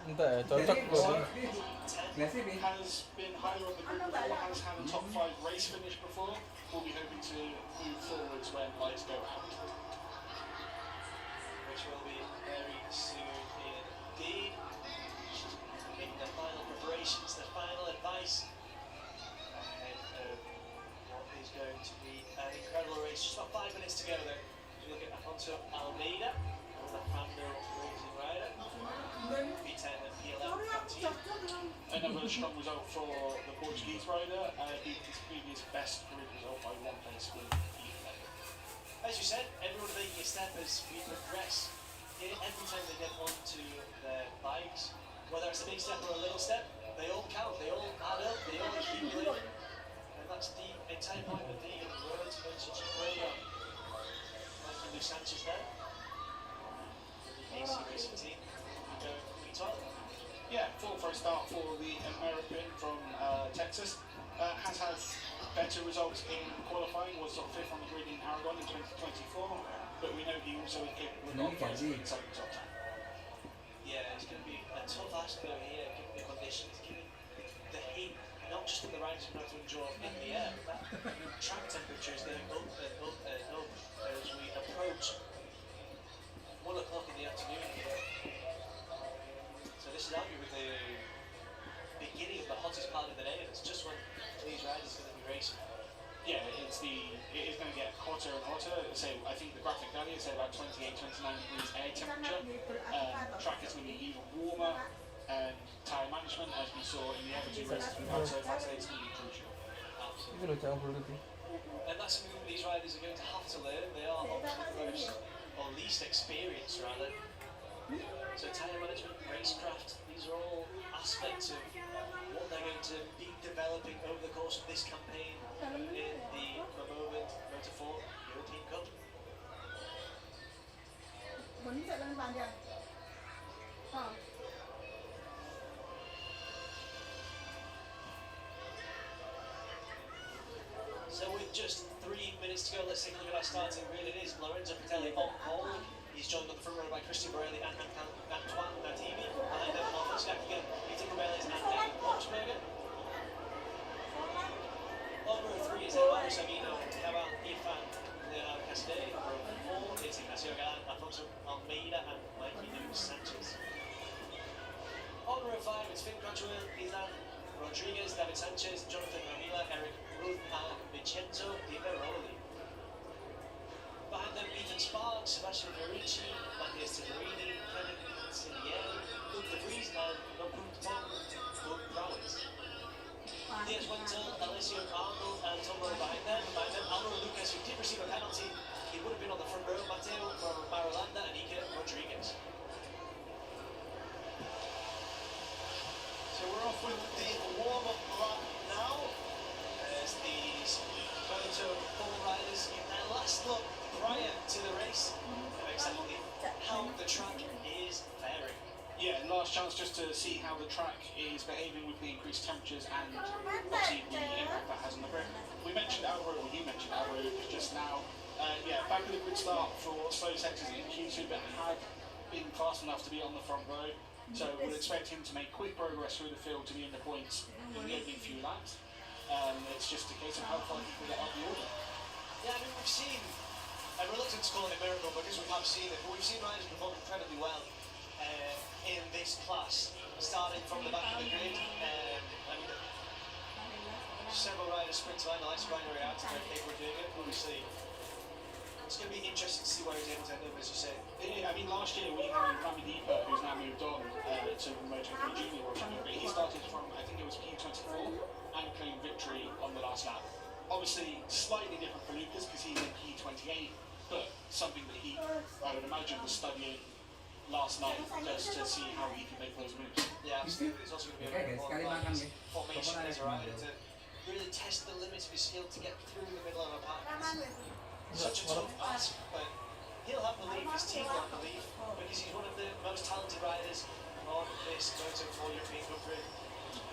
Entah, cocok loh. Has been higher on the grid before, has had a top 5 race finish before. We'll be hoping to move forwards when lights go out. which will be very soon indeed. Making the final preparations, the final advice ahead of what is going to be an incredible race. Just about 5 minutes to go then. We look at Alfonso Almeida, the Fando racing rider, V10 and P11 team. Another strong result for the Portuguese rider, beat his previous best grid result by 1 place with P11. as you said, everyone making a step as we progress. Every time they get onto their bikes, whether it's a big step or a little step, they all count, they all add up, they all accumulate. And that's the entire point of the World MotoGP. Luis Sanchez there. The AC Racing team. Going P12. Yeah, full for a start for the American from Texas. Has had better results in qualifying, was sort of fifth on the grid in Aragon in 2024, but we know he also is capable of fighting second top 10. Yeah, it's going to be a tough ask though here, given the conditions, given the heat, not just that the riders are going to have to endure in the air, but that track temperature is going up and up and up as we approach 1 o'clock in the afternoon here. So this is arguably the beginning of the hottest part of the day, and it's just when these riders are going to be racing. Yeah, it is going to get hotter and hotter. So I think the graphic earlier said about 28, 29 degrees air temperature. Track is going to be even warmer, and tyre management, as we saw in the other two races we've had so far today, is going to be crucial. Absolutely. And that's something that these riders are going to have to learn. They are most, or least experienced rather. So tyre management, racecraft, these are all aspects of what they're going to be developing over the course of this campaign in the Moto4 European Cup. So with just 3 minutes to go, let's take a look at our starting grid. It is Lorenzo Patelli on pole. He's joined on the front row by Christian Borelli and Antoine Nativi. Behind them, Alfonso Gakigan, Peter Cabellis and David Boxberger. On row 3 is Eduardo Sabino, Cabal Ifan, Leonardo Castell. On row 4 is Ignacio Galán, Alfonso Almeida and Mikey Luis Sanchez. On row 5 is Finn Crutchwell, Izan Rodriguez, David Sanchez, Jonathan Ramila, Eric Ruth and Vincenzo Di Veroli. Behind them, Ethan Sparks, Sebastian Verici, Matthias Tiberini, Kevin Sinieri, Luke De Vries and Nopun Tom, Luke Prowitz. Diaz Winter, Alessio Arnold and Tom Rowe behind them. Behind them, Alvaro Lucas, who did receive a penalty. He would have been on the front row. Matteo Marolanda and Iker Rodriguez. So we're off with the warm-up lap now. As these Moto4 riders get their last look prior to the race of exactly how the track is faring. Yeah, last chance just to see how the track is behaving with the increased temperatures and obviously the impact that has on the grid. We mentioned Alvaro, or you mentioned Alvaro just now. Yeah, back with a good start for slow sectors in Q2, but had been fast enough to be on the front row. So we'll expect him to make quick progress through the field to be in the points in the opening few laps. It's just a case of how far he can get up the order. Yeah, I mean, we've seen, I'm reluctant to call it a miracle because we have seen it, but we've seen riders perform incredibly well in this class, starting from the back of the grid. Several riders sprint to line, the likes of Ryan Riata and Pedro Diego, obviously. It's going to be interesting to see where he's able to end up, as you say. I mean, last year we had Rami Deepa, who's now moved on to Motojunior World Champion, but he started from, I think it was P24, and claimed victory on the last lap. Obviously, slightly different for Lucas because he's in P28, but something that he, I would imagine, was studying last night just to see how he can make those moves. Yeah, absolutely. It's also going to be a very important formation as a rider to really test the limits of his skill to get through the middle of a pack. Such a tough ask, but he'll have belief, his team will have belief, because he's one of the most talented riders on this Moto4 European Cup grid.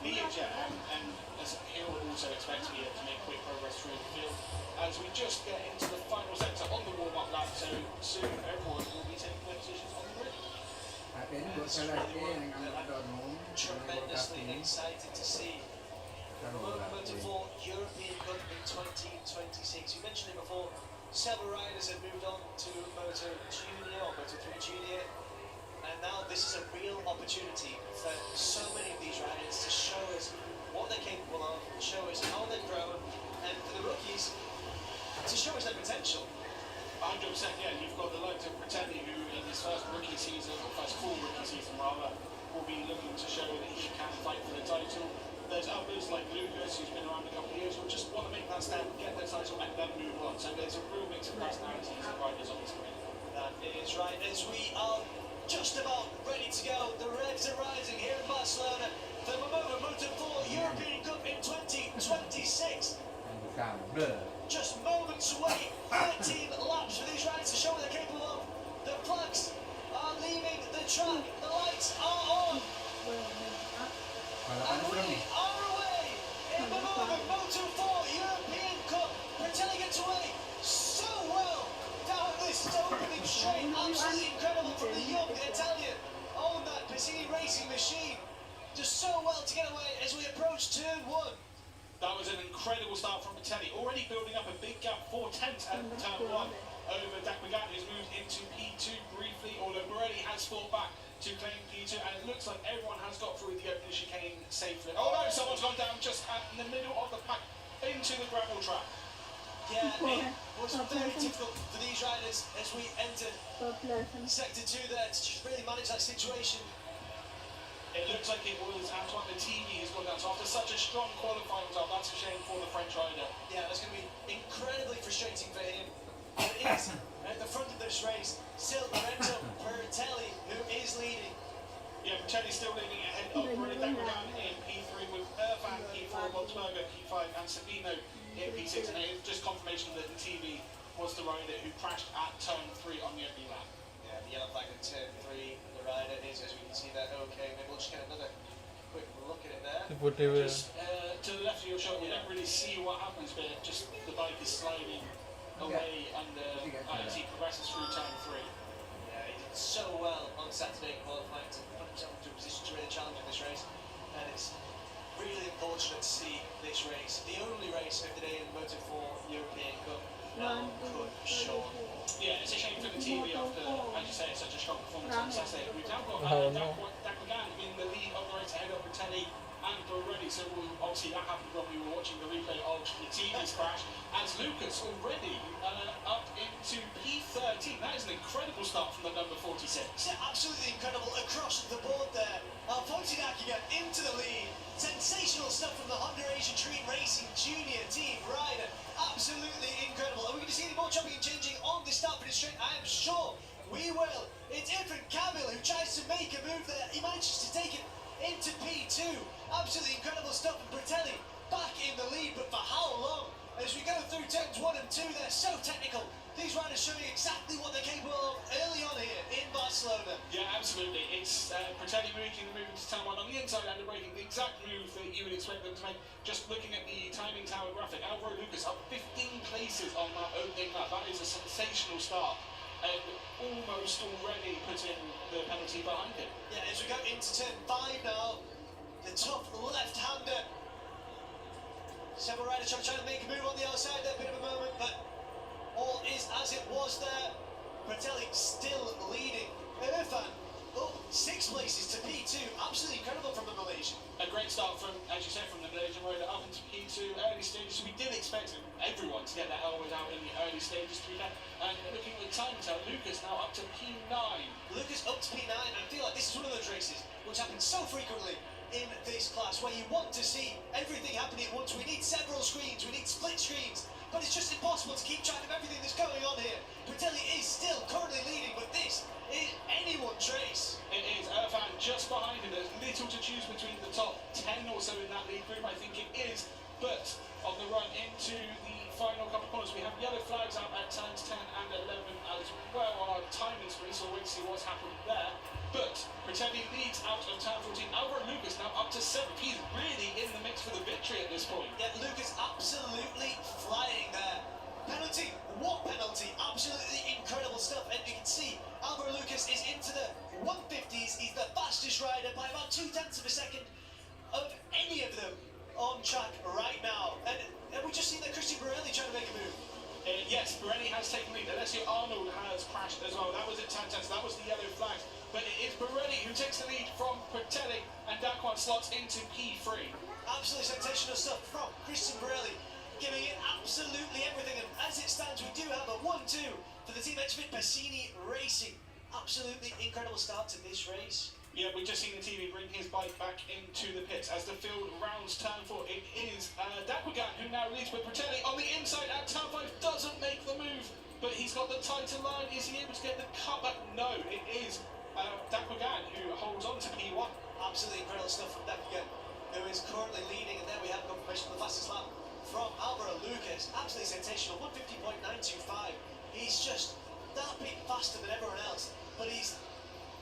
He is, yeah, and as he'll also expect to be able to make quick progress through the field as we just get into the final sector on the warm-up lap, so soon everyone will be taking their positions on the grid. Tremendously excited to see Moto4 European Cup in 2026. You mentioned it before, several riders have moved on to Motojunior or Moto3 Junior, and now this is a real opportunity for so many of these riders to show us what they're capable of, show us how they've grown, and for the rookies to show us their potential. 100%, yeah, you've got the likes of Pretending, who in his first rookie season, or first full rookie season rather, will be looking to show that he can fight for the title. there's others like Lucas, who's been around a couple of years, who just want to make that step, get their title, and then move on. So there's a real mix of personalities and riders on this grid. That is right. As we are just about ready to go, the revs are rising here in Barcelona. The Moto4 European Cup in 2026. Just moments away, 13 laps for these riders to show what they're capable of. The flags are leaving the track, the lights are on, and we are away in the Moto4 European Cup. Fratelli gets away so well down this opening straight, absolutely incredible from the young Italian on that Pacini racing machine. Just so well to get away as we approach turn 1. That was an incredible start from Patelli, already building up a big gap, 4 tenths at turn 1 over Dagmagani, who's moved into P2 briefly, although Borelli has fought back to claim P2, and it looks like everyone has got through the opening chicane safely. Oh no, someone's gone down just in the middle of the pack into the gravel track. Yeah, it was very difficult for these riders as we entered sector 2 there to just really manage that situation. It looks like it was Antoine the TV has gone down. So after such a strong qualifying result, that's a shame for the French rider. Yeah, that's going to be incredibly frustrating for him. But it is at the front of this race, still Lorenzo Bertelli, who is leading. Yeah, Bertelli's still leading ahead of Borelli Dagmagani in P3 with Irfan P4, Montemurgo P5 and Sabino in P6. And it is just confirmation that the TV was the rider who crashed at turn 3 on the opening lap. Yeah, the yellow flag at turn 3. Rider is, as we can see there, okay. Maybe we'll just get another quick look at it there. Just to the left of your shot, we don't really see what happens, but just the bike is sliding away as he progresses through turn 3. Yeah, he did so well on Saturday qualifying to put himself into a position to really challenge in this race, and it's really unfortunate to see this race, the only race of the day in the Moto4 European Cup, now cut short. Yeah, it's a shame for the TV after, as you say, such a strong performance on Saturday. We've now got Dagmagani in the lead of the race ahead of Bertelli and Borelli. So obviously that happened when we were watching the replay of the TV's crash. As Lucas already up into P13. That is an incredible start from the number 46. Yeah, absolutely incredible across the board there. Fontinaki got into the lead. Sensational stuff from the Honda Asian Dream Racing Junior team rider. Absolutely incredible. Are we going to see any more chopping and changing on the start finish straight? I am sure we will. It's Irfan Kamil who tries to make a move there. He manages to take it into P2. Absolutely incredible stuff from Bertelli. Back in the lead, but for how long? As we go through turns 1 and 2, they're so technical. These riders showing exactly what they're capable of early on here in Barcelona. Yeah, absolutely. It's Bertelli making the move into turn 1 on the inside and breaking the exact move that you would expect them to make. Just looking at the timing tower graphic, Alvaro Lucas up 15 places on that opening lap. That is a sensational start. And almost already putting the penalty behind him. Yeah, as we go into turn 5 now, the top left-hander. Several riders trying to make a move on the outside there, bit of a moment, but all is as it was there. Bertelli still leading. Irfan up 6 places to P2. Absolutely incredible from the Malaysian. A great start from, as you said, from the Malaysian rider up into P2 early stages. We did expect everyone to get their elbows out in the early stages to be there. And looking at the time tell, Lucas now up to P9. Lucas up to P9, and I feel like this is one of those races which happens so frequently in this class where you want to see everything happening at once. We need several screens, we need split screens, but it's just impossible to keep track of everything that's going on here. Bertelli is still currently leading, but this is anyone's race. It is. Irfan just behind him. There's little to choose between the top 10 or so in that lead group, I think it is. But on the run into the final couple of corners, we have yellow flags out at turns 10 and 11 as well on our timing screen, so we'll wait to see what's happened there. But Bertelli leads out of turn 14. Alvaro Lucas now up to 7. He's really in the mix for the victory at this point. Yeah, Lucas absolutely flying there. Penalty, what penalty? Absolutely incredible stuff. And you can see Alvaro Lucas is into the 150s. He's the fastest rider by about 0.2 of a second of any of them on track right now. And we just seen that Christian Borelli trying to make a move. Yes, Borelli has taken lead. Alessio Arnold has crashed as well. That was at turn 10, so that was the yellow flag. But it is Borelli who takes the lead from Bertelli, and Daquan slots into P3. Absolutely sensational stuff from Christian Borelli, giving it absolutely everything. And as it stands, we do have a 1-2 for the team Expert Pacini Racing. Absolutely incredible start to this race. Yeah, we've just seen the TV bring his bike back into the pits as the field rounds turn 4. It is Daquegan who now leads, but Bratelli on the inside at turn 5 doesn't make the move, but he's got the tighter line. Is he able to get the cut back? No, it is Daquegan who holds on to P1. Absolutely incredible stuff from Daquegan, who is currently leading, and then we have confirmation of the fastest lap from Alvaro Lucas. Absolutely sensational, 150.925. He's just that bit faster than everyone else, but he's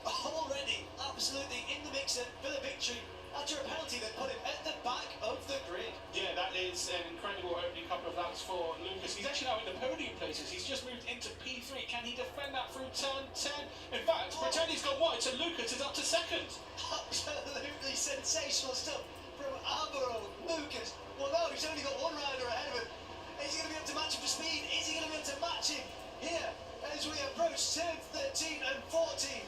already absolutely in the mixer for the victory after a penalty that put him at the back of the grid. Yeah, that is an incredible opening couple of laps for Lucas. He's actually now in the podium places. He's just moved into P3. Can he defend that through turn 10? In fact, Bratelli's gone wide, so Lucas is up to second. Absolutely sensational stuff from Alvaro Lucas. Well, no, he's only got one rider ahead of him. Is he going to be able to match him for speed? Is he going to be able to match him here as we approach turn 13 and 14?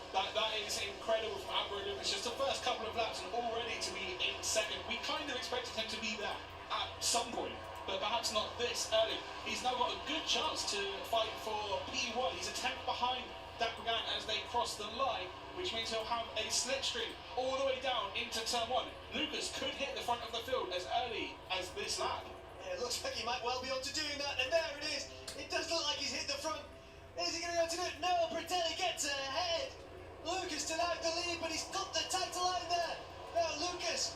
That is incredible from Alvaro Lucas. Just the first couple of laps and already to be in second. We kind of expected him to be there at some point, but perhaps not this early. He's now got a good chance to fight for P1. He's a tenth behind Daquegan as they cross the line, which means he'll have a slipstream all the way down into turn 1. Lucas could hit the front of the field as early as this lap. Yeah, it looks like he might well be on to doing that, and there it is. It does look like he's hit the front. Is he going to be able to do it? No, Bratelli gets ahead. Lucas denied the lead, but he's got the title line there. Now Lucas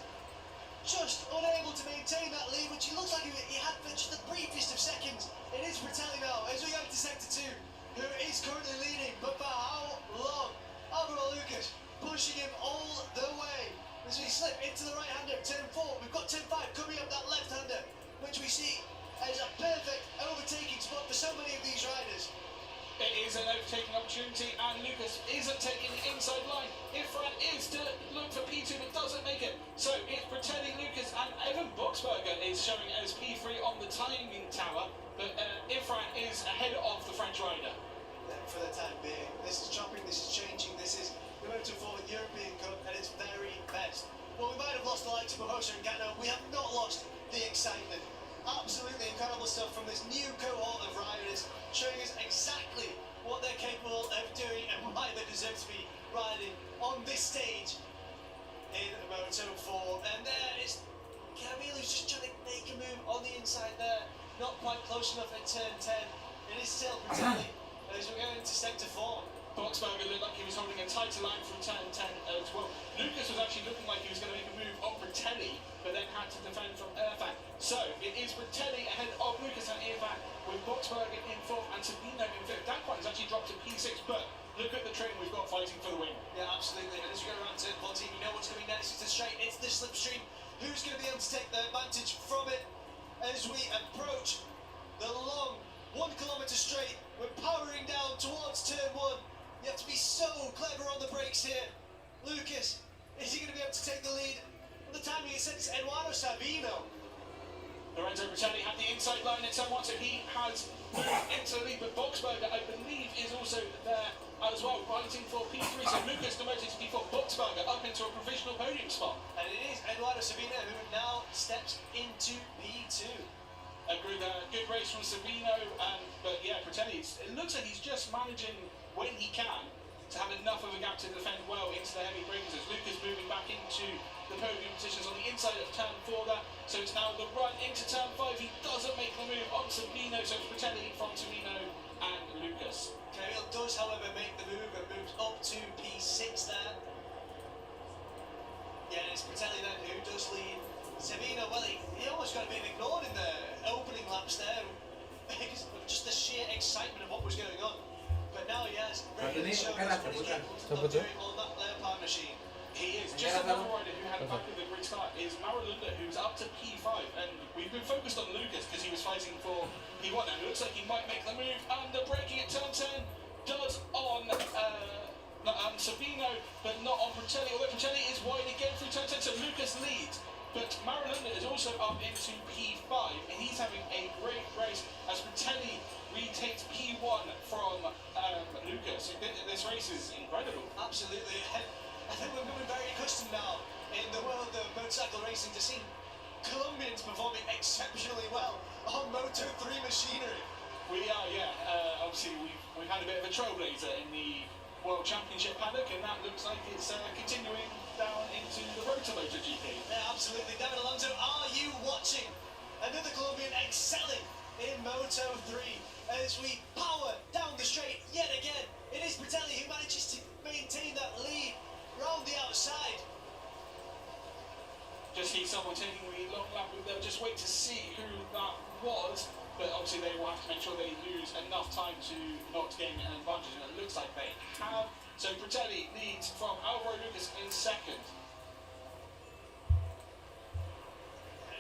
just unable to maintain that lead, which he looks like he had for just the briefest of seconds. It is Bratelli now as we go into sector 2, who is currently leading, but for how long? Alvaro Lucas pushing him all the way as we slip into the right-hander at turn 4. We've got turn 5 coming up that left-hander, which we see as a perfect overtaking spot for so many of these riders. It is an overtaking opportunity, and Lucas isn't taking the inside line. Ifran is to look for P2 but doesn't make it. So it's Bratelli, Lucas, and Evan Boxberger is showing as P3 on the timing tower, but Ifran is ahead of the French rider. For the time being, this is chopping, this is changing, this is the Moto4 European Cup at its very best. Well, we might have lost the likes of Mahosha and Gano, we have not lost the excitement. Absolutely incredible stuff from this new cohort of riders, showing us exactly what they're capable of doing and why they deserve to be riding on this stage in Moto4. And there is Camille, who's just trying to make a move on the inside there, not quite close enough at turn 10. It is still Bratelli as we're going into sector 4. Boxberger looked like he was holding a tighter line from turn 10 as well. Lucas was actually looking like he was going to make a move on Bratelli, but then had to defend from Irfan. So it is Bratelli ahead of Lucas and Irfan, with Boxberger in 4th and Sabino in 5th. Daquegan has actually dropped to P6, but look at the train we've got fighting for the win. Yeah, absolutely. And as we go around turn 14, you know what's coming next. It's the straight, it's the slipstream. Who's going to be able to take the advantage from it as we approach the long 1 kilometre straight? We're powering down towards turn 1. You have to be so clever on the brakes here. Lucas, is he going to be able to take the lead? At the timing, it says Eduardo Sabino. Lorenzo Bratelli had the inside line at turn 1, so he has moved into the lead, but Boxberger, I believe, is also there as well, fighting for P3. So Lucas demoted to P4, Boxberger up into a provisional podium spot. And it is Eduardo Sabino who now steps into P2. A good race from Sabino, but yeah, Bratelli, it looks like he's just managing when he can to have enough of a gap to defend well into the heavy breakers. Lucas moving back into the podium positions on the inside of turn 4 there. So it's now the run into turn 5. He doesn't make the move on Sabino, so it's Bratelli from Sabino and Lucas. Camille does, however, make the move and moves up to P6 there. Yeah, it's Bratelli then who does lead. Sabino, well, he almost got a bit ignored in the opening laps there because of just the sheer excitement of what was going on. But now he has really shown us what he's capable of doing on that Leopard machine. He is. Just another rider who had back of the grid start is Maralunda, who's up to P5. And we've been focused on Lucas because he was fighting for P1. And it looks like he might make the move. And the braking at turn 10 does on Sabino, but not on Bratelli. Although Bratelli is wide again through turn 10, so Lucas leads. But Maralunda is also up into P5, and he's having a great race as Bratelli retakes P1 from Lucas. This race is incredible. Absolutely. I think we're becoming very accustomed now in the world of motorcycle racing to see Colombians performing exceptionally well on Moto3 machinery. We are, yeah. Obviously, we've had a bit of a trailblazer in the World Championship paddock, and that looks like it's continuing down into the road to MotoGP. Yeah, absolutely. David Alonso, are you watching? Another Colombian excelling in Moto3 as we power down the straight yet again. It is Bertelli who manages to maintain that lead round the outside. Just see someone taking the long lap. They'll just wait to see who that was, but obviously they will have to make sure they lose enough time to not gain an advantage, and it looks like they have. So Bertelli leads from Alvaro Lucas in second.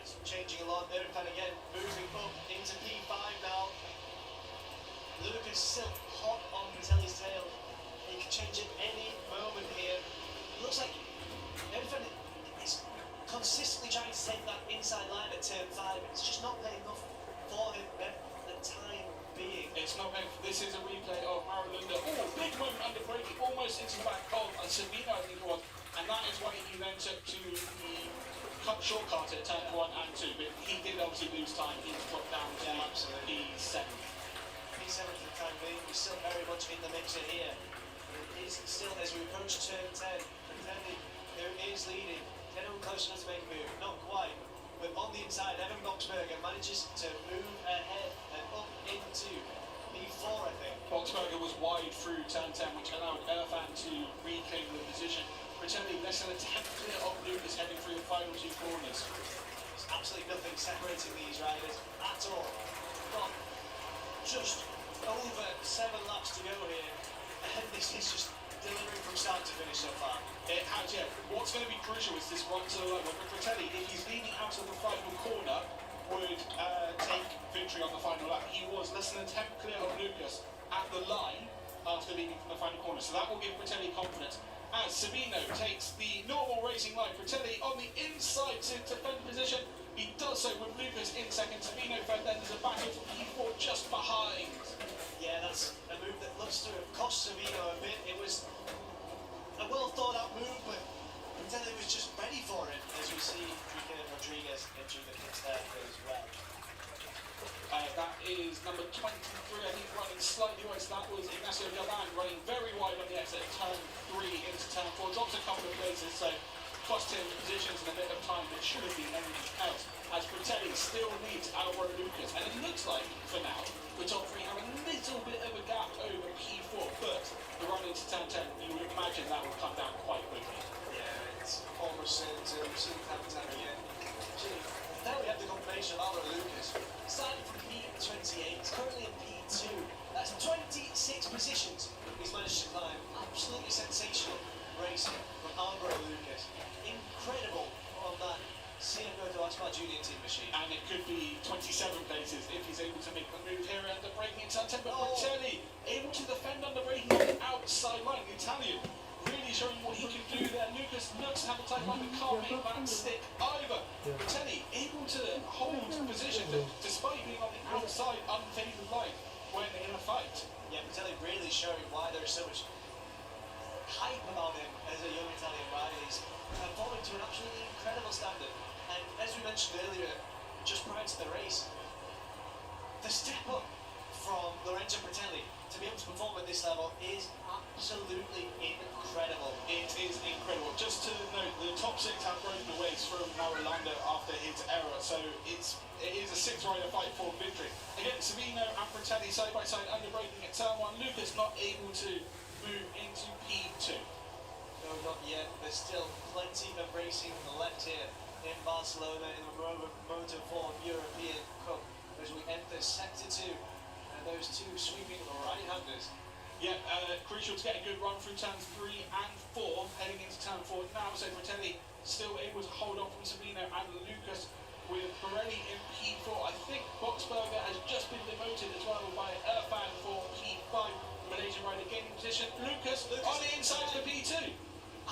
It's changing a lot. Irfan again moving up into P5 now. Lucas still hot on Bertelli's tail. He can change at any moment here. Looks like Irfan is consistently trying to take that inside line at turn 5. It's just not paying enough for him at the time being. It's not meant. This is a replay of Marilunda. Oh, big moment under braking, almost into the back of Sabino, I think it was, and that is why he then took to the shortcut at turn 1 and 2. But he did obviously lose time. He dropped down to P7. P7 for the time being. We're still very much in the mixer here. It is still, as we approach turn 10, Bertelli, who is leading, anyone close enough to make a move? Not quite. But on the inside, Evan Boxberger manages to move ahead and up into P4, I think. Boxberger was wide through turn 10, which allowed Irfan to reclaim the position. Pretending less than a tenth clear of Lucas heading through the final 2 corners. There's absolutely nothing separating these riders at all. Got just over 7 laps to go here, and this is just delivering from start to finish so far. It has, yeah. What's going to be crucial is this run to the line. But Fratelli, if he's leading out of the final corner, would take victory on the final lap. He was less than a tenth clear of Lucas at the line after leading from the final corner. So that will give Fratelli confidence. As Sabino takes the normal racing line, Fratelli on the inside to defend position. He does so with Lucas in second. Sabino third, then there's a battle for P4 just behind. Yeah, that's a move that looks to have cost Sabino a bit. It was a well thought out move, but Bertelli was just ready for it, as we see Ricardo Rodriguez entering the pits there as well. That is number 23, I think, running slightly wide. So that was Ignacio Galvan running very wide on the exit of turn 3 into turn 4. Drops a couple of places, so cost him positions and a bit of time that should have been anything else. As Bertelli still leads Alvaro Lucas, and it looks like, for now, the top 3 have a little bit of a gap over P4, but the run into turn 10, you would imagine that will come down quite quickly. Yeah, it's almost certain to see time again. Now we have the confirmation of Alvaro Lucas, starting from P28, currently in P2. That's 26 positions he's managed to climb. Absolutely sensational racing from Alvaro Lucas. Incredible on that CFO Junior team machine. And it could be 27 places if he's able to make the move here under braking in turn 10. But Bertelli able to defend under braking on the outside line. The Italian really showing what he can do there. Lucas looks to have a tight line but can't make that stick either. Bertelli able to hold position despite being on the outside unfavored line when in a fight. Yeah, Bertelli really showing why there's so much hype about him as a young Italian rider. He's performing to an absolutely incredible standard. And as we mentioned earlier, just prior to the race, the step up from Lorenzo Bertelli to be able to perform at this level is absolutely incredible. It is incredible. Just to note, the top 6 have broken the ways from Marilando after his error, so it is a 6-rider fight for victory. Again, Sabino and Bertelli side by side under braking at turn 1. Lucas not able to move into P2. No, not yet. There's still plenty of racing left here in Barcelona in the Moto4 European Cup as we enter Sector 2. Those 2 sweeping right-handers. Yeah, crucial to get a good run through turns 3 and 4, heading into turn 4 now. So Bertelli still able to hold on from Sabino and Lucas with Pirelli in P4. I think Boxberger has just been demoted as well by Irfan for P5. Malaysian rider gaining position. Lucas on the inside of the P2.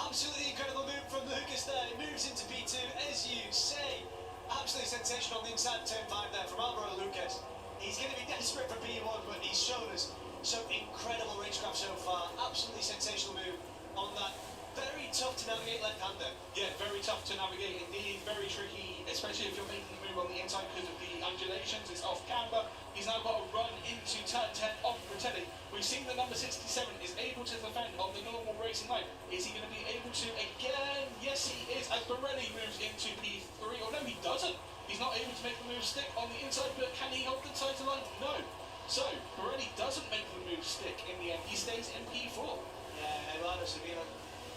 Absolutely incredible move from Lucas there. It moves into P2, as you say. Absolutely sensational on the inside of turn 5 there from Alvaro Lucas. He's going to be desperate for P1, but he's shown us some incredible racecraft so far. Absolutely sensational move on that very tough to navigate left-hander. Yeah, very tough to navigate indeed, very tricky, especially if you're making the move on the inside because of the undulations. It's off camber. He's now got to run into turn 10 on Fratelli. We've seen the number 67 is able to defend on the normal racing line. Is he going to be able to again? Yes, he is, as Pirelli moves into P3. Oh no, he doesn't. He's not able to make the move stick on the inside, but can he hold the title line? No. So, Pirelli doesn't make the move stick in the end. He stays in P4. Yeah, Eduardo Sabino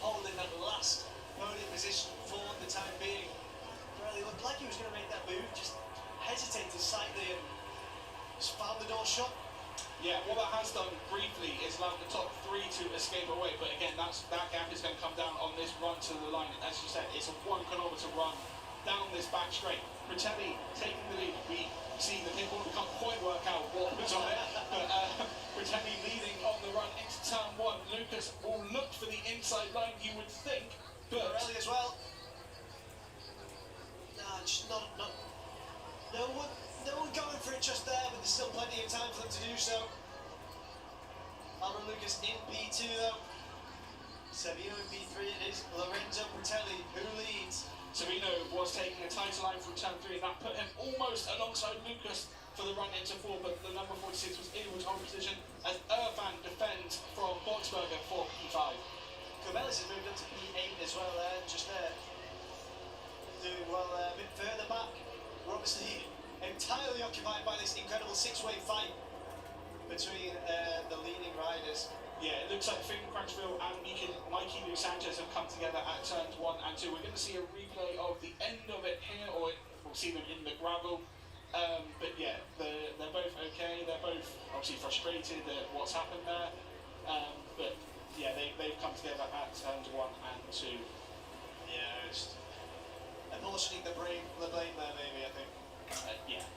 holding that last podium position for the time being. Pirelli looked like he was going to make that move, just hesitated slightly and just found the door shut. Yeah, what that has done briefly is allowed the top 3 to escape away, but again, that gap is going to come down on this run to the line. As you said, it's a 1 kilometre run down this back straight. Fratelli taking the lead. We see the people who can't quite work out what was on it, but Fratelli leading on the run into turn 1. Lucas will look for the inside line, you would think, but Pirelli as well. Nah, just no one going for it just there, but there's still plenty of time for them to do so. Albert Lucas in P2 though. Sabino in P3 it is. Lorenzo Fratelli who leads. Sabino was taking a title line from turn 3, and that put him almost alongside Lucas for the run into 4, but the number 46 was able to hold position as Irfan defends from Boxberger for P5. Comellis has moved up to P8 as well there, just there. Doing well a bit further back. We're obviously entirely occupied by this incredible 6-way fight between the leading riders. Yeah, it looks like Finn Crutchfield and Mikey Lou Sanchez have come together at turns 1 and 2. We're going to see a replay of the end of it here, or we'll see them in the gravel. But yeah, they're both okay. They're both obviously frustrated at what's happened there. But yeah, they've come together at turns 1 and 2. Yeah, just apportioning the blame there maybe, I think. Yeah.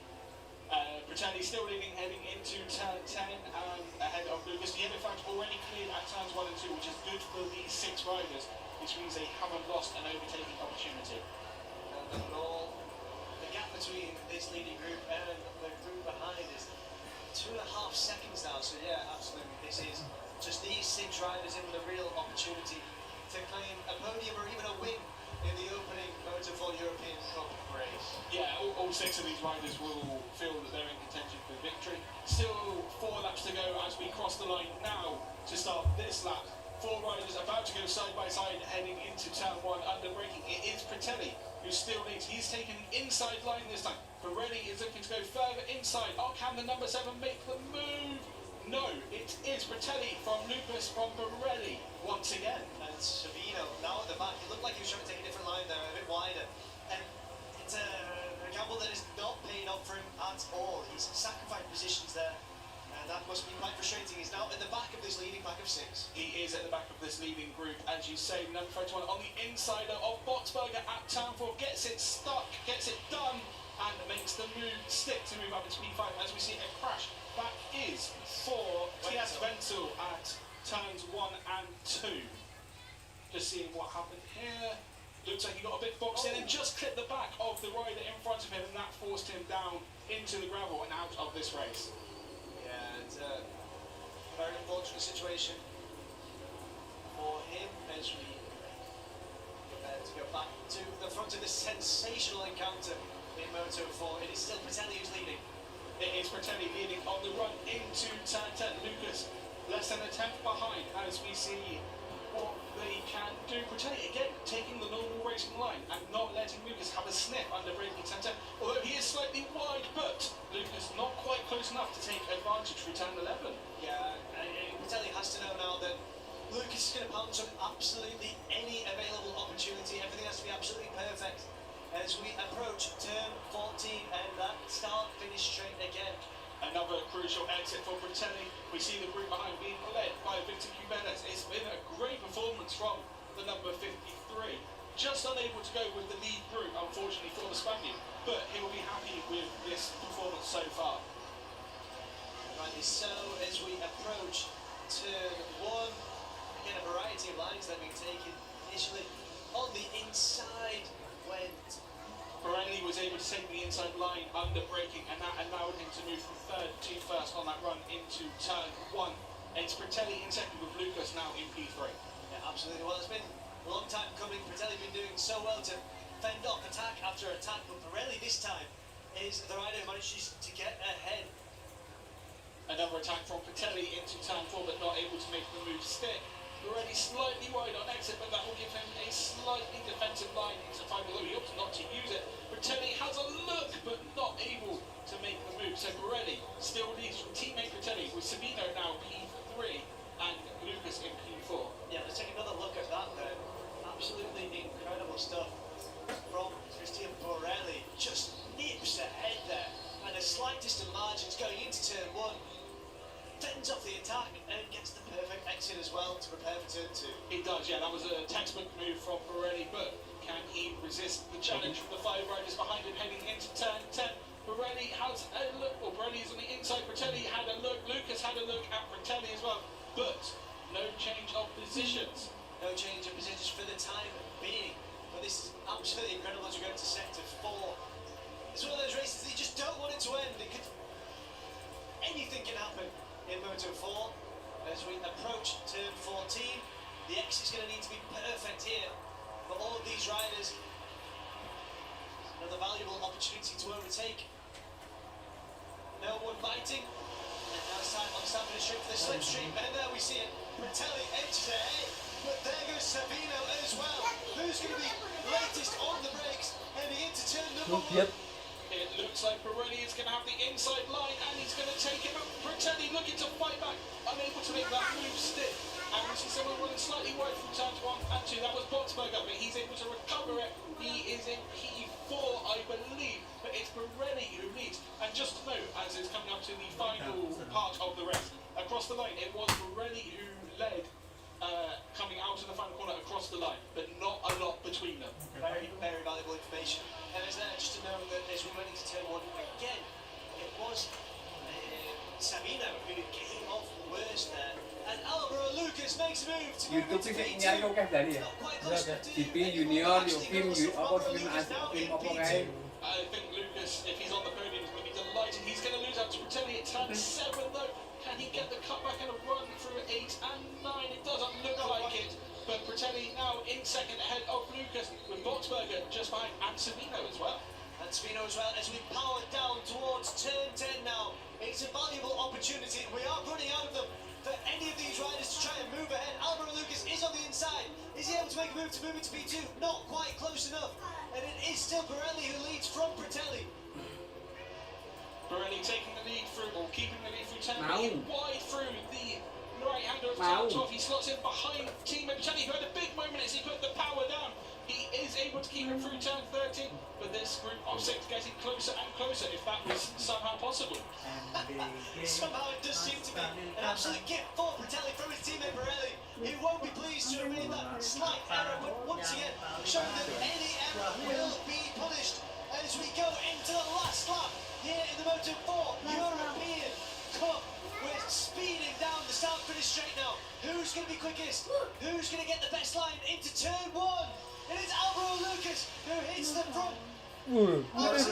Fratelli still leading heading into turn 10 ahead of Lucas. The other fact already cleared at turns 1 and 2, which is good for these 6 riders, which means they haven't lost an overtaking opportunity. And all the gap between this leading group and the group behind is 2.5 seconds now. So yeah, absolutely, this is just these 6 riders in the real opportunity to claim a podium or even a win in the opening Moto4 European Cup race. Yeah, all 6 of these riders will feel that they're in contention for victory. Still 4 laps to go as we cross the line now to start this lap. 4 riders about to go side by side heading into turn 1 under braking. It is Fratelli who still leads. He's taken the inside line this time. Pirelli is looking to go further inside. Oh, can the number 7 make the move? No, it is Fratelli from Lucas from Pirelli once again. And Sabino now at the back. It looked like he was trying to take a different line there, a bit wider. And it's a gamble that is not paying off for him at all. He's sacrificed positions there, and that must be quite frustrating. He's now at the back of this leading pack of 6. He is at the back of this leading group, as you say. Number 21 on the insider of Boxberger at turn 4, gets it stuck, gets it done, and makes the move stick to move up into P5 as we see a crash. That is for Tias Wenzel at turns 1 and 2. Just seeing what happened here. Looks like he got a bit boxed in and just clipped the back of the rider in front of him, and that forced him down into the gravel and out of this race. Yeah, and very unfortunate situation for him as we prepare to go back to the front of this sensational encounter in Moto4. It is still Fratelli who's leading. It is Fratelli leading on the run into turn 10. Lucas less than a tenth behind as we see what they can do. Fratelli again taking the normal racing line and not letting Lucas have a sniff under braking turn 10. Although he is slightly wide, but Lucas not quite close enough to take advantage through turn 11. Yeah, and Fratelli has to know now that Lucas is going to pounce on absolutely any available opportunity. Everything has to be absolutely perfect as we approach turn 14 and that start-finish straight again. Another crucial exit for Fratelli. We see the group behind being led by Victor Cubeles. It's been a great performance from the number 53. Just unable to go with the lead group, unfortunately, for the Spaniard, but he'll be happy with this performance so far. Rightly so, as we approach turn 1, again a variety of lines that have been taken initially on the inside went. Pirelli was able to take the inside line under braking, and that allowed him to move from third to first on that run into turn 1. It's Fratelli in second with Lucas now in P3. Yeah, absolutely. Well, it's been long time coming. Pirelli been doing so well to fend off attack after attack, but Pirelli this time is the rider who manages to get ahead. Another attack from Pirelli into turn 4, but not able to make the move stick. Already slightly wide on exit, but that will give him a slightly defensive line into 5, although he opted not to use it. Pirelli has a look, but not able to make the move. So Pirelli still leads from teammate Pirelli, with Sabino now P3 and Lucas in P4. Yeah, let's take another look at that then. Absolutely incredible stuff from Christian Pirelli. Just nips ahead there, and the slight distant margins going into turn 1. Fends off the attack and gets the perfect exit as well to prepare for turn 2. He does, yeah, that was a textbook move from Pirelli, but can he resist the challenge from the 5 riders behind him heading into turn 10? Pirelli has a look, or Pirelli is on the inside, Pirelli had a look, Lucas had a look at Pirelli as well, but no change of positions. No change of positions for the time being, but this is absolutely incredible as we go into sector 4. It's one of those races that you just don't want it to end. Anything can happen in Moto4 as we approach turn 14. The exit's going to need to be perfect here for all of these riders. Another valuable opportunity to overtake. No one biting, and now it's time on start finish straight for the slipstream, and there we see it. Pirelli edges ahead, but there goes Sabino as well. Who's going to be latest on the brakes heading into turn number 1? It looks like Pirelli is going to have the inside line, and he's going to take him up. Pirelli looking to fight back, unable to make that move stick. And we see someone running slightly wide from turns 1 and 2. That was Botsberger, but he's able to recover it. He is in P4, I believe, but it's Pirelli who leads. And just to note, as it's coming up to the final part of the race, across the line, it was Pirelli who led coming out of the final corner across the line, but not a lot between them. Very, very valuable information. And as there, just to know that as we went into turn 1 again, it was Sabino who came off worst there. And Alvaro Lucas makes a move to move YouTube into sih P2. nyari kok dari ya. Not quite close enough to GP anyone Junior, actually film goes. apa Alvaro film Lucas now film in apa P2. kayak. I think Lucas, if he's on the podium, is going to be delighted. He's going to lose out to Pirelli at turn 7, though. Can he get the cutback and a run through 8 and 9? It doesn't look like it. But Pirelli now in second ahead of Lucas, with Botsberger just behind, and Sabino as well. And Sabino as well as we power down towards turn 10 now. It's a valuable opportunity. We are running out of them for any of these riders to try and move ahead. Alvaro Lucas is on the inside. Is he able to make a move to move into P2? Not quite close enough. And it is still Pirelli who leads from Pirelli. Pirelli taking the lead through, or keeping the lead through 10, Mau. wide through the right-hander of Mau. turn 12. He slots in behind teammate Pirelli, who had a big moment as he put the power down. He is able to keep it through turn 13, but this group of 6 getting closer and closer, if that was somehow possible. Somehow it does seem to be an absolute gift for Pirelli from his teammate Pirelli. He won't be pleased to have made that slight error, but once again, showing that any error will be punished as we go into the last lap here in the Moto4 European Cup. We're speeding down the start finish straight now. Who's going to be quickest? Who's going to get the best line into turn 1? It is Alvaro Lucas who hits the front. Lucas,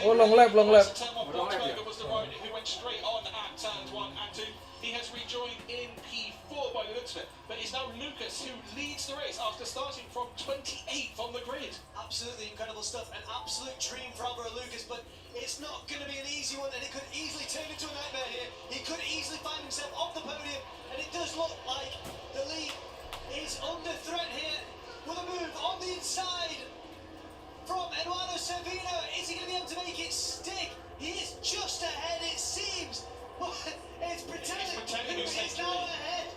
Oh, long lap. Botsberger was the rider who went straight on at turns 1 and 2. He has rejoined in P4 by the looks of it, but it's now Lucas who leads the race after starting from 28th on the grid. Absolutely incredible stuff, an absolute dream for Alvaro Lucas, but it's not going to be an easy one, and it could easily turn into a nightmare here. He could easily find himself off the podium, and it does look like the lead is under threat here with a move on the inside from Eduardo Sabino. Is he going to be able to make it stick? He is just ahead, it seems. It's Pirelli who is now ahead.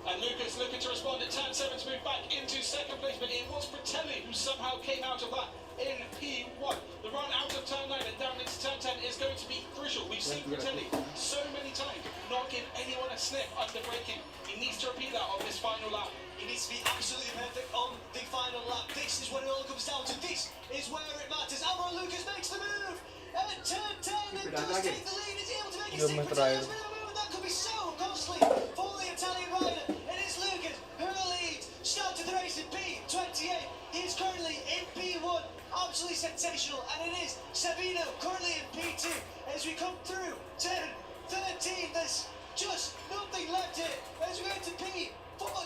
And Lucas looking to respond at turn 7 to move back into second place, but it was Pirelli who somehow came out of that in P1. The run out of turn 9 and down into turn 10 is going to be crucial. We've seen Pirelli so many times not give anyone a sniff under braking. He needs to repeat that on this final lap. He needs to be absolutely perfect on the final lap. This is what it all comes down to. This is where it matters. Alvaro Lucas makes the move at turn 10 and does take the lead. Is he able to make it stick? Pirelli has made a move, and that could be so costly for the Italian rider. It is Lucas who leads. Started the race in P28. He is currently in P1. Absolutely sensational. And it is Sabino currently in P2 as we come through turn 13. There's just nothing left here as we go to P4.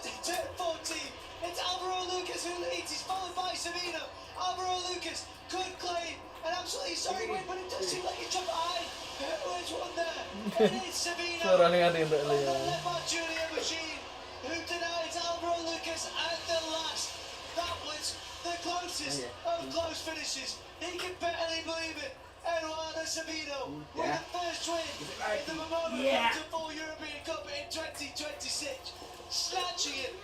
Lucas could claim an absolutely sorry win, but it does seem like he's dropped behind. Who has won there? It is Savino. Suara ning ati entuk The liya. Motojunior machine who denied Alvaro Lucas at the last. That was the closest of close finishes. He can barely believe it. Eduardo Savino with the first win in the MOTO4 European Cup in 2026, snatching it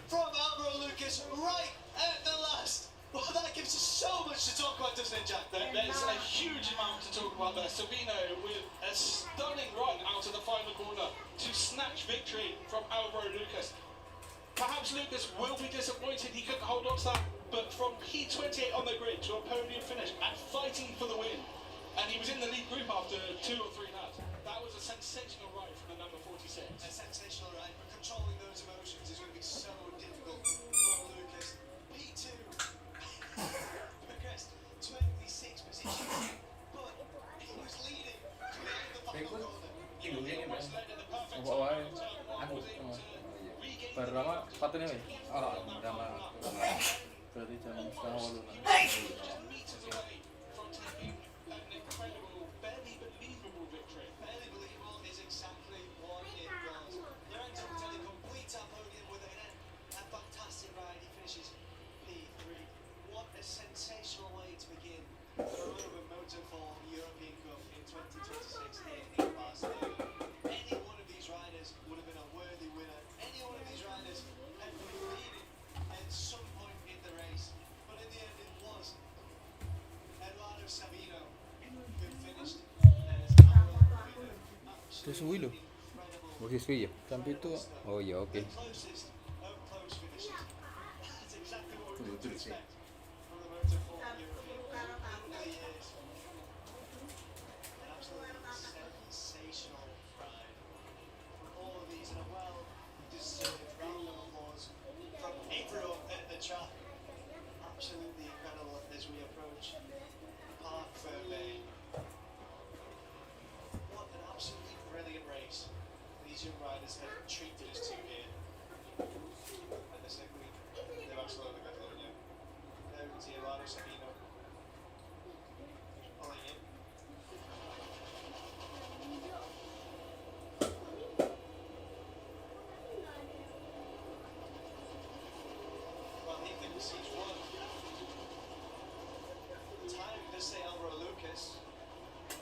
from Alvaro Lucas right at the last. Well, that gives us so much to talk about, doesn't it, Jack? There's a huge amount to talk about there. Savino with a stunning run out of the final corner to snatch victory from Alvaro Lucas. Perhaps Lucas will be disappointed he couldn't hold on to that, but from P28 on the grid to a podium finish and fighting for the win, and he was in the lead group after 2 or 3 laps. That was a sensational ride from the number 46. A sensational ride, but controlling those emotions is going to be so difficult for Lucas. P2 progressed 26 positions, but he was leading to the end of the final corner. He was led in the perfect Apa wae? time, Aku. was able to regain the Pertama sepatu ini. Oh, drama. Berarti jam 7.30. just meters away from taking an incredible, barely believable victory. Barely believable is exactly what it was. Lorenzo Petelli completes our podium with a fantastic ride. He finishes P3. What a sensational way to begin the road of a Moto4 European Cup in 2026 here in Barcelona. Any one of these riders would have been a worthy winner. Any one of these riders had been leading at some point in the race. But in the end, it was Eduardo Savino who finished as our winner. Sesuai loh. Incredible. Bagi suwi ya. Sampai itu Oh iya, oke. The closest of close finishes. That's exactly what we would Betul sih. expect from the Moto4 European in the years. An absolutely sensational ride from all of these, and a well-deserved round of applause from everyone at the track. Absolutely incredible as we approach Parc Fermé. What an absolutely brilliant race these young riders have treated us to here. And the circuit de Barcelona, Catalonia. Over to Eduardo Savino. Following him. Well, he thinks he's won. Time does say Alvaro Lucas.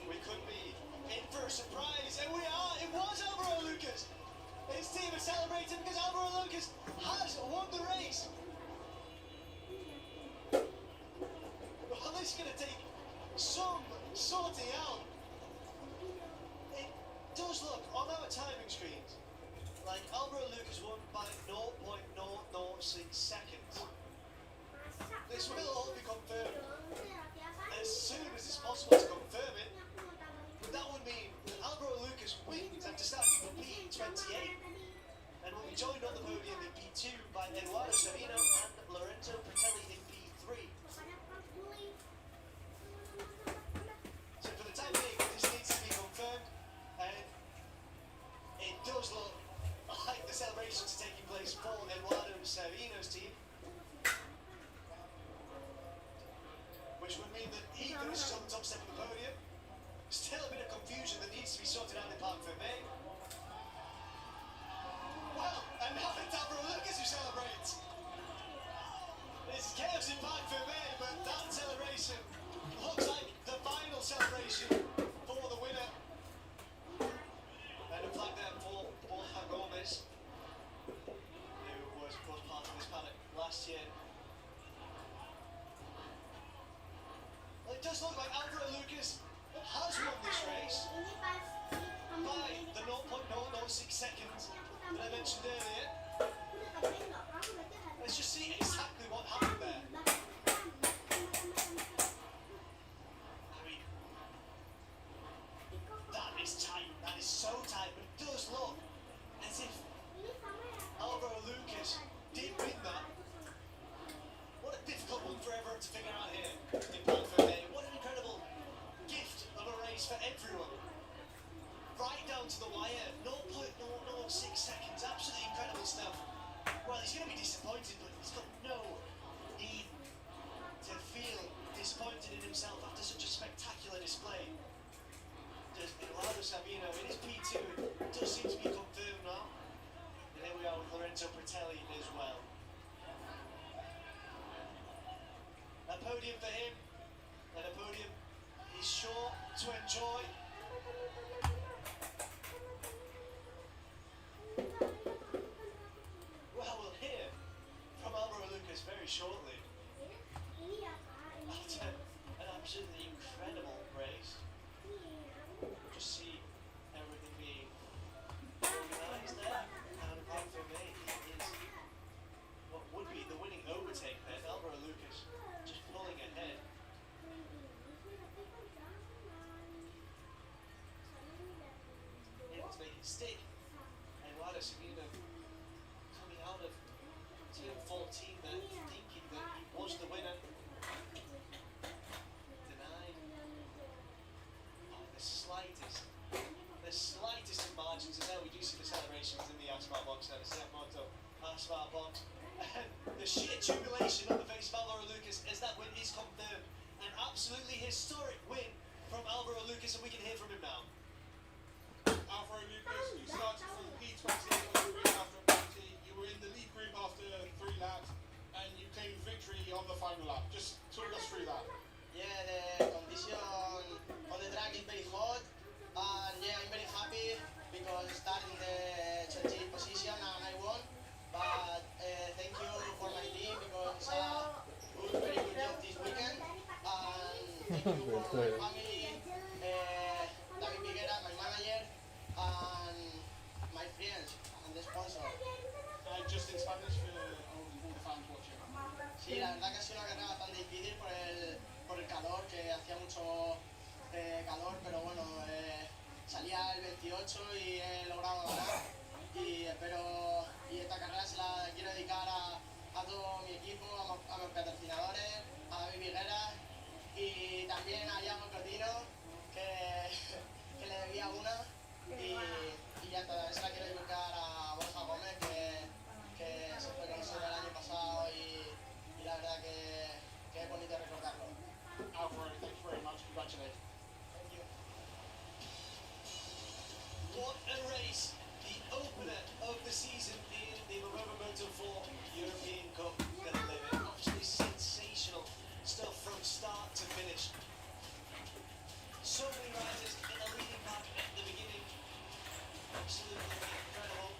We could be in for a surprise, and we are. It was Alvaro Lucas. His team is celebrating because Alvaro Lucas has won the race. Well, this is going to take some sorting out. It does look on our timing screens like Alvaro Lucas won by 0.006 seconds. This will all be confirmed as soon as it's possible to confirm it. But that would mean that Alvaro Lucas wins after starting from P28 and will be joined on the podium in P2 by Eduardo Savino and Lorenzo Petelli in P3. So for the time being, this needs to be confirmed, and it does look like the celebrations are taking place for Eduardo Savino's team, which would mean that he finishes on the top step of the podium. Still a bit of confusion that needs to be sorted out in Parc Fermé. Well, and now it's Alvaro Lucas who celebrates. It's chaos in Parc Fermé, but that celebration looks like the final celebration for the winner. And a flag there for Borja Gomez, who was part of this paddock last year. Well, it does look like Alvaro Lucas has won this race by the 0.006 seconds that I mentioned earlier. Let's just see exactly what happened there. I mean, that is tight. That is so tight, but it does look as if Alvaro Lucas did win that. What a difficult one for everyone to figure out here in Parc Fermé. What an incredible gift of a race for everyone. Right down to the wire, 0.006 seconds, absolutely incredible stuff. Well, he's going to be disappointed, but he's got no need to feel disappointed in himself after such a spectacular display. Does Eduardo Sabino in his P2 does seem to be confirmed now. And here we are with Lorenzo Pretelli as well. A podium for him, and a podium he's sure to enjoy. Well, we'll hear from Alvaro Lucas very shortly. After an absolutely incredible race. Just see everything being organised there. And apart from me, it is what would be the winning overtake there. Alvaro Lucas just pulling ahead. Able to make it stick. And Eduardo Sabino coming out of turn 14 there, thinking that he was the winner. Denied. Oh, the slightest of margins, and now we do see the celebrations in the asphalt box there, the Seat Moto asphalt box. And the sheer jubilation on the face of Alvaro Lucas as that win is confirmed. An absolutely historic win from Alvaro Lucas, and we can hear from him now. Alvaro Lucas, you started from P20 on the grid after a penalty. You were in the lead group after 3 laps, and you claimed victory on the final lap. Just talk us through that. Yeah, the condition on the track is very hot, and yeah, I'm very happy because I started in the 20th position and I won. But thank you for my team because very good job this weekend, and thank you for my family, David Viguera, my manager, and my friends and the sponsor. Just in Spanish for all the fans watching. Sí, la verdad que ha sido una carrera bastante difícil por el calor, que hacía mucho calor, pero bueno, salía el 28 y he logrado ganar. Y esta carrera se la quiero dedicar a todo mi equipo, a mis patrocinadores, a David Viguera y también a Iago Cotino, que le debía una. Y ya está, se la quiero dedicar a Borja Gómez, que se fue con nosotros el año pasado y la verdad que es bonito recordarlo. Alvaro, thank you very much. Congratulations. Thank you. What a race! The opener of the season in the MOTO4 European Cup delivered. Absolutely sensational stuff from start to finish. So many riders in the leading pack at the beginning. Absolutely incredible.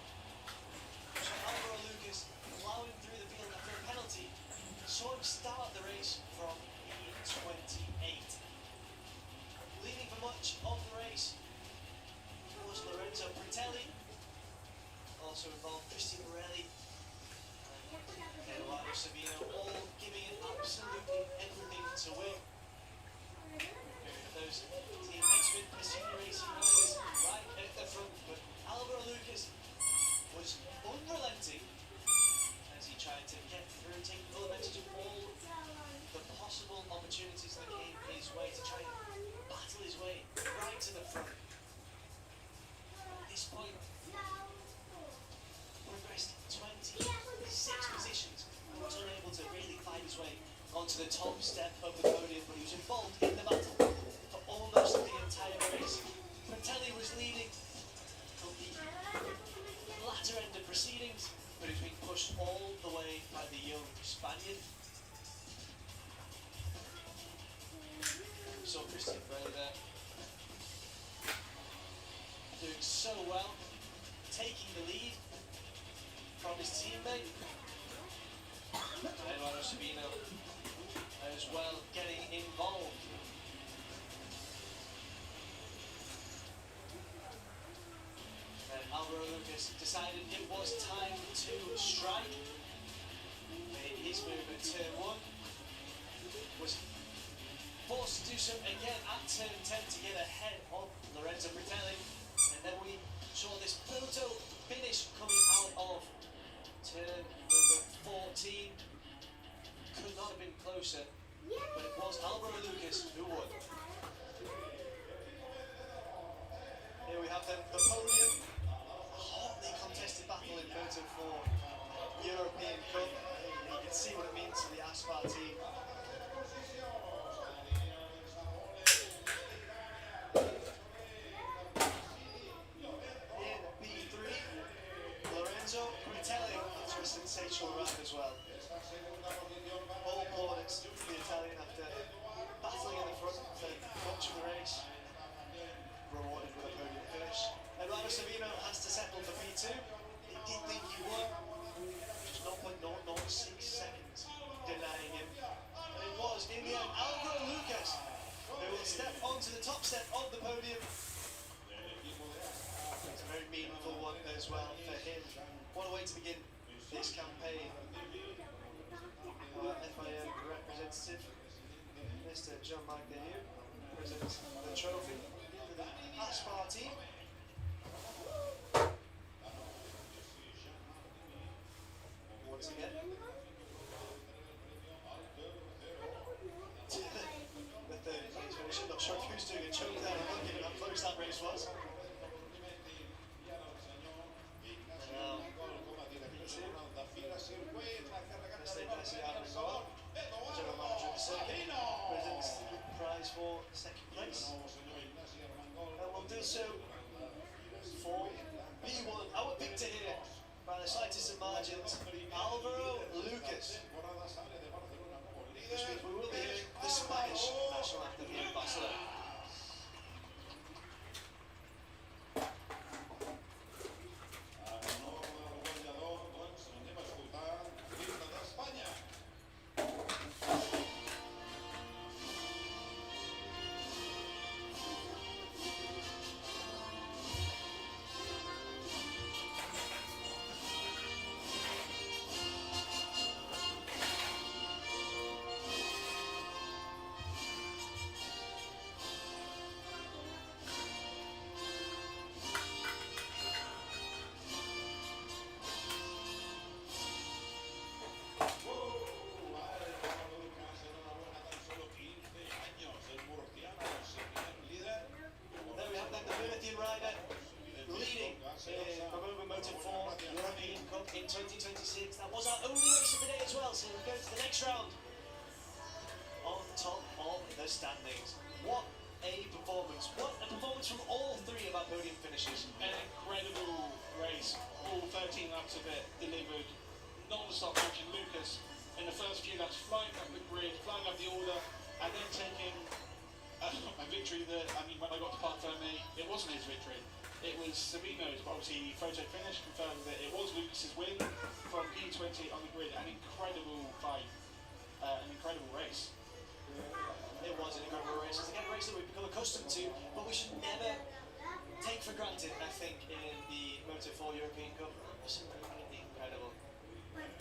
So Alvaro Lucas plowing through the field after a penalty. Saw him start the race from P28. Leading for much of the race was Lorenzo Pretelli. Also involved Christian Morelli and Eduardo Sabino, all giving it absolutely everything to win. Those Team X-Men Pursuit Racing riders right at the front, but Alvaro Lucas was unrelenting as he tried to get through, take full advantage of all the possible opportunities that came his way to try and battle his way right to the front. At this point, progressed 26 positions and was unable to really find his way onto the top step of the podium, but he was involved in the battle for almost the entire race. Pretelli was leading from the latter end of proceedings, but he was being pushed all the way by the young Spaniard. We saw Christian Morelli there doing so well, taking the lead from his teammate. Eduardo Sabino as well getting involved. And Alvaro Lucas decided it was time to strike. Made his move at turn 1. Was forced to do so again at turn 10 to get ahead of Lorenzo Pretelli. And then we saw this photo finish coming out of turn number 14. Could not have been closer, but it was Alvaro Lucas who won. Here we have the podium. A hotly contested battle in Moto4 European Cup. You can see what it means to the asphalt team. So, Britelli, that's a sensational ride as well. All plaudits for the Italian after battling in the front and watching the race. Rewarded with a podium finish. Eduardo Savino has to settle for P2. He did think he would. Just 0.006 seconds denying him. And it was, in the end, Alvaro Lucas who will step onto the top step of the podium. It's a very meaningful one as well for him. What a way to begin this campaign. Our FIA representative, Mr. Jean-Marc Dehoux, presents the trophy to the Aspar team. Once again. The third place finish. I'm not sure who's doing a showdown. I'm not giving how close that race was. General manager of the circuit presents the prize for second place. And we'll do so for P1. Our victor here by the slightest of margins, Alvaro Lucas. Which means we will be hearing the Spanish national anthem here in Barcelona. Moto4 European Cup in 2026. That was our only race of the day as well, so we go to the next round. On top of the standings. What a performance. What a performance from all three of our podium finishes. An incredible race. All 13 laps of it delivered non-stop action. Lucas in the first few laps flying up the grid, flying up the order, and then taking a victory that, I mean, when I got to Parc Fermé, it wasn't his victory. It was Sabino's, but obviously photo finish confirmed that it was Lucas's win from P20 on the grid. An incredible fight, an incredible race. It was an incredible race. It's again a race that we've become accustomed to, but we should never take for granted, I think, in the Moto4 European Cup. Absolutely incredible.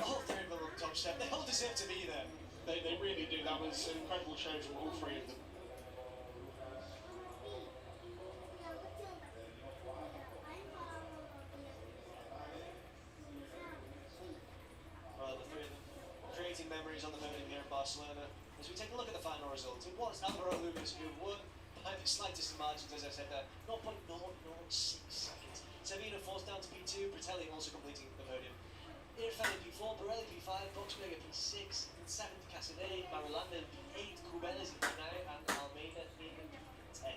All three of them on the top step. They all deserve to be there. They really do. That was an incredible show from all three of them. Well, the three of them creating memories on the podium here in Barcelona. As we take a look at the final results, it was Alvaro Lucas who won by the slightest of margins, as I said there, 0.006 seconds. Savino forced down to P2, Britelli also completing the podium. Irfan P4, Borelli P5, Boxberger P6, in 7th Casadei, Marulanda P8, Cubeles in P9, and Almeida in P10.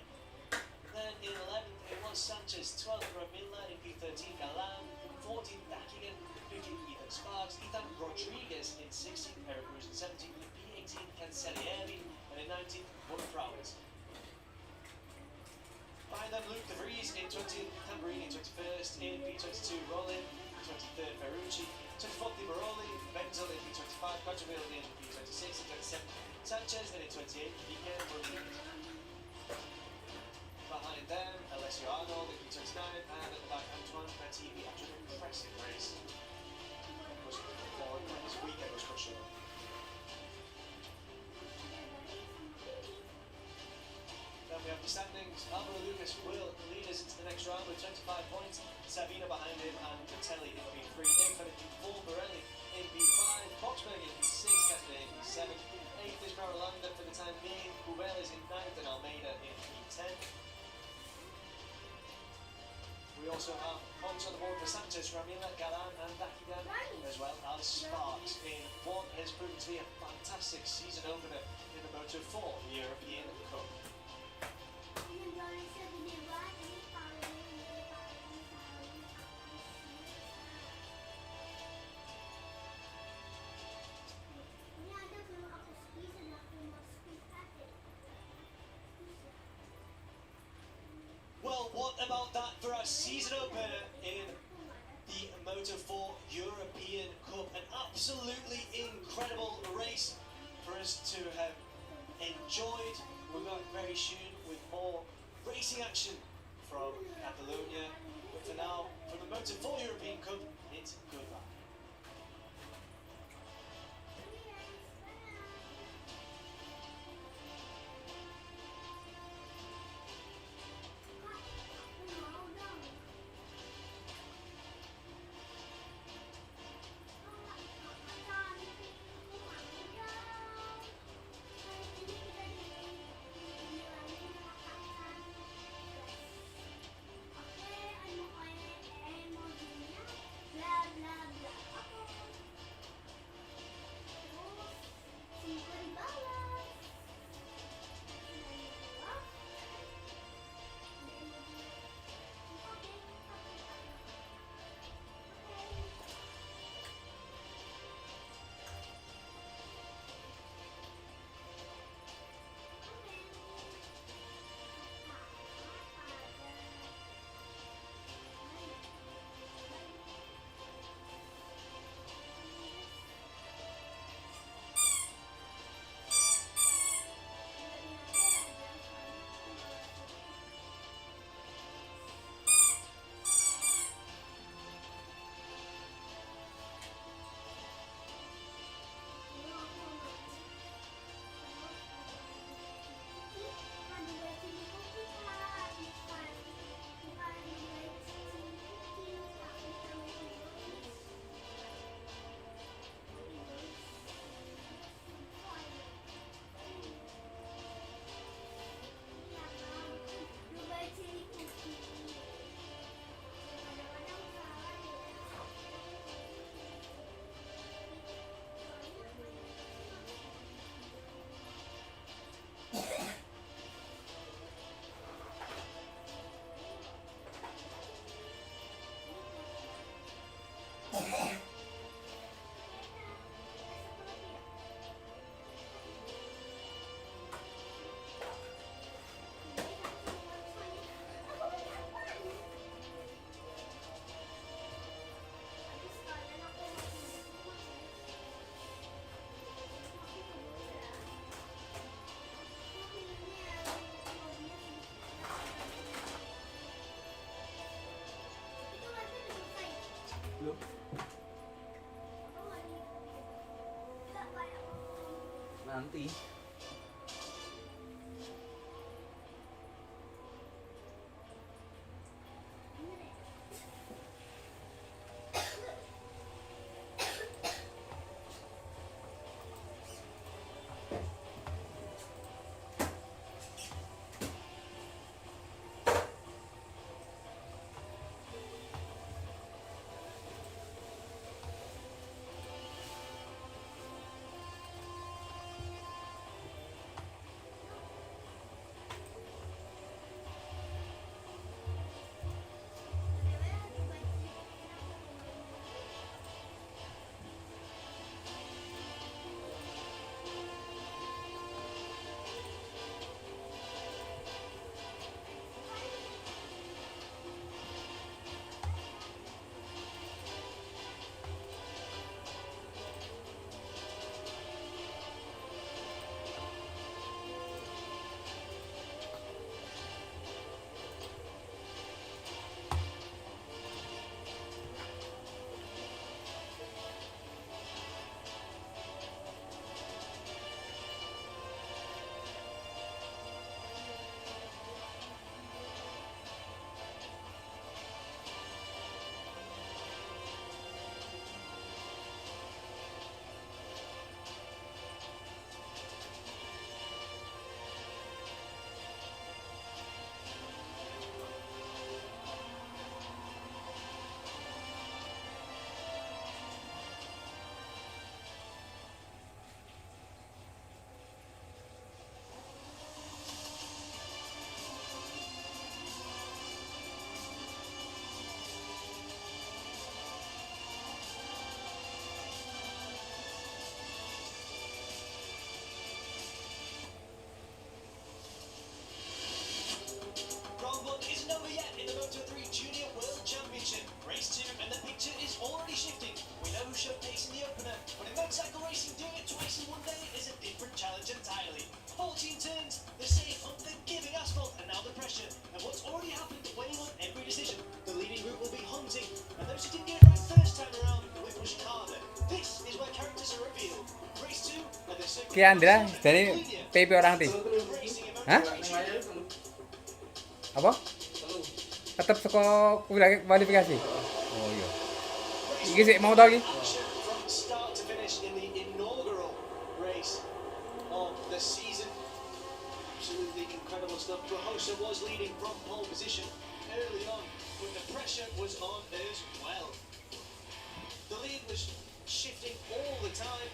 Then in 11th it was Sanchez, 12th Ramilla in P13, Galan, 14th Dakigan, 15th Ethan Sparks, Ethan Rodriguez in 16th, Eric Cruz in 17th, in P18th Cancellieri, and in 19th Wood Prowers. Behind them Luke De Vries in 20th, Tamburini in 21st, in P22 Rollin, 23rd Ferrucci, 24th Di Baroli, Benzel in P25, Quadroville in P26, and 27th Sanchez, and in 28th Miguel Rodriguez. Behind them, Alessio Arnold in P29, and at the back Antoine Mattivi after an impressive race. This weekend was crucial. Then we have the standings. Alvaro Lucas will lead us into the next round with 25 points. Sabina behind him and Britelli in P3. Infinite P4, Borelli in P5, Boxberg in P6, Casadei in P7. 8th is Marulanda for the time being. Cubeles in 9th and Almeida in P10. We also have points on the board for Sanchez, Ramila, Galan and Dakigan, as well as Sparks in what has proven to be a fantastic season opener in the Moto4 European Cup. for our season opener in the Moto4 European Cup. An absolutely incredible race for us to have enjoyed. We'll be back very soon with more racing action from Catalonia. But for now, from the Moto4 European Cup, it's goodbye. Nanti changed entirely. 14 turns, the safe, unforgiving asphalt, and now the pressure. And what's already happened, weighing on every decision. The leading group will be hunting, and those who didn't get it right first time around will be pushing harder. This is where characters are revealed. Race 2, and the second. Ki Andra, dari PP orang ti. Hah? Apa? Tetap saka kualifikasi. Oh iya. Iki sik mau tau iki. From start to finish in the inaugural race of the season. Absolutely incredible stuff. Rahosa was leading from pole position early on, but the pressure was on as well. The lead was shifting all the time.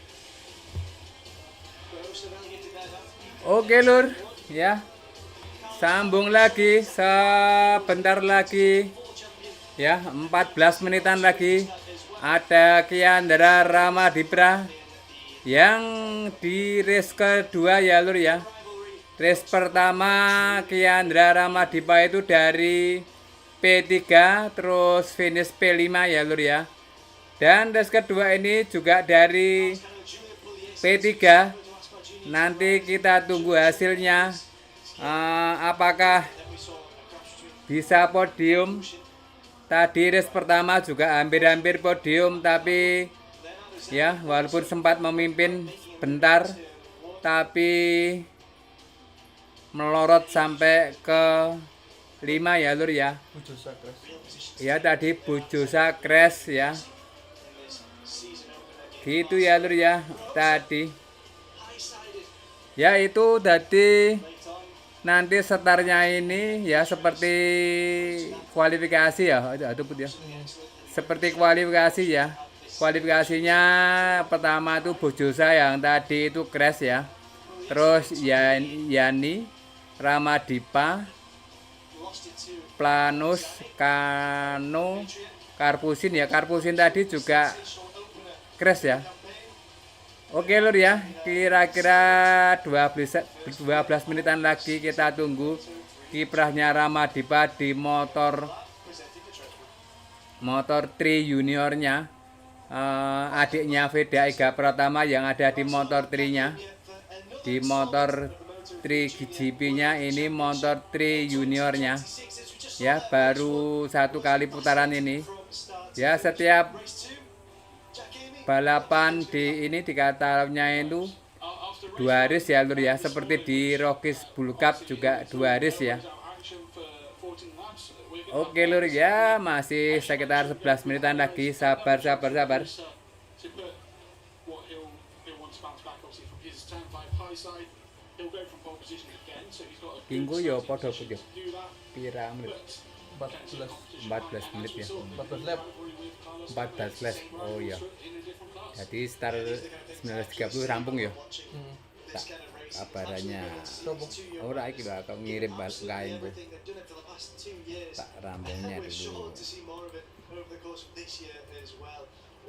Rahosa relegated there after Oke lur, ya. Sambung lagi sebentar lagi. Ya, 14 menitan lagi. Ada Kiandra Ramadipra yang di race kedua ya lur ya. Race pertama Kiandra Ramadipra itu dari P3 terus finish P5 ya lur ya. Dan race kedua ini juga dari P3. Nanti kita tunggu hasilnya. Apakah bisa podium? Tadi race pertama juga hampir-hampir podium, tapi ya walaupun sempat memimpin bentar, tapi melorot sampai ke 5 ya lur ya. Ya tadi Bujosa crash ya. Gitu ya lur ya tadi. Ya itu tadi nanti startnya ini ya seperti kualifikasi ya. Aduh ya. Seperti kualifikasi ya. Kualifikasinya pertama itu Bujosa yang tadi itu crash ya. Terus Yani, Ramadipa, Planus, Kano, Karpusin ya. Karpusin tadi juga crash ya. Oke lur ya, kira-kira 12 menitan lagi kita tunggu kiprahnya Ramadipa di Motor3 juniornya, adiknya Veda Ega Pratama yang ada di Motor3 nya. Di Motor3 GP nya ini Motor3 juniornya ya, baru 1 kali putaran ini ya. Setiap balapan di Catalonia itu 2 race ya lur ya, seperti di Rockies Buildup juga 2 race ya. Oke lur ya, masih sekitar 11 menitan lagi, sabar. Kinggu yo podo yo pirang menit? 14 menit ya. 14 lap. 14 lap. Oh iya. Jadi start 19.30 rampung ya. Tak kabarannya. Ora iki lho aku ngirim kain ku. Tak rampungnya dulu.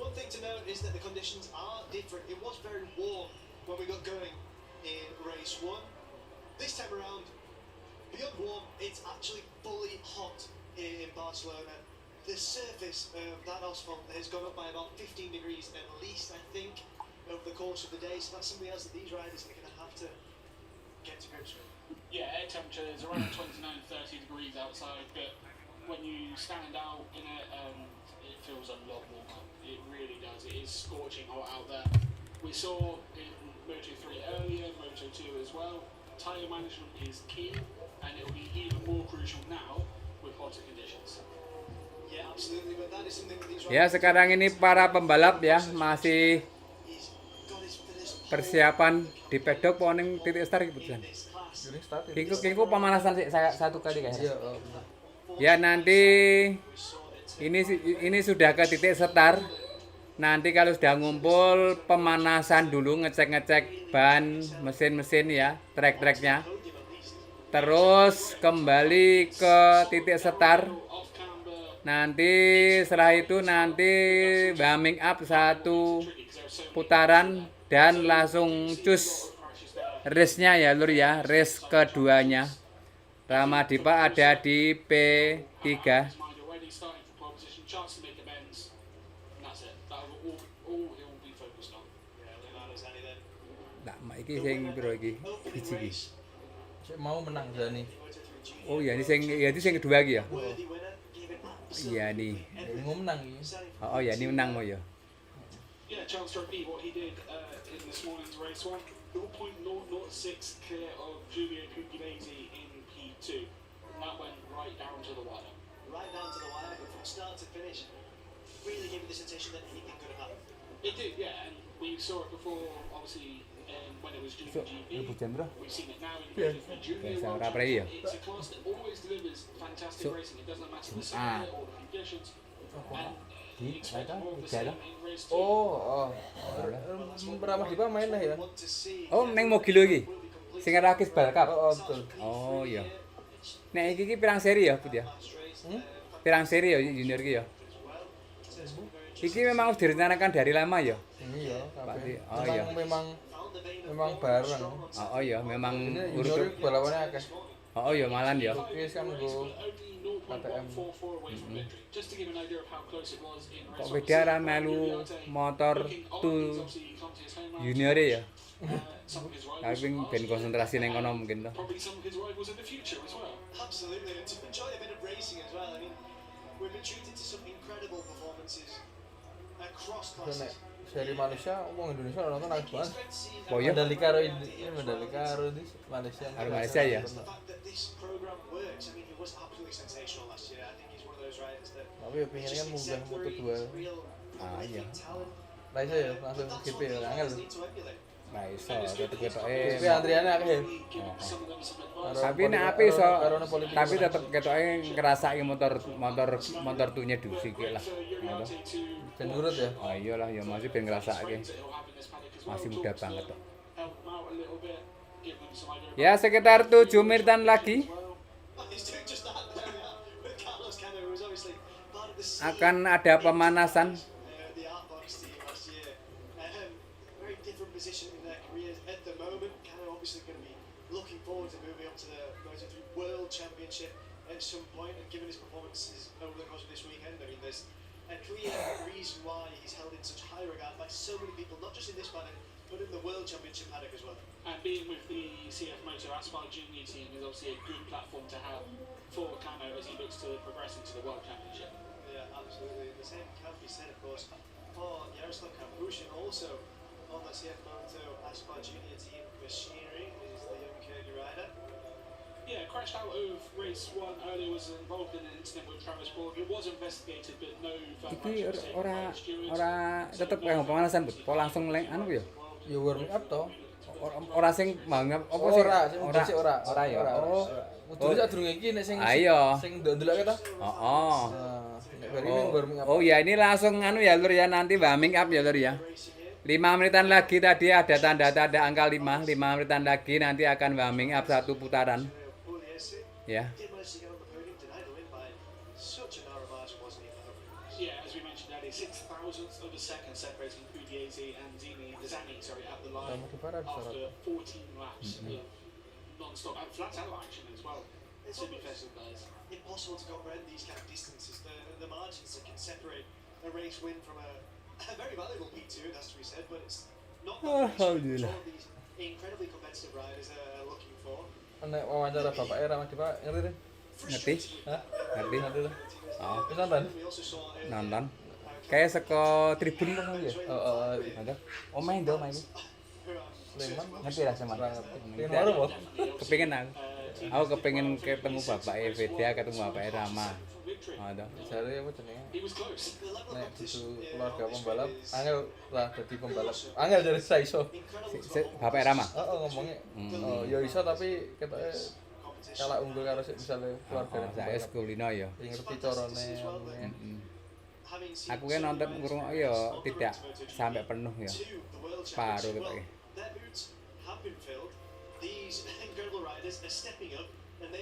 One thing to note is that the conditions are different. It was very warm when we got going in race 1. This time around, beyond warm, it's actually fully hot in Barcelona. The surface of that asphalt has gone up by about 15 degrees at least, I think, over the course of the day. So that's something else that these riders are going to have to get to grips with. Yeah, air temperature is around 29, 30 degrees outside, but when you stand out in it, it feels a lot warmer. It really does. It is scorching hot out there. We saw in Moto3 earlier, Moto2 as well. Tyre management is key, and it will be even more crucial now with hotter conditions. Yeah, absolutely. But that is something that these Ya sekarang ini para pembalap ya masih persiapan di pedok poning titik start keputusan. Kingku pemanasan sih 1 kali kayaknya. Ya nanti ini sudah ke titik start. Nanti kalau sudah ngumpul pemanasan dulu, ngecek ban, mesin ya, trek-treknya. Terus kembali ke titik start. Nanti setelah itu nanti warming up 1 putaran dan langsung cus race-nya ya lur ya, race keduanya. Ramadipa ada di P3. Iki sing piro iki? opening Siji iki. race. Sik mau menang Zani. Moto3 GP. Oh iya, ini sing kedua iki ya. Worthy winner, gave it absolutely Iya nih. Ini mau menang iki. everything. Oh iya, ini menang mo ya. Yeah, chance to repeat what he did in this morning's race 1. 0.006 clear of Giulio Pugliese in P2. And that went right down to the wire. Right down to the wire, but from start to finish, really gave me the sensation that anything could have happened. It did, yeah, and we saw it before, obviously, when it was Junior GP. Hujan bro. We've seen it now in Yeah. the Junior Biasa World ora prei ya. Championship. It's a class that always delivers fantastic So- racing. It doesn't matter the Ah. circuit or the conditions. And Di you expect ada more of the di ada. same in race 2. Oh. Ramah Dipa main lah ya. Want to see Oh, neng Mogilo iki. will be complete. Sing rakis balap. Oh, betul. Oh iya. Nek iki pirang seri ya, Put ya? Pirang seri ya junior iki ya. Iki memang harus direncanakan dari lama ya. Iya, kabeh. Oh, iya. Memang bareng. Oh iya, memang Ini urut. junior iki balapannya akeh. Oh iya, malan ya. Wis kan go Only KTM. 0.144 away from victory. Just to give an idea of how close it was in race Kok 1. beda ra melu motor tu junior ya. Tapi ben konsentrasi neng kono mungkin to. Probably some of his rivals in the future as well. Absolutely, and to enjoy a bit of racing as well. I mean, we've been treated to some incredible performances across nek classes. seri Malaysia wong Indonesia nonton akeh banget. Expect to see Oh iya. Medali karo medali karo di Malaysia. Karo Malaysia ya. the fact that this program works. I mean, he was absolutely sensational last year. I think he's one of those riders that Tapi ya pengennya kan munggah exemplary, Moto2. real Ah, iya. talent. Malaysia ya langsung That's GP what ya these angel. riders need to emulate. Nah, iso ketok-ketoke. GP antriannya akeh ya. Tapi nek api iso Karo politik. tapi tetep ketoke ngrasake motor tunya dulu sithik lah. Ngono. Dan urut ya. Oh iyalah ya masih ben ngrasake. Masih muda banget kok. Ya sekitar 7 menitan lagi Oh, he's doing just that there with Carlos Cano, who was obviously part of the scene. akan ada pemanasan. The Artbox team last year. Very different position in their careers at the moment. Cano obviously going to be looking forward to moving up to the Moto3 World Championship at some point, and given his performances over the course of this weekend, I mean, there's a clear reason why he's held in such high regard by so many people, not just in this paddock, but in the World Championship paddock as well. And being with the CF Moto Aspire Junior team is obviously a good platform to have for Cano as he looks to progress into the World Championship. Yeah, absolutely. The same can be said, of course, for Yaroslav Kampushin, also on the CF Moto Aspire Junior team machinery, is the young Kyrgyz rider. Yeah, crashed out of race 1 earlier, was involved in an incident with Travis Borg. It was investigated, but no further Iki action was taken by the stewards. ora tetep pemanasan Put. Kok langsung anu ya. Ya warming up toh. Ora sing mangap apa sih? Ora, sing mudun sih ora. Ora ya. Oh. Mudun sak durung iki nek sing Ayo. sing ndelok ta. Oh. Nek bari ini warming up. Oh ya ini langsung anu ya Lur ya nanti warming up ya Lur ya. 5 menitan lagi tadi ada tanda-tanda angka 5 menitan lagi nanti akan warming up satu putaran Pugliese ya. did manage to get on the podium, denied the win by such a narrow margin, wasn't he? Yeah, as we mentioned earlier, 6,000ths of a second separating Pugliese and Zani, at the line Ramah Dipa ada after 14 laps of non-stop and flat out action as well. It's To be fair to the guys. impossible to comprehend these kind of distances, the margins that can separate a race win from a very valuable P2, it has to be said, but it's not that much which all of these incredibly competitive riders are looking for. Nek wawancara bapaknya Ramah Dipa ngerti deh. Ngerti? Hah? Ngerti? Ngerti tuh. Oh, Wis nonton. We also saw nonton. Kayak seko tribun kok ya. Ada. Oh main dong main. Sleman. Ngerti lah sama. Pengen baru kok. Kepingin aku kepingin ketemu bapak Veda, ketemu bapak Rama. Ada. Jare apa jenenge? He was close. Nek butuh keluarga pembalap, angel lah dadi pembalap. Angel dari saya iso. Bapak Rama. Ngomongnya. Oh, ya iso tapi ketoke kalah unggul karo sik misale keluarga. Saya sekulino ya. Ngerti carane. Aku kan nonton kurung ya tidak sampai penuh ya. Paruh gitu.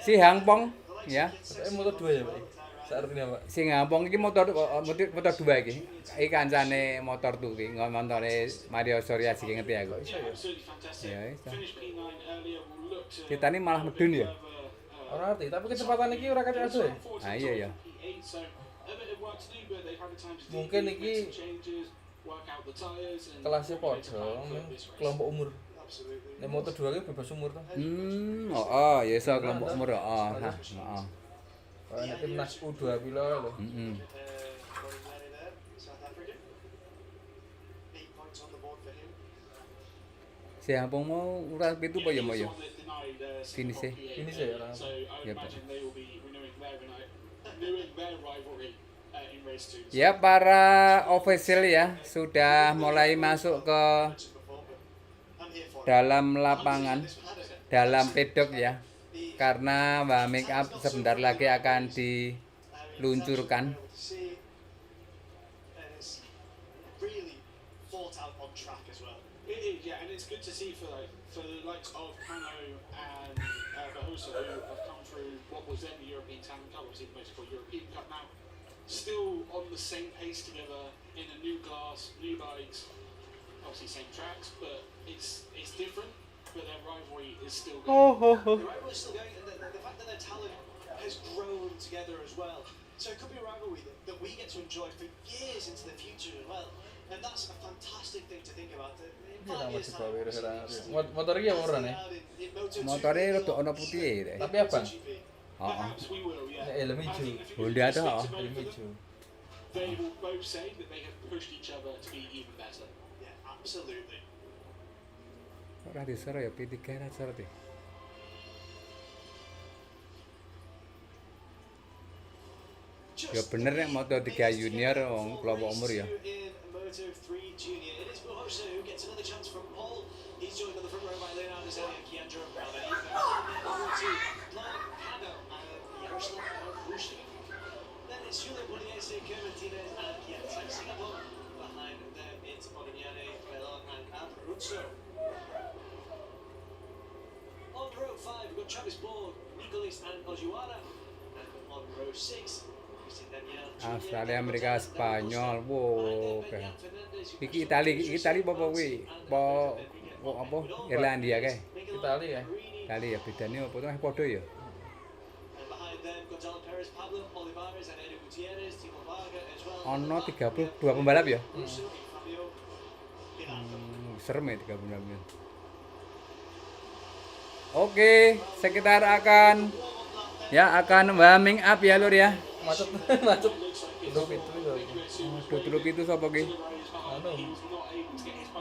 Si Hangpong ya. Moto2 ya, Pak. Saartine, Pak. Si Hangpong iki motor 2 iki. Iki kancane motor 2 iki, montore Mario Surya iki ngerti aku. Absolutely fantastic. Ya, iso. Finished P9 earlier, will look to Kitane malah medun ya. Ora ngerti, tapi kecepatan iki ora kacau ade. Ah iya ya. P8, so a bit of work to do, but they've had the time to Mungkin make iki some changes, work out the tires and kelasnya podo, kelompok umur. Absolutely. Nek Moto2 ki bebas umur to. Oh, ya iso kelompok umur oh. Heeh. Kayak nek timnas U2 pilo lho. Modignani there, South Africa. 8 points on the board for him. Siapa mau urat itu apa ya mau ya? Finish Ini sih orang. So I would Yep. imagine they will be renewing their rivalry in race 2. Ya, para official ya sudah mulai masuk ke I'm here for it. dalam lapangan, dalam pedok ya. Karena warming up sebentar lagi akan diluncurkan. See, and it's really fought out on track as well. It is, yeah, and it's good to see for the likes of Cano and Bahosa, who have come through what was then the European Talent Cup, obviously the most called European Cup now, still on the same pace together in a new class, new bikes, obviously same tracks, but it's different. But their rivalry is still going. The rivalry is still going, and the fact that their talent has grown together as well. So it could be a rivalry that we get to enjoy for years into the future as well. And that's a fantastic thing to think about. In 5 years' time, we'll see Motor iki ya ora nih. in Moto2 Motornya rada ana putih deh. Tapi apa? GP. Heeh. Perhaps we will, yeah. Nek helm I ijo. think if you Honda speak ada, to both Helm of them, ijo. they will both say that they have pushed each other to be even better. Yeah, absolutely. Ora disero ya P3 ra disero deh. Ya bener nek Moto3 Junior wong kelompok umur ya. In Moto3 Junior, it is Bahosa who gets another chance from Paul. He's joined on the front row by Leonardo Zeli and Kiandra Browner. Over to Clark Hano and Yaroslav Rushik. Then it's Julio Boniese, Martinez and Kianzak Singapore. Behind them it's Modignani, Pelon and Abruzzo. On row 5 we've got Travis Borg, Nicolas and Ojuara. And on row 6 Australia, Amerika, Spanyol, wow, okay. Iki Itali apa kuwi? Apa Irlandia kae? Itali ya. Itali ya bedane apa to padha ya? Ono 32 pembalap ya? Serem ya 36 ya. Oke, sekitar akan warming up ya lur ya. Macet. Grup itu ya. Tutup itu sapa ki? Anu.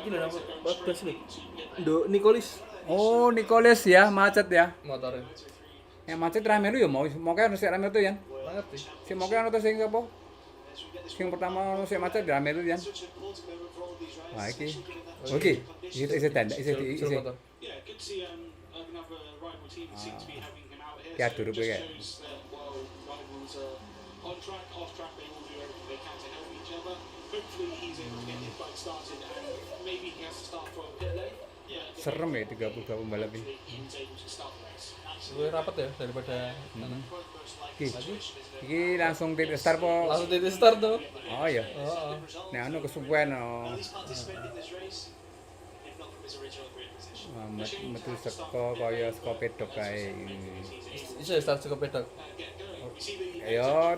Iki lho nama bagus nih. Nicolas Oh, Nicolas ya, macet ya. motornya. Yang macet rame lu ya mau kan sik rame tuh ya. Ngerti. Sing mau kan sing sapa? Sing pertama ono sik macet rame tuh ya. Wah, iki. Oke, isi tanda, isi. Yeah, good to see another rival team that seems to be having him out here. Yeah, So to it the just big shows that while rivals are on track, off track, they will do everything they can to help each other. Hopefully he's able to get his bike started and maybe he has to start from pit lane. Yeah, Serem ya 32 pembalap ini. hopefully he was able to start the race. Lebih rapat ya daripada Iki langsung titik start po. langsung titik start tuh. Oh iya. Heeh. Nek anu kesuwen oh. Metu seko kaya saka pedok kae. Iso start cukup pedok. Ya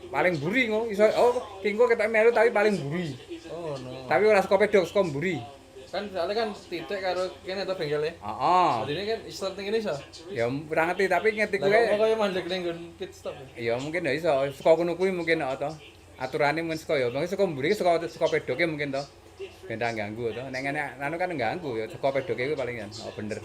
paling buri ngo iso kingko ketok melu tapi paling buri. Oh no. Tapi ora saka pedok saka buri. Kan soalnya kan titik karo kene to benggele. Heeh. Jadi kan starting ini iso. Ya ora ngerti tapi ngerti Lah kuwi. kok kaya mandek ning nggon pit stop. Ya mungkin ya iso saka kono kuwi mungkin to. Aturane mungkin saka ya, mungkin saka mburi saka pedoke mungkin to. Ben ra ganggu to. Nek ngene anu kan ganggu ya saka pedoke kuwi paling kan. Oh bener.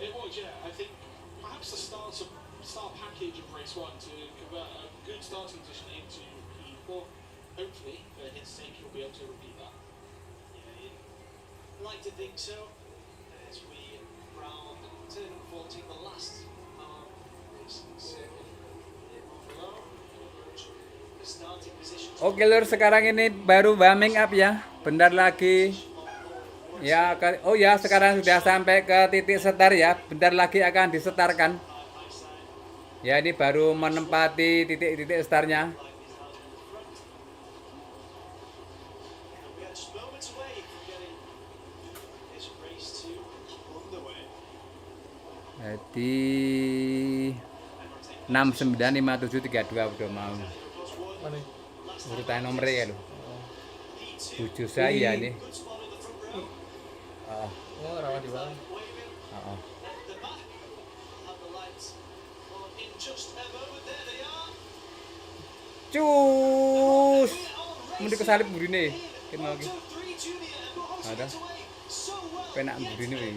It was, yeah. I think perhaps the start package of race 1 to convert a good starting position into P4. Hopefully, for his sake, he'll be able to repeat that. Yeah, you'd like to think so. As we round turn 14, the last racing circle. Below, the starting position. Oke lur, sekarang ini baru warming up ya. Bentar lagi ya oh ya sekarang sudah sampai ke titik setar ya. Bentar lagi akan disetarkan. Ya ini baru menempati titik-titik startnya. We are just moments away from getting this race to underway. Jadi 695732 udah mau. Mana? Urutan nomornya ya lo. Bojo saya nih. Oh, Oh, rawa di bawah. oh. Cus. Mending kesalip burine. Kene lagi. Ada. Penak burine wih.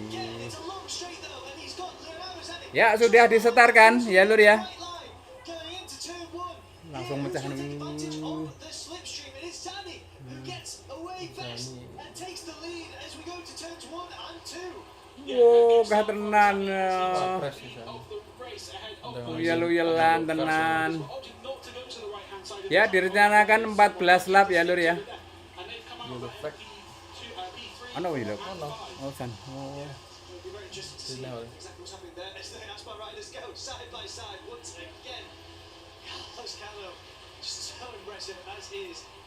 Ya, sudah disetarkan ya lur ya. Langsung mecah nih. Wow, gak tenan. Pres di sana. Uyel-uyelan tenan. Ya, direncanakan 14 lap ya lur ya. Yellow flag. Ano wih lho? Ono. Oh, san. Oh. Sini oleh.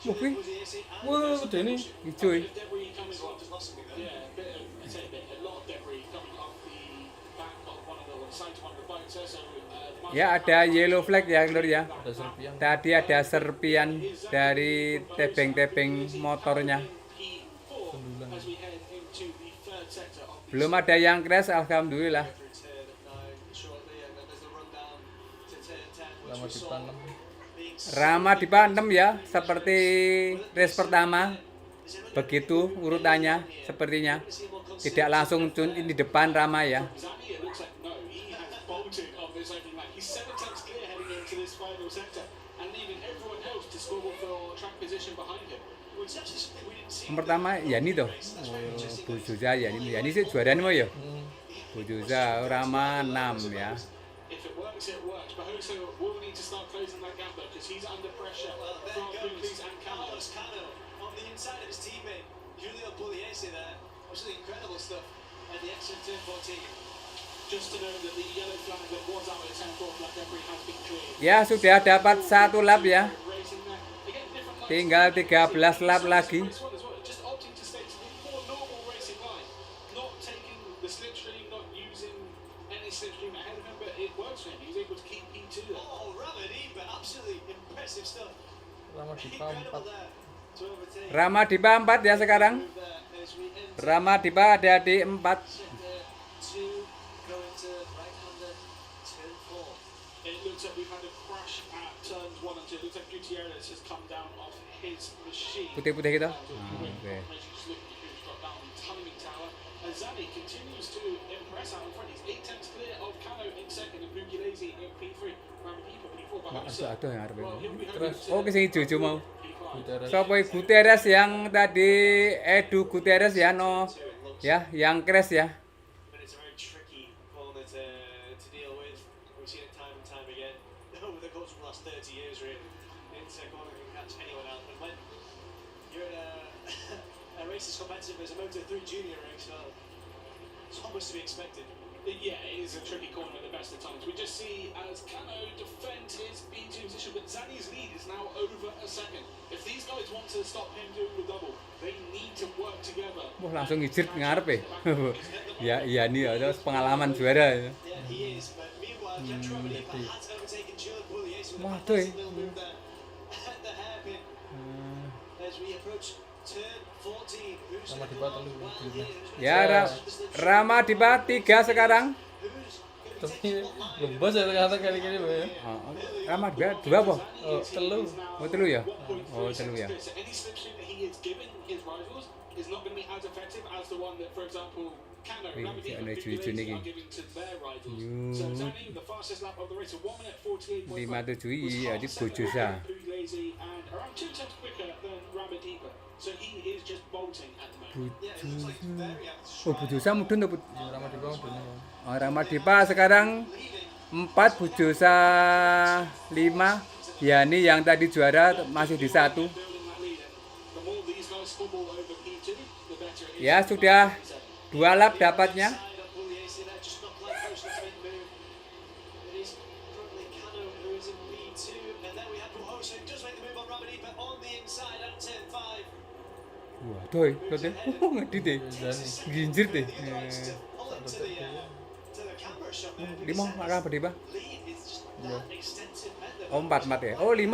Oke. Wah, Denny. Hijau ya. Ya, ada yellow flag ya lur ya. Ada serpian. Tadi ada serpian dari tebeng-tebeng motornya. Pendulang. Belum ada yang crash, alhamdulillah. Lama ditanam. Ramah dipanem ya, seperti race pertama. Begitu urutannya sepertinya. Tidak langsung tune in di depan Rama ya. Yang pertama Yani toh. Bojo saya Yani sih juara nih mau ya. Bojo saya Rama 6 ya. Ya sudah dapat 1 lap ya. Tinggal 13 lap lagi. Lama dipampat. Ramadipa 4 ya sekarang. Ramadipa ada di 4. Putih-putih gitu. Oke. Aduh yang arep. Terus Oh, ke sing ijo mau. Gutierrez. Sopo Gutierrez yang tadi Edu Gutierrez ya no. Ya, yang crash ya. Race as competitive as a Moto3 Junior race, well, it's almost to be expected. Yeah, it is a tricky corner at the best of times. We just see as Cano defends his P2 position, but Zanni's lead is now over a second. If these guys want to stop him doing the double, they need to work together. Wah, langsung ngijit ngarep ya. Ya, ini ada pengalaman juara ya. Yeah, he is, but meanwhile, Catalonia GP has overtaken Jules Pouliot, so Wah, we're tuh. a little move there at the hairpin as we approach turn 14. Who's Sama gonna Dipa go on? telu Well, dirinya. Ya, Ramadipa 3 sekarang. Tapi lembas ya ternyata kali-kali ya. Oh, Ramadipa 2 apa? Oh, telu. Oh, telu ya? Oh, telu ya. So any slipstream that he is giving his rivals is not going to be as effective as the one that, for example, Cano, Wih, Ramadipa, ano and hijau-hijau Pouliot nih, are giving to their rivals. Yun. So Zanni, the fastest lap of the race, 1 minute 48.5. 57 ya, di was half a bojo second sa. quicker than Pouliot and around 2 tenths quicker than Ramadipa. So he is just bolting at the moment. Oh, Bujosa mudun tuh. Rama di bawah dunia. Oh, Ramadipa sekarang 4, Bujosa 5. Ya, ini yang tadi juara masih di 1. Building that lead, and the more these guys squabble over P2, the better it is. Ya, sudah 2 lap dapatnya. Wah, doi, lihat deh. Ngedit deh. Ginjir deh. shot there. 5 Rama Diba. Lead is just that extensive method. Oh 4 ya. Oh 5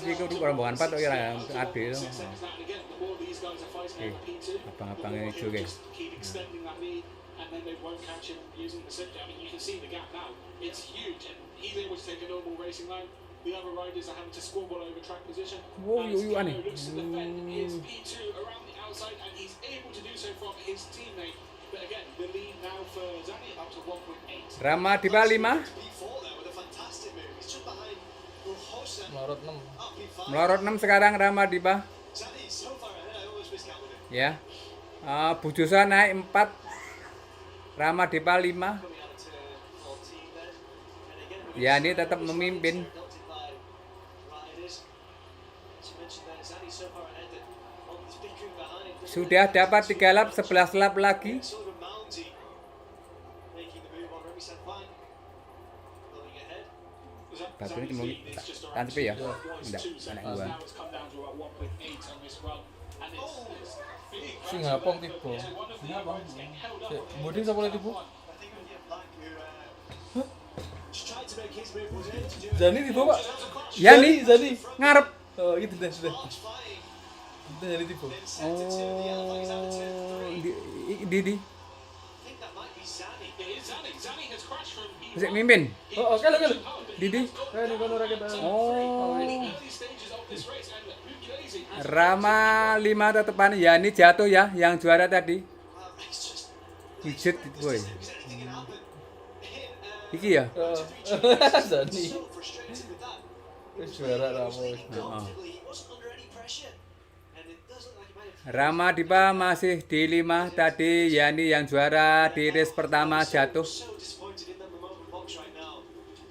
iki rombongan 4 kok ya ade itu. Six seconds now and again, the more these guys are fighting over P2, Abang-abang the more hijau, he'll guys. just keep extending that lead, and then they won't catch him using the sit down. I mean, you can see the gap now; it's huge, and he's able to take a normal racing line. The other riders are having to squabble over track position. Oh, As you Cano aneh. looks to defend his P2 around the outside, and he's able to do so from his teammate. But again, the lead now for Zani up to 1.8. Rama Diba 5. P4 there with a fantastic move. He's just behind Rojosa. Melorot 6. Up P5. Melorot 6 sekarang Rama Diba. Zani is so far ahead. I always miscounted him. Ya. Bujusa naik 4. Rama Diba 5. Coming out of turn 14 then. And again, we Ya, ini tetap memimpin. adopted by riders. As you mentioned there, Zani so far ahead that he's bickering behind. Sudah dapat 3 lap, 11 lap lagi. Sort of Mounty making the move on Remy Sanquan. Going ahead. Batu ini mau tanpa ya? Enggak, anak gua. Now it's come down to about 1.8 on this run, and it's big. Sing ngapong tiba. Budi sapa tiba? I think it would be a black who just tried to make his move, was able to do it. Zani tiba, Pak. Ya nih, Zani. ngarep. Oh, gitu deh, sudah. March flying, Udah jadi tiba. then sent it to the yellow flags out of turn 3. Didi. I think that might be Zani. It is Zani. Zani has crashed from Masih mimpin. Oh, kalau. Didi. Ini kono rakyat. Oh. early stages of this race, and Pugliese has Rama 5 tetepan. Ya ini jatuh ya, yang juara tadi. It's just Pijet itu boy. because anything can happen. Iki ya. Zani. So frustrated with that. Wis juara Ramo. Confidently, he wasn't under any pressure. And it does look like he might have Rama Diba masih di 5 tadi. Yani yang juara di race pertama jatuh. so disappointed in the moment box right now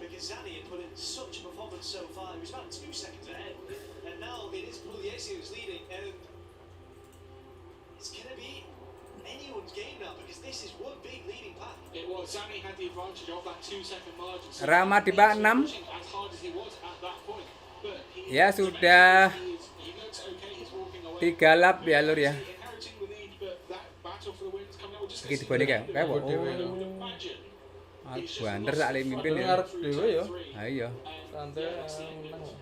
because Zani had put in such a performance so far. He was about 2 seconds ahead, and now it is Pugliese who's leading, and it's going to be anyone's game now because this is one big leading pack. It was Zani had the advantage of that 2-second margin. So Rama Diba 6. pushing as hard as he was at that point, but he Ya sudah he looks okay. He's walking away. 3 lap ya lur ya. Inheriting the lead, but that battle for the win is coming out. We'll just Gitu balik ya. Kayak Bodi oh. wae. imagine. Banter sak le mimpin ya. Ngarep dhewe ya. Ayo. Santai.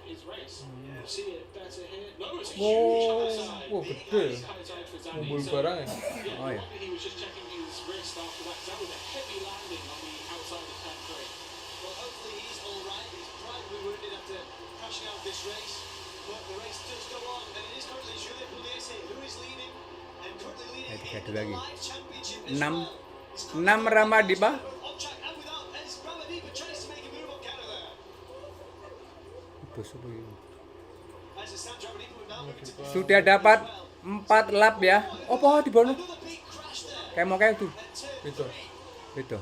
His race. See it better here. No, it's a Oh, huge outside. oh, Big gede. outside for Zani. Ngumpul So, barang ya. yeah, Oh, yeah. he was just checking his wrist after that. That was a heavy landing on the outside of turn 3. Well, hopefully he's all right. He's privately wounded after crashing out this race, but the race does go on, and it is currently Julien Pugliese who is leading, and currently leading Tiga in the lagi. live championship as 6 well. He's currently 6 Rama Diba. on track and without, as Rama Diba tries to make a move on Canada. As it stands, Rama Diba will now move to P4 Sudah dapat 4 lap ya. Apa di bawah? Another big crash there. Kayak mau kayak tuh. And turn Itu. 3. Gitu.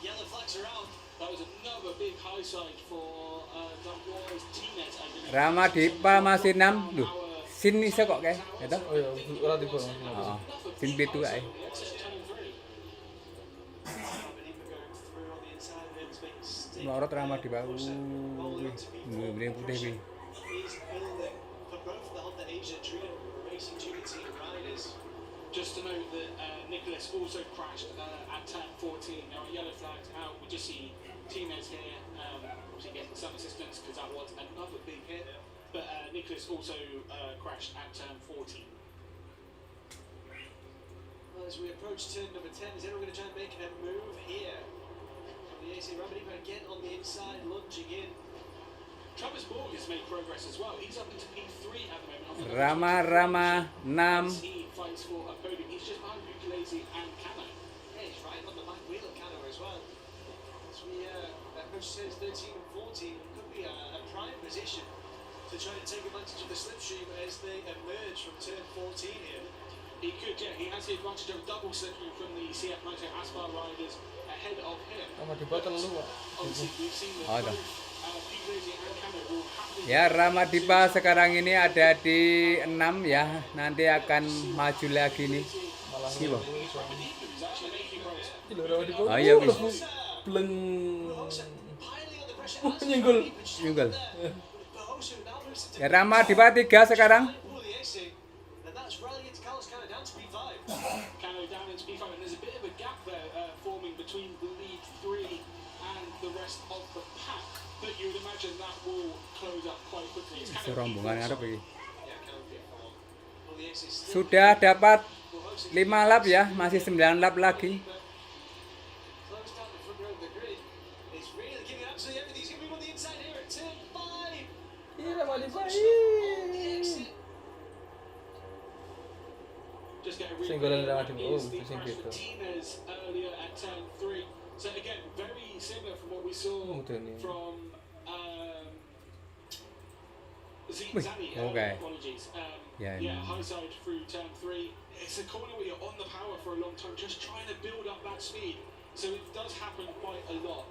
Yellow flags are out. That was another big high side for Dumbwa's teammates. I believe. Rama Diba masih 6. Duh. Sin iso kok kayak. Gitu. Oh ya, ora tiba. Heeh. Sin pitu ae. Melorot Rama Diba. Ini putih nih. Is building for both the Honda Asia Trio Racing Junior Team riders. Just to note that Nicholas also crashed at turn 14. Now, yellow flags out. We just see teammates here obviously getting some assistance because that was another big hit. But Nicholas also crashed at turn 14. Well, as we approach turn number 10, is anyone going to try and make a move here? From the AC Ramadipa again on the inside, lunging in. Travis Borg has made progress as well. He's up into P3 at the moment. Rama 6. He fights for a podium. He's just behind Pugliese and Cano. Yeah, he's right on the back wheel of Canada as well. As we approach turns 13 and 14, it could be a prime position to try and take advantage of the slipstream as they emerge from turn 14 here. He could, yeah. He has the advantage of a double slipstream from the CF Moto Aspar riders ahead of him. Sama Diba telu, Pak. Obviously, we've seen that Oh, dah. both Pugliese and Cano will have the Ya Rama Diba sekarang ini ada di 6 ya. Nanti akan maju lagi nih. Malah Iki loh. who's actually making progress. Iki lho Rama Diba. Oh, iya, wis. Bleng. Piling on the pressure. Nyenggol. Nyenggol. Bahosu now moves into Ya Rama Diba 3 sekarang. Pugliese, and that's rallying into Carlos Canada down to P5. Cano down into P5, and there's a bit of a gap there forming between the lead the rest of the pack, but you would imagine that will close up quite quickly. It's kind of Serombongan ngarep iki. Yeah, can't be for Pugliese is still Sudah dapat well, hosting 5 lap ya, masih 9 lap lagi. close down the front row of the grid. It's really giving absolutely everything. He's going to move on the inside here at turn 5. Iya, Malibu. On the exit. just get a Singgolan replay. lewat That tim. Oh, is the pusing crash gitu. for Martinez earlier at turn 3. So again, very similar from what we saw Motojunior. from Zani. Okay. Apologies. Yeah, Yeah, no. high side through turn 3. It's a corner where you're on the power for a long time, just trying to build up that speed. So it does happen quite a lot.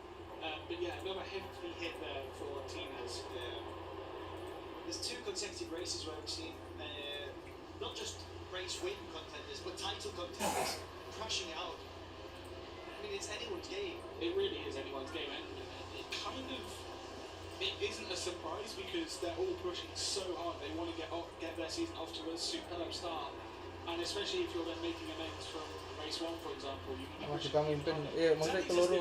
But yeah, another hefty hit there for Martinez. There's 2 consecutive races where we've seen not just race win contenders, but title contenders crashing out. I mean, it's anyone's game. It really is anyone's game, and it kind of it isn't a surprise because they're all pushing so hard. They want to get their season off to a superb start, and especially if you're then making amends from race 1, for example, you can be Masih pushing pemimpin. hard. Maksudnya keloro.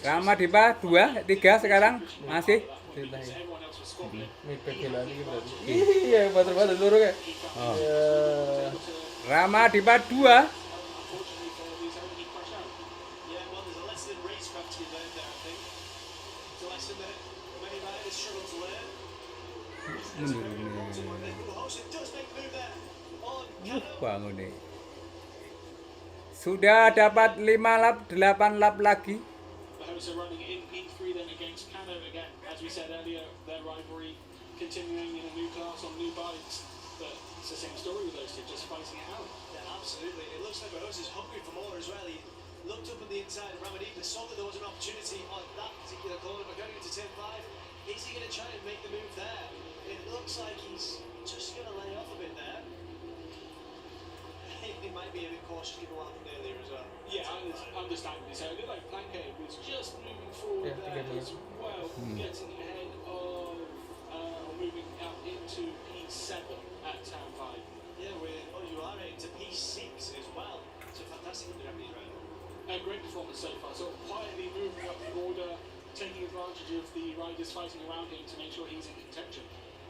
Rama Dipa 2, 3 sekarang masih. Because everyone else was squabbling. Mipet gila lagi berarti. Iya, bater loro kayak. Oh. Ya. Rama Dipa 2. Unfortunately for these early, he crashed out. Yeah, well, there's a lesson in racecraft to be learned there, I think. It's a lesson that many riders struggle to learn. It's very important when they does make the move there on Cano. Bangun nih. Sudah dapat 5 lap, 8 lap lagi. Bahosa running in P3 then against Cano again. As we said earlier, their rivalry continuing in a new class on new bikes. But it's the same story with those two, just fighting it out. Yeah, absolutely. It looks like Bahosa's hungry for more as well. He looked up on the inside of Ramadipa, saw that there was an opportunity on that particular corner, but going into turn 5, is he going to try and make the move there? It looks like he's just going to lay off a bit there. He might be a bit cautious given what happened earlier as well. Yeah, understandably so. A bit like Blanque was just moving forward Yeah, there together. as well, getting ahead of moving out into P7 at turn 5. Yeah, with Motojunior into P6 as well. So fantastic under Remy's right. A great performance so far, sort of quietly moving up the order, taking advantage of the riders fighting around him to make sure he's in contention.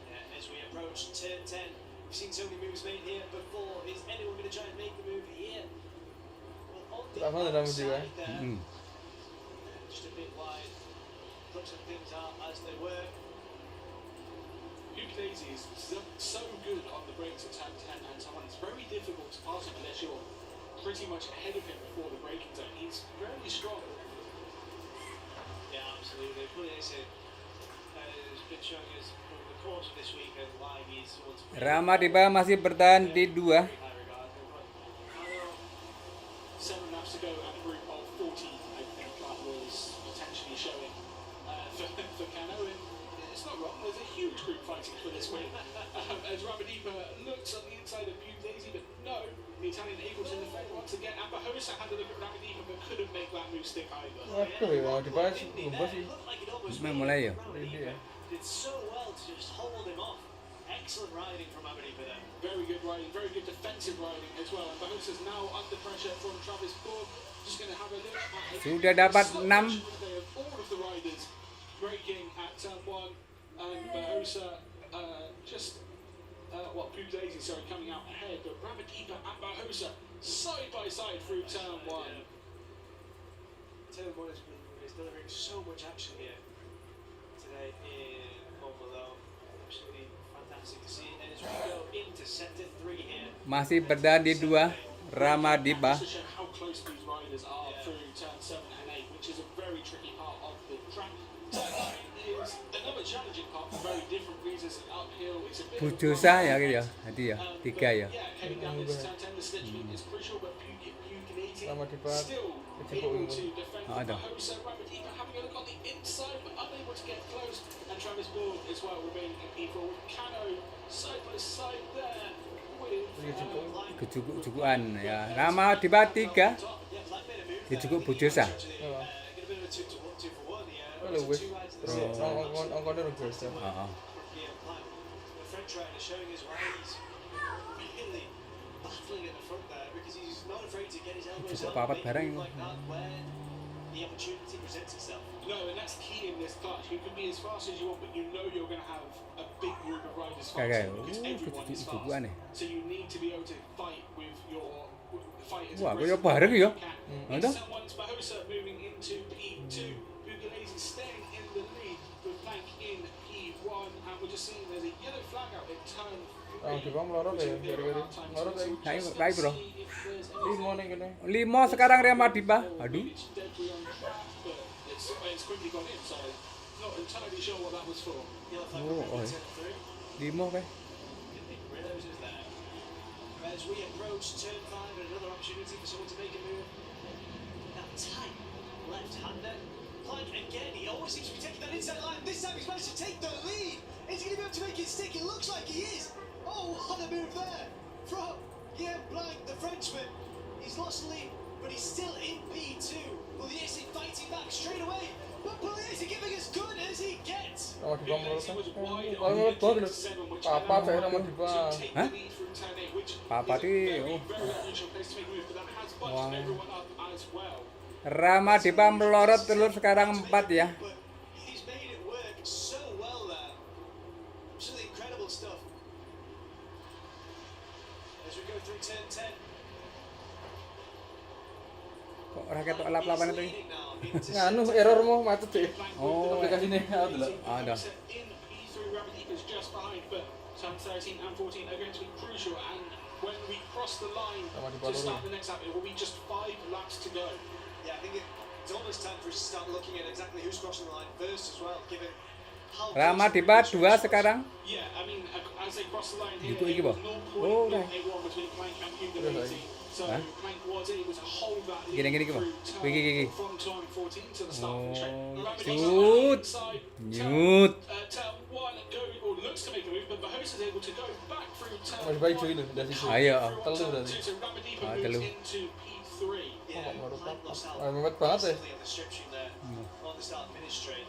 Yeah, as we approach turn 10, we've seen so many moves made here before. Is anyone going to try and make the move here? Well, on the Apa dalam juga? outside there, just a bit wide. Looks like things are as they were. Pugliese is so good on the brakes at turn 10 and so on. It's very difficult to pass him unless you're pretty much ahead of him before the braking zone. He's very strong. Yeah, absolutely. Pugliese has been showing us over the course of this weekend why he's someone to Rama Dipa masih bertahan di 2. high regard. Cano, 7 laps to go at a group of 40, I think that was potentially showing for Cano. And it's not wrong, there's a huge group fighting for this win. As Ramadipa looks on the inside of Pugliese, but no, the Italian able to defend once again. And Bahosa had a look at Ramadipa but couldn't make that move stick either. Aku ya mau dibahas Windy lupa there. sih. It looked like it almost Memang made mulai ya? Ramadipa. Did so well to just hold him off. Excellent riding from Ramadipa there. Very good riding, very good defensive riding as well. And Bahosa's now under pressure from Travis Borg. Just going to have a look at Sudah dapat slow 6. motion today of all of the riders braking at turn 1. And Bahosa Pugliese, sorry, coming out ahead. But Ramadipa and Bahosa side by side through turn 1. Turn 1 is delivering so much action here today in Montmello. Absolutely fantastic to see. And as we go into sector 3 here, Masih bertahan di 2. Rama Dipa. Just to show how close these riders are through turn 7 and 8, which is a very tricky part of the track. Turn 9 is another challenging part for very different reasons. Uphill, it's a bit of a Bujusa ya gitu ya. Nanti ya. 3 ya. yeah, heading down this turn 10, the slipstream is crucial, but Pugliese Ramadipa still kecebok able ini. to defend Ada. Bahosa. Ramadipa having a look on the inside, but unable to get close. And Travis Borg as well remaining in P4 with Cano side by side there with Kejukuk-jukukan ya. Rama Dipa 3. yeah, Black made a move there. Dijukuk Bujusa. Actually, get a bit of a 2-for-1 here. Kalau wes, Two rides at the same time. ongkongnya udah biasa. Heeh. Yeah, Black. The French rider showing us why he's really battling at the front there because he's not afraid to get his elbows Cukup out. papat make a barang move itu. like that where the opportunity presents itself. No, and that's key in this clutch. You can be as fast as you want, but you know you're going to have a big group of riders Kagak. fighting because everyone is fast. Bukuan nih. So you need to be able to fight with your fighters. Wah, kaya bareng ya. Ada? Someone's Bahosa moving into P2. Bugalazi staying in the lead with Plank in P1. And we're just seeing there's a yellow flag out in turn 3. Coba melorot ya, gara-gara melorot ya. Baik bro. 5 nih kene. 5 sekarang Ramadipa. Aduh. It's quickly gone in, so not entirely sure what that was for. Oh, oi. 5 kayak. As we approach turn 5, another opportunity for someone to make a move. That tight left-hander. Plank again, he always seems to be taking that inside line. This time he's managed to take the lead. Is he going to be able to make it stick? It looks like he is. Oh, what a move there from Mbah, the Frenchman. He's lost the lead, but he's still in P2. Pugliese fighting back straight away. But Pugliese giving as good as he gets. Ramadipa melorot kan. Melorot banget loh. Apa saya Ramadipa? Hah? Papa ti. Oh. Wah. Ramadipa melorot telur sekarang 4 ya. But he's made it work so well there. Absolutely incredible stuff. As we go through turn 10. Kok ora ketok lap-lapan itu? Anu error mau macet deh. Oh. Aplikasi ini ada lah. Ada. In P3, Ramadipa's just behind, but turn 13 and 14 are going to be crucial. And when we cross the line to start the next lap, it will be just 5 laps to go. Yeah, I think it's almost time for us to start looking at exactly who's crossing the line first as well, given how Ramadipa 2 sekarang. Yeah, I mean, as they cross the line here, Gitu it iki, Bang. was Oh, 0.081 dah. between Plank and Bugalazi. So Hah? Plank was able to hold that lead Gini, through Gini. from turn 14 to the start of the straight. Oh, Ramadipa shoot. inside Nyut. turn 1 or looks to make a move, but Bahosa is able to go back through turn Masih baik cuy itu dari situ. Ayo. Telur dari. So Ramadipa Ah, moves telu. into P3. Yeah, melorot Plank apa? lost out Mepet banget ya. massively on the strip sheet there on the start finish straight.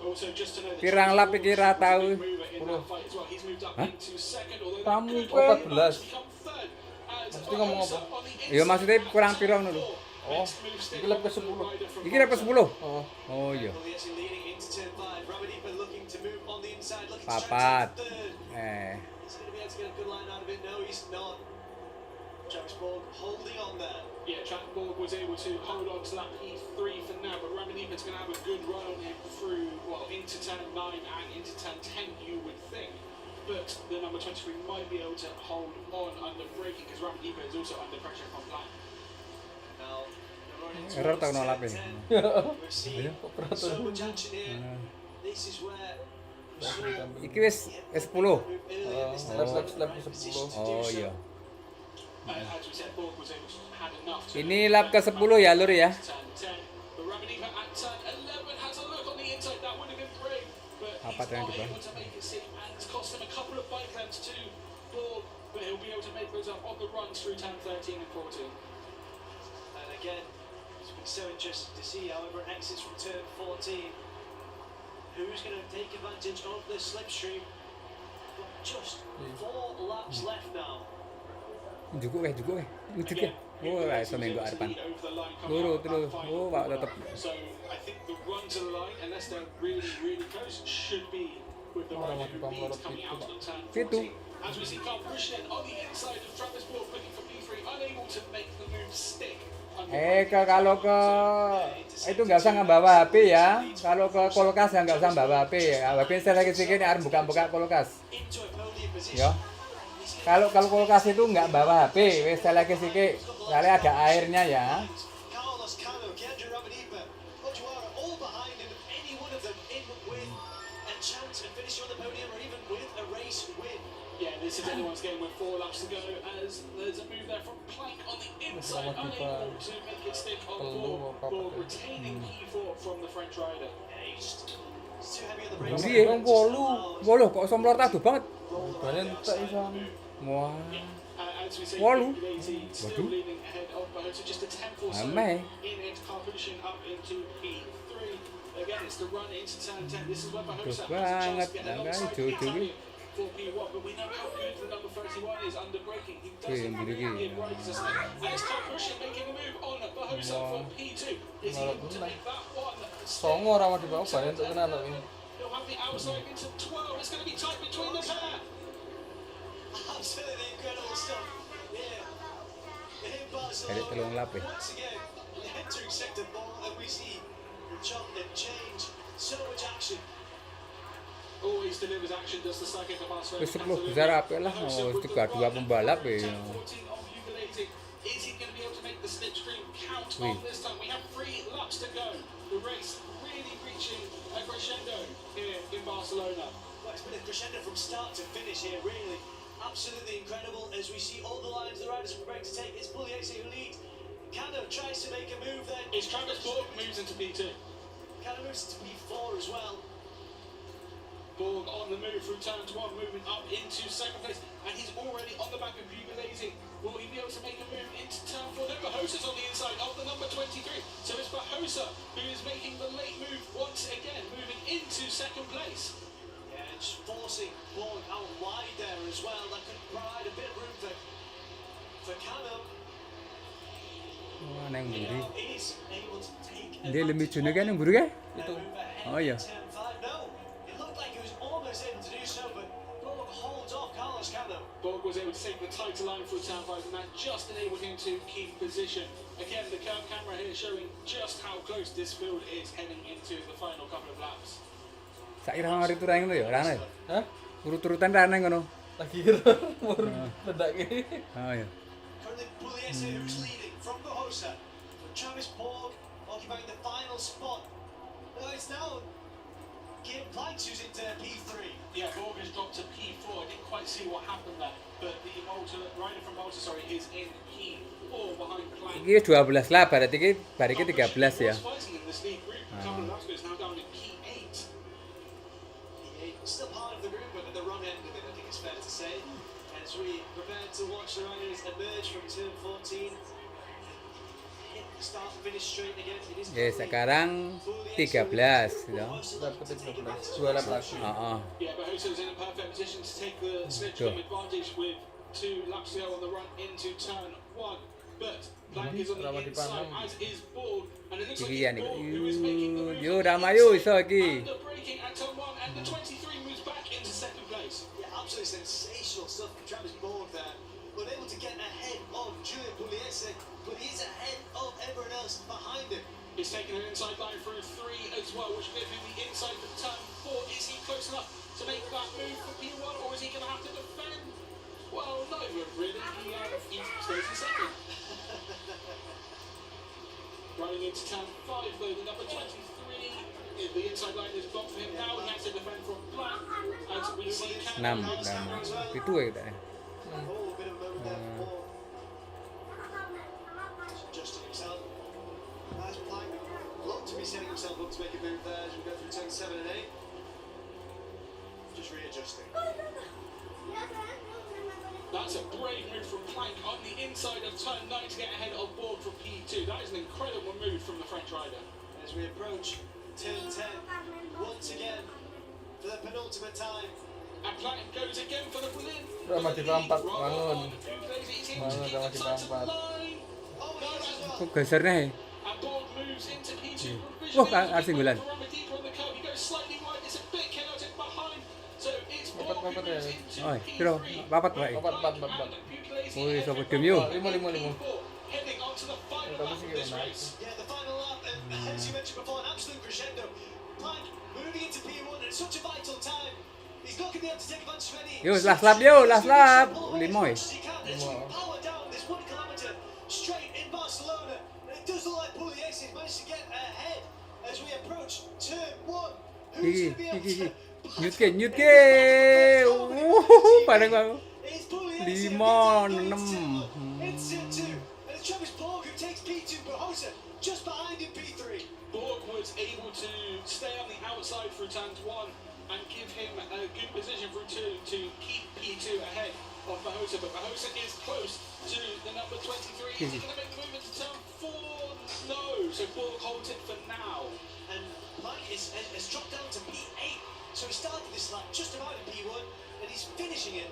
Also, just to know that Pirang lap iki ra tau. He's moved up Hah? into second, although Kamu that could kan? become third as Mesti ngomong apa? Bahosa on the Iya inside maksudnya of kurang turn pirang dulu. four. Oh, Next move, stick iki lap on ke-10. the rider from Iki dapat 10. Oh, Oh iya. Pugliese leading into turn 5. Ramadipa looking to move on the inside, looking to Papat. try to take third. Is he going to be able to get a good line out of it? No, he's not. Travis Borg holding on there. Yeah, Borg was able to hold on to that P3 for now, but Ramadipa's going to have a good run on him through, well, into turn 9 and into turn 10, you would think. But the number 23 might be able to hold on under braking because Ramadipa is also under pressure from Plank. Now, we're running Error towards tak kena turn lap ya. 10. We're seeing Ayo. so much action here. This is where we saw Iki wis 10. move earlier this time. lap ke 10. Oh iya. As we said, Borg was able to had enough to Ini lap ke 10 ya Lur ya. turn 10. But Ramadipa at turn 11 has a look on the inside. That would have been brave, but Apa he's yang not di bawah? able to make it sit, and it's cost him a couple of bike lengths to Borg, but he'll be able to make those up on the runs through turn 13 and 14. And again, it's been so interesting to see, however, it exits from turn 14. Who's going to take advantage of the slipstream? But just 4 laps left now. Juga Ujuk ya. Oh, iso minggu depan. Luru terus. Oh, Pak tetep. So I think the run to the line, unless they're really, really close, should be with the rider who leads coming out of turn 14. As we see Carl Bushnen on the inside of Travis Borg looking for P3, unable to make the move stick. Kalau ke itu nggak usah ngebawa HP ya. Kalau ke kulkas ya nggak usah bawa HP ya. HP saya lagi sedikit harus buka kulkas. Into a podium position. Ya. Kalau kulkas itu nggak bawa HP, wes saya lagi sedikit. Kali ada airnya ya. Carlos Cano, Kendra Ramadipa, Motojunior, all behind him. Any one of them in with a chance of finishing on the podium or even with a race win. Yeah, this is anyone's game with 4 laps to go as there's a move there from Plank on the inside, unable to make it stick on Borg retaining P4 from the French rider. Yeah, he's too heavy on the brakes. Jadi wolu kok somlor tadu banget. Banyak tak bisa. Wah. As we say, Walu. Bugalazi still leading ahead of Bahosa, just a tenth or so Amai. in it, car pushing up into P3. Again, it's the run into turn 10. This is where Bahosa has a chance to get alongside Catalonia for P1, but we know how good the number 31 is under braking. He doesn't give riders a step. And it's Carl Bahosa making a move on Bahosa for P2. Is he able to make that one? Songo Rama di bawah banyak untuk kena loh ini. He'll have the outside into 12. It's going to be tight between the pair. Absolutely incredible stuff. Yeah. In Edit telung lap ya. once again, entering sector 4, and we see the jump and change. So much action. Always delivers action, does the second to Barcelona. Wis 10 besar apa lah, oh, 32 pembalap ya. 14 on Bugalating. Is he going to be able to make the slipstream count Oui. on this time? We have 3 laps to go. The race really reaching a crescendo here in Barcelona. Well, it's been a crescendo from start to finish here, really. Absolutely incredible as we see all the lines the riders are preparing to take. It's Pugliese who leads. Cano tries to make a move then. Is Travis Borg moves into P2. Cano moves to P4 as well. Borg on the move through turn 1, moving up into second place, and he's already on the back of Bugalating. Will he be able to make a move into turn 4? No, Bahosa's on the inside of the number 23. So it's Bahosa who is making the late move once again, moving into second place. Yeah, and just forcing Borg out wide there as well. That could provide a bit of room for Cano. Wah, nang buri. Now is able to take Dia lebih cuna kan yang buri kan? Itu. Oh iya. turn 5. No, it looked like he was almost able to do so, but Borg holds off Carlos Cano. Borg was able to take the tighter line through turn 5, and that just enabled him to keep position. Again, the curve camera here showing just how close this field is heading into the final couple of laps. Saiki ra hari turang ngono ya, rane. Hah? Urut-urutan rane ngono. Lagi mur ledak gini. Oh iya. Currently Pugliese who's leading from Bahosa. Travis Borg occupying the final spot. It's now Guillaume Planks who's into P3. Yeah, Borg has dropped to P4. I didn't quite see what happened there, but the rider from Malta, is in P4 behind Plank. Iki 12 lah, berarti iki 13 ya. Was fighting in this lead group. A couple of laps ago, is now down in P8. P8 still part of the group, but at the wrong end of it, I think it's fair to say. As we prepare to watch the riders emerge from turn 14. Start, finish straight again. It is Ya, sekarang 13 gitu. Lap ke 13. 2 lap lagi. Heeh. Yeah, Bahosa's in a perfect position to take the slipstream advantage with 2 laps to go on the run into turn 1. But Plank is on the Ramah di inside, Panam. as is Borg. And it looks like Iki ya it's nih. Borg who is making the move. Yo, Rama yo iso iki. Under braking at turn 1, and the 23 moves back into second place. Yeah, absolutely sensational stuff from Travis Borg there. But able to get ahead of Julian Pugliese, but he's ahead of everyone else behind him. He's taking an inside line through 3 as well, which will give him the inside for turn 4. Is he close enough to make that move for P1, or is he going to have to defend? Well, not even really. He stays in second. Running into turn 5 though, the number 23. The inside line is blocked for him now. He has to defend from Black. As we see 6 Rama. Itu ya kita. Oh, a bit of a moment there for Borg. Just adjusting himself. Nice Plank. Looked to be setting himself up to make a move there as we go through turn 7 and 8. Just readjusting. That's a brave move from Plank on the inside of turn 9 to get ahead of Borg for P2. That is an incredible move from the French rider. As we approach turn 10, once again, for the penultimate time. And Plank goes again for the win. Rama di bawah 4 bangun. Bugalating is able to Bangun keep Rama the di tighter bawah 4. line. Oh, he is as well. Kok gesernya ya? And Borg moves into P2. Wah, Arsinggulan. Deeper on the curve. He goes slightly wide. It's a bit chaotic behind. So it's Borg who Papat ya. moves into Oh, kira P3. papat wae. 4. Woi, iso podium yo. 5. Heading onto the final Kamu lap sih of this gimana? race. Yeah, the final lap, and as you mentioned before, an absolute crescendo. Plank moving into P1 at such a vital time. He's not going to be able to take advantage of any. Yo, last lap yo, last lap. Limo. Limo. Power down this 1 kilometer straight in Barcelona. And it does look like Pugliese has managed to get ahead as we approach turn 1. Who's going to be able to Nyut ke. Padang aku. It's Pugliese. 5, 6. It's turn 2. And it's Travis Borg who takes P2, Bahosa just behind him P3. Borg was able to stay on the outside through turns 1 and give him a good position through 2 to keep P2 ahead of Bahosa. But Bahosa is close to the number 23. Is he going to make the move into turn 4? No. So Borg holds it for now. And Plank has dropped down to P8. So he started this lap just about in P1, and he's finishing it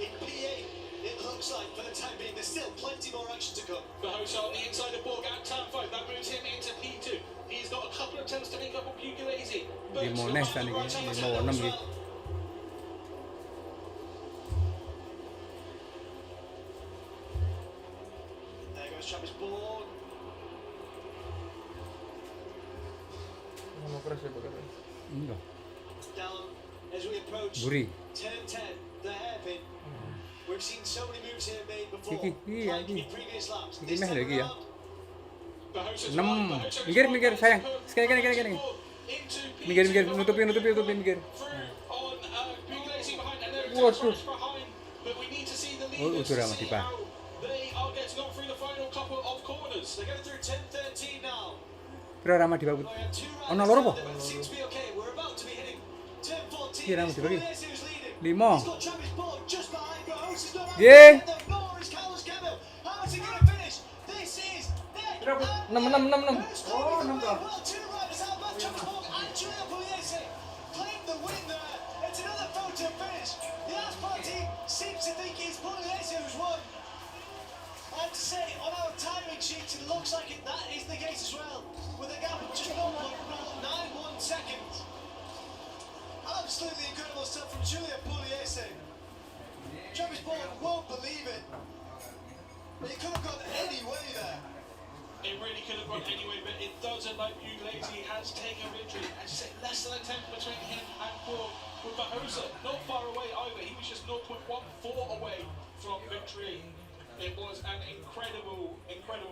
in P8. it looks like for the time being there's still plenty more action to come. Bahosa on the inside of Borg at turn 5. That moves him into P2. He's got a couple of attempts to make up on Pugliese. Di Mones kan iki, 5-6 iki. There goes Travis Borg. Mau crash ya pakai. Enggak. Down as we approach Buri. turn 10, the hairpin. We've seen so many moves here made before. Iki, iya, like iki. in previous laps. Iki This meh time lagi ya. around, 6. Minggir sayang. Sekali. Minggir, nutupin minggir. Waduh. Oh, udah ramah tiba. They are getting on through the final couple of corners. they're going through 10-13 now. Pira ramah tiba. We have 2 riders Ono loro po? there, but it seems to be okay. We're about to be hitting turn 14. Iya, ramah It's tiba lagi. Pugliese who's leading. 5. He's got Travis Borg just behind Bahosa's not out. Yeah. The more is Carlos Camel. How is he going to finish? This is neck Berapa? and 6. Who's Oh, coming 6 away? toh. Well, 2 riders out, but Travis Borg and Giulio Pugliese claim the win there. It's another photo finish. The Aspar team seems to think it's Pugliese who's won. I'd say on our timing sheets it looks like that is the case as well, with a gap of just 1.91 seconds. Absolutely incredible stuff from Giulio Pugliese. Travis Borg won't believe it. It could have gone any way there. It really could have gone anyway, but it doesn't like Pugliese has taken victory. As you say, less than a tenth between him and Borg, with Bahosa not far away either. He was just 0.14 away from victory. It was an incredible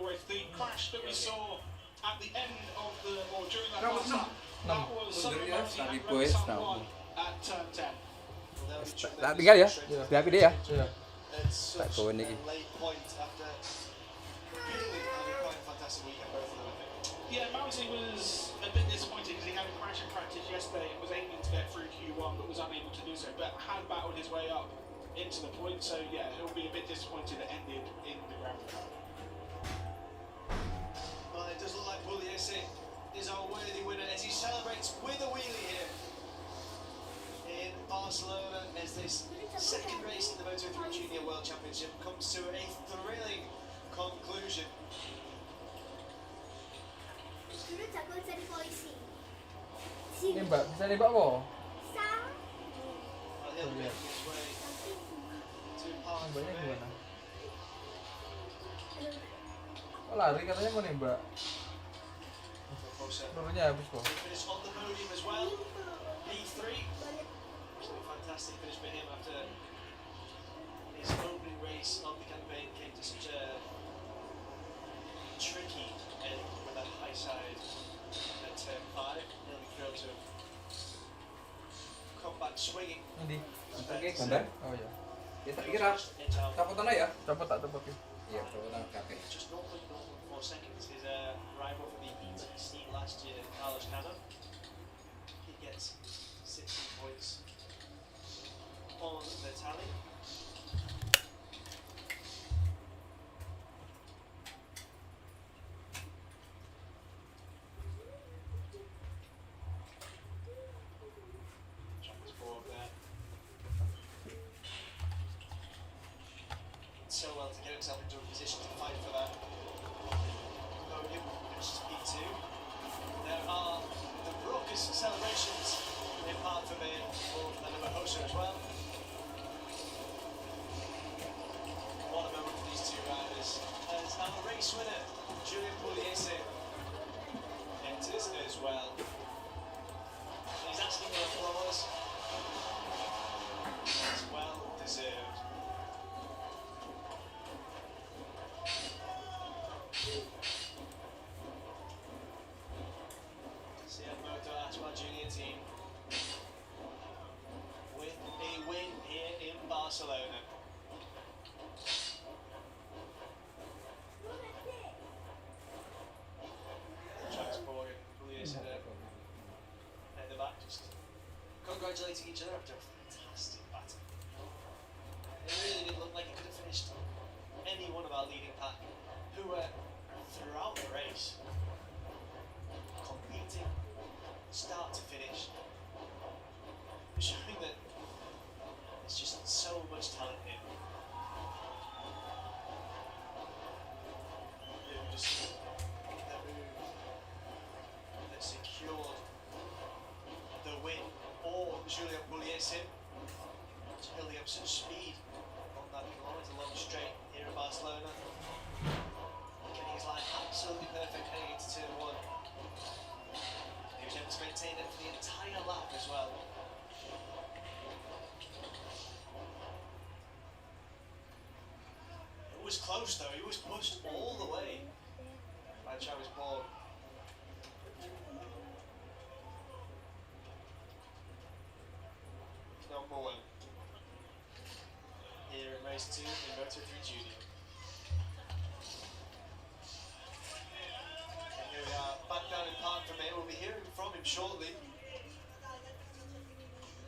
race. The crash that we saw at the end of during that last lap, that was Southern Mountain and Renaissance 1 at turn 10. Tak tinggal ya. Berapa dia ya? Iya. It's Tak such kawan a lagi. late point after really having quite a fantastic weekend, both of them, I think. Yeah, Mousy was a bit disappointed because he had a crash in practice yesterday and was aiming to get through Q1 but was unable to do so, but had battled his way up into the point, so yeah, he'll be a bit disappointed it ended in the Grand Prix. Well, it does look like Pugliese is our worthy winner as he celebrates with a wheelie here in Barcelona as this second race in the Moto3 Junior World Championship comes to a thrilling conclusion. Dulu takut jadi polisi. Ini Mbak, bisa nembak kok? Sang. Well, he'll make his way to Park Nembaknya Bay. gimana? Oh, lari katanya mau nembak. Pelurunya habis kok. He finished on the podium as well. P3. Absolutely fantastic finish for him after his opening race of the campaign came to such a tricky end with that high side at turn 5. Nearly failed to come back swinging. Ini. Oke, gambar. Oh iya. Ya tak kira. Capotan ya? Copot tak copot ya? Iya, capotan kabeh. Just 0.04 seconds. His rival from the E16 last year, Carlos Cano. He gets 60 points on the tally. Travis Borg there. So well to get himself into a position to fight for that podium, finishes P2. There are the raucous celebrations in part for the Bahosa as well. What a moment for these two riders. As our race winner, Giulio Pugliese, enters as well. He's asking for applause. It's well deserved. Moto Aspar Junior team with a win here in Barcelona. Travis Borg and Pugliese at the back, just congratulating each other after a fantastic battle. It really did look like it could have finished any one of our leading pack, who were throughout the race competing start to finish, showing that there's just so much talent here. Pugliese. It's building up some speed on that kilometre long straight here in Barcelona. Getting his line absolutely perfect heading into turn 1. He was able to maintain it for the entire lap as well. It was close though, he was pushed all the way by Travis Paul. Number 1 here in race 2 in Moto3 Junior. And here we are back down in park from here. We'll be hearing from him shortly.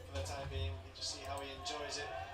For the time being, we can just see how he enjoys it.